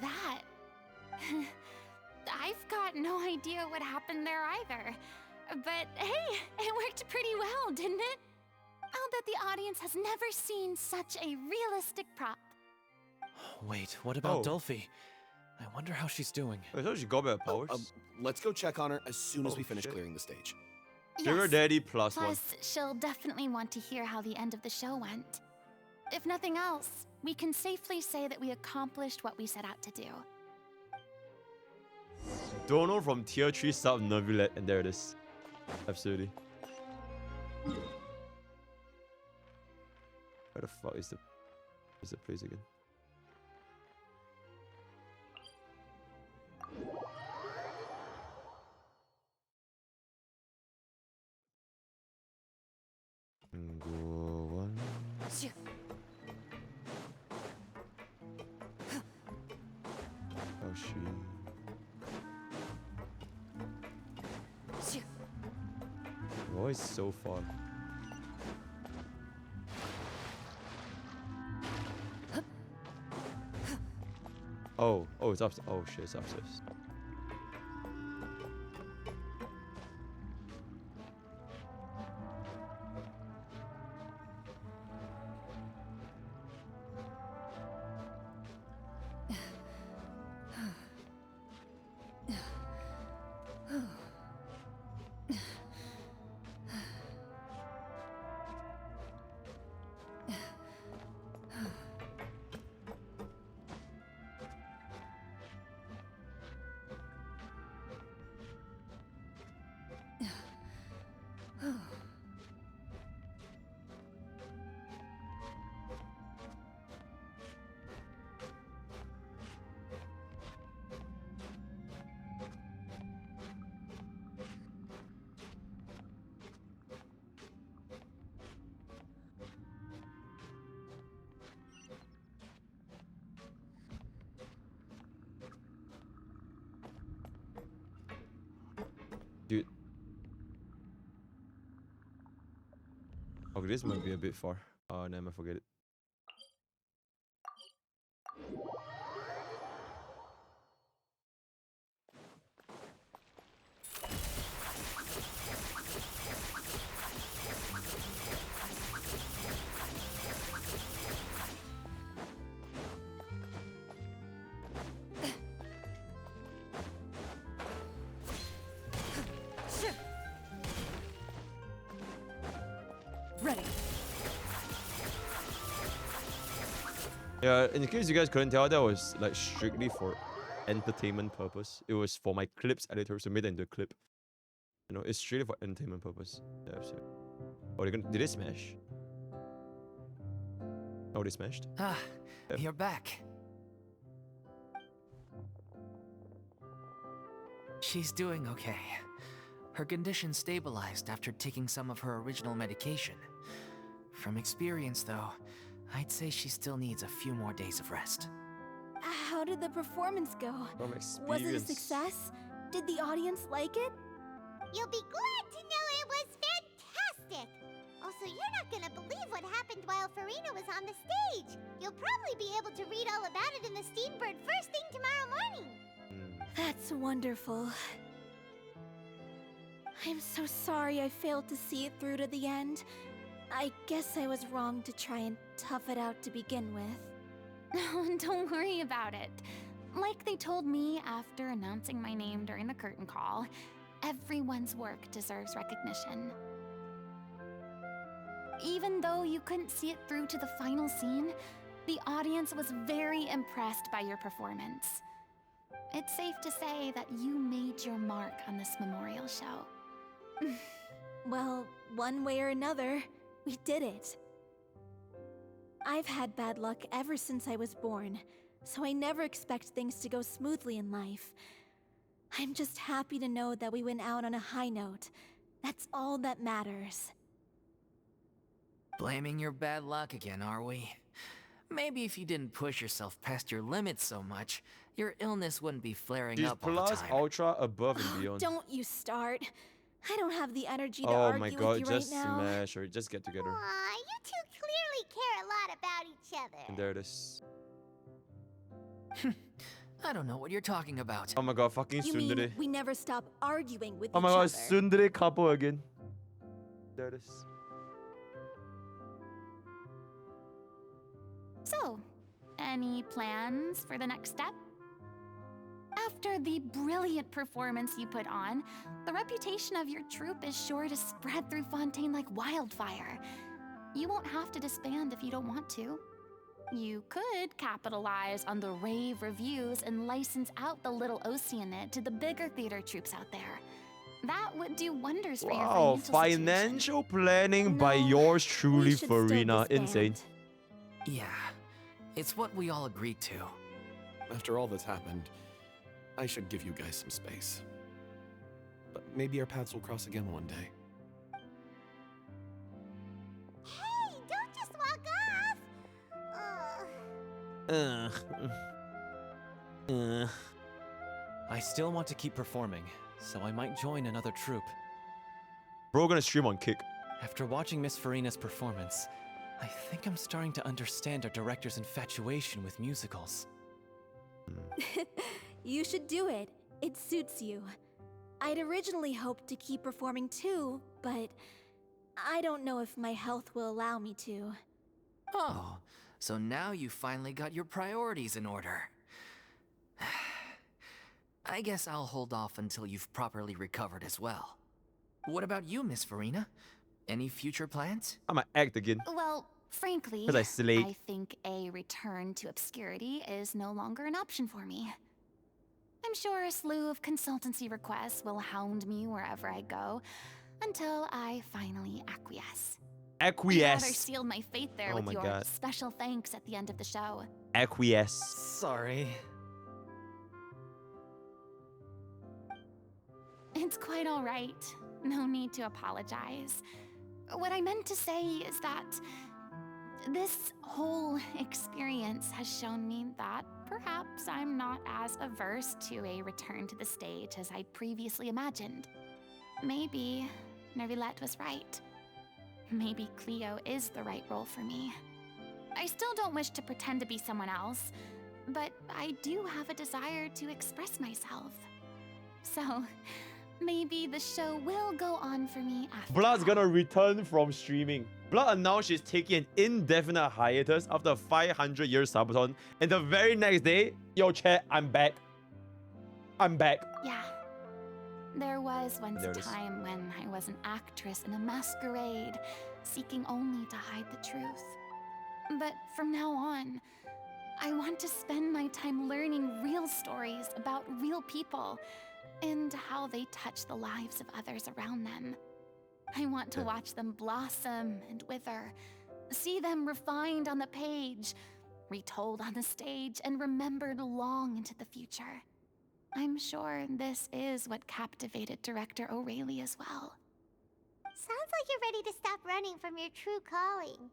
that. I've got no idea what happened there either. But hey, it worked pretty well, didn't it? I'll bet the audience has never seen such a realistic prop. Wait, what about Oh. Dolphy? I wonder how she's doing. Wait, so she got better powers? Let's go check on her as soon as Oh, we finish shit. clearing the stage. Sugar Daddy plus one. Plus, she'll definitely want to hear how the end of the show went. If nothing else, we can safely say that we accomplished what we set out to do. Dono from tier 3 sub Neuvillette, and there it is. Absolutely. Where the fuck is the place again? Go one. Oh, she. Oh, it's so far. Oh, it's upstairs. Oh shit, it's upstairs. Dude. Okay, this might be a bit far. Oh, never mind, forget it. Ready. Yeah, in case you guys couldn't tell, that was like strictly for entertainment purpose. It was for my clips editor to make it into a clip. You know, it's strictly for entertainment purpose. Yeah, so. Oh, did they smash? Oh, they smashed? Ah, Yeah. you're back. She's doing okay. Her condition stabilized after taking some of her original medication. From experience, though, I'd say she still needs a few more days of rest. How did the performance go? From Was it a experience. success? Did the audience like it? You'll be glad to know it was fantastic! Also, you're not gonna believe what happened while Furina was on the stage. You'll probably be able to read all about it in the Steambird first thing tomorrow morning. That's wonderful. I'm so sorry I failed to see it through to the end. I guess I was wrong to try and tough it out to begin with. No, don't worry about it. Like they told me after announcing my name during the curtain call, everyone's work deserves recognition. Even though you couldn't see it through to the final scene, the audience was very impressed by your performance. It's safe to say that you made your mark on this memorial show. Well, one way or another, we did it. I've had bad luck ever since I was born, so I never expect things to go smoothly in life. I'm just happy to know that we went out on a high note. That's all that matters. Blaming your bad luck again, are we? Maybe if you didn't push yourself past your limits so much, your illness wouldn't be flaring She's up all the plus time. ultra above and beyond. Don't you start. I don't have the energy to Oh argue my with god, you just right now. smash or just get together. Aw, you two clearly care a lot about each other. And there it is. I don't know what you're talking about. Oh my god, fucking You Sundari. mean we never stop arguing with Oh each my god, other? Sundari couple again. There it is. So, any plans for the next step? After the brilliant performance you put on, the reputation of your troupe is sure to spread through Fontaine like wildfire. You won't have to disband if you don't want to. You could capitalize on the rave reviews and license out the little Oceanid to the bigger theater troupes out there. That would do wonders for your Wow, financial financial planning by No, yours truly, should still Furina. disband. Insane. Yeah, it's what we all agreed to. After all that's happened, I should give you guys some space. But maybe our paths will cross again one day. I still want to keep performing, so I might join another troupe. Bro, gonna stream on Kick. After watching Miss Furina's performance, I think I'm starting to understand our director's infatuation with musicals. You should do it. It suits you. I'd originally hoped to keep performing too, but I don't know if my health will allow me to. Oh, so now you finally got your priorities in order. I guess I'll hold off until you've properly recovered as well. What about you, Miss Furina? Any future plans? I'ma act again. Well, frankly, 'Cause I slay. I think a return to obscurity is no longer an option for me. I'm sure a slew of consultancy requests will hound me wherever I go until I finally acquiesce. I'd rather Acquiesce. seal my fate there Oh with my your God. special thanks at the end of the show. Acquiesce. Sorry. It's quite all right. No need to apologize. What I meant to say is that this whole experience has shown me that perhaps I'm not as averse to a return to the stage as I'd previously imagined. Maybe Neuvillette was right. Maybe Cleo is the right role for me. I still don't wish to pretend to be someone else, but I do have a desire to express myself. So, maybe the show will go on for me after. Blood's gonna return from streaming. Blood announced she's taking an indefinite hiatus after a 500-year subathon, and the very next day, yo chat, I'm back. I'm back. Yeah. There was once There a it is. time when I was an actress in a masquerade, seeking only to hide the truth. But from now on, I want to spend my time learning real stories about real people and how they touch the lives of others around them. I want to watch them blossom and wither, see them refined on the page, retold on the stage, and remembered long into the future. I'm sure this is what captivated director O'Reilly as well. Sounds like you're ready to stop running from your true calling.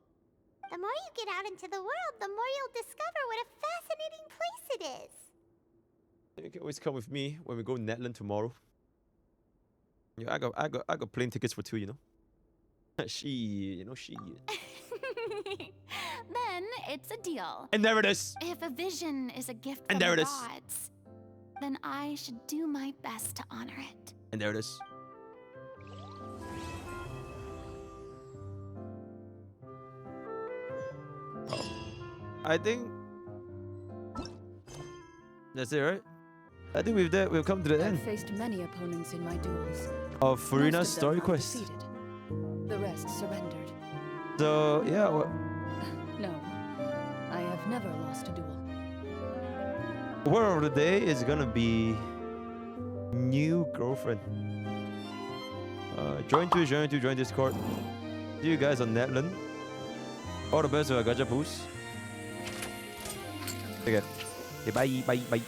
The more you get out into the world, the more you'll discover what a fascinating place it is. You can always come with me when we go Netland tomorrow. Yeah, I got plane tickets for 2, you know. She. Then it's a deal. And there it is. If a vision is a gift And from there the it is. gods, then I should do my best to honor it. And there it is. Oh. I think that's it, right? I think with that we've come to the I've end faced many opponents in my duels. of Most Furina's of them story are quest. defeated. The rest surrendered. So yeah, No, I have never lost a duel. word of the day is gonna be new girlfriend. Join Discord. See you guys on Netland. All the best with our Gacha boost. Take care. Okay, bye.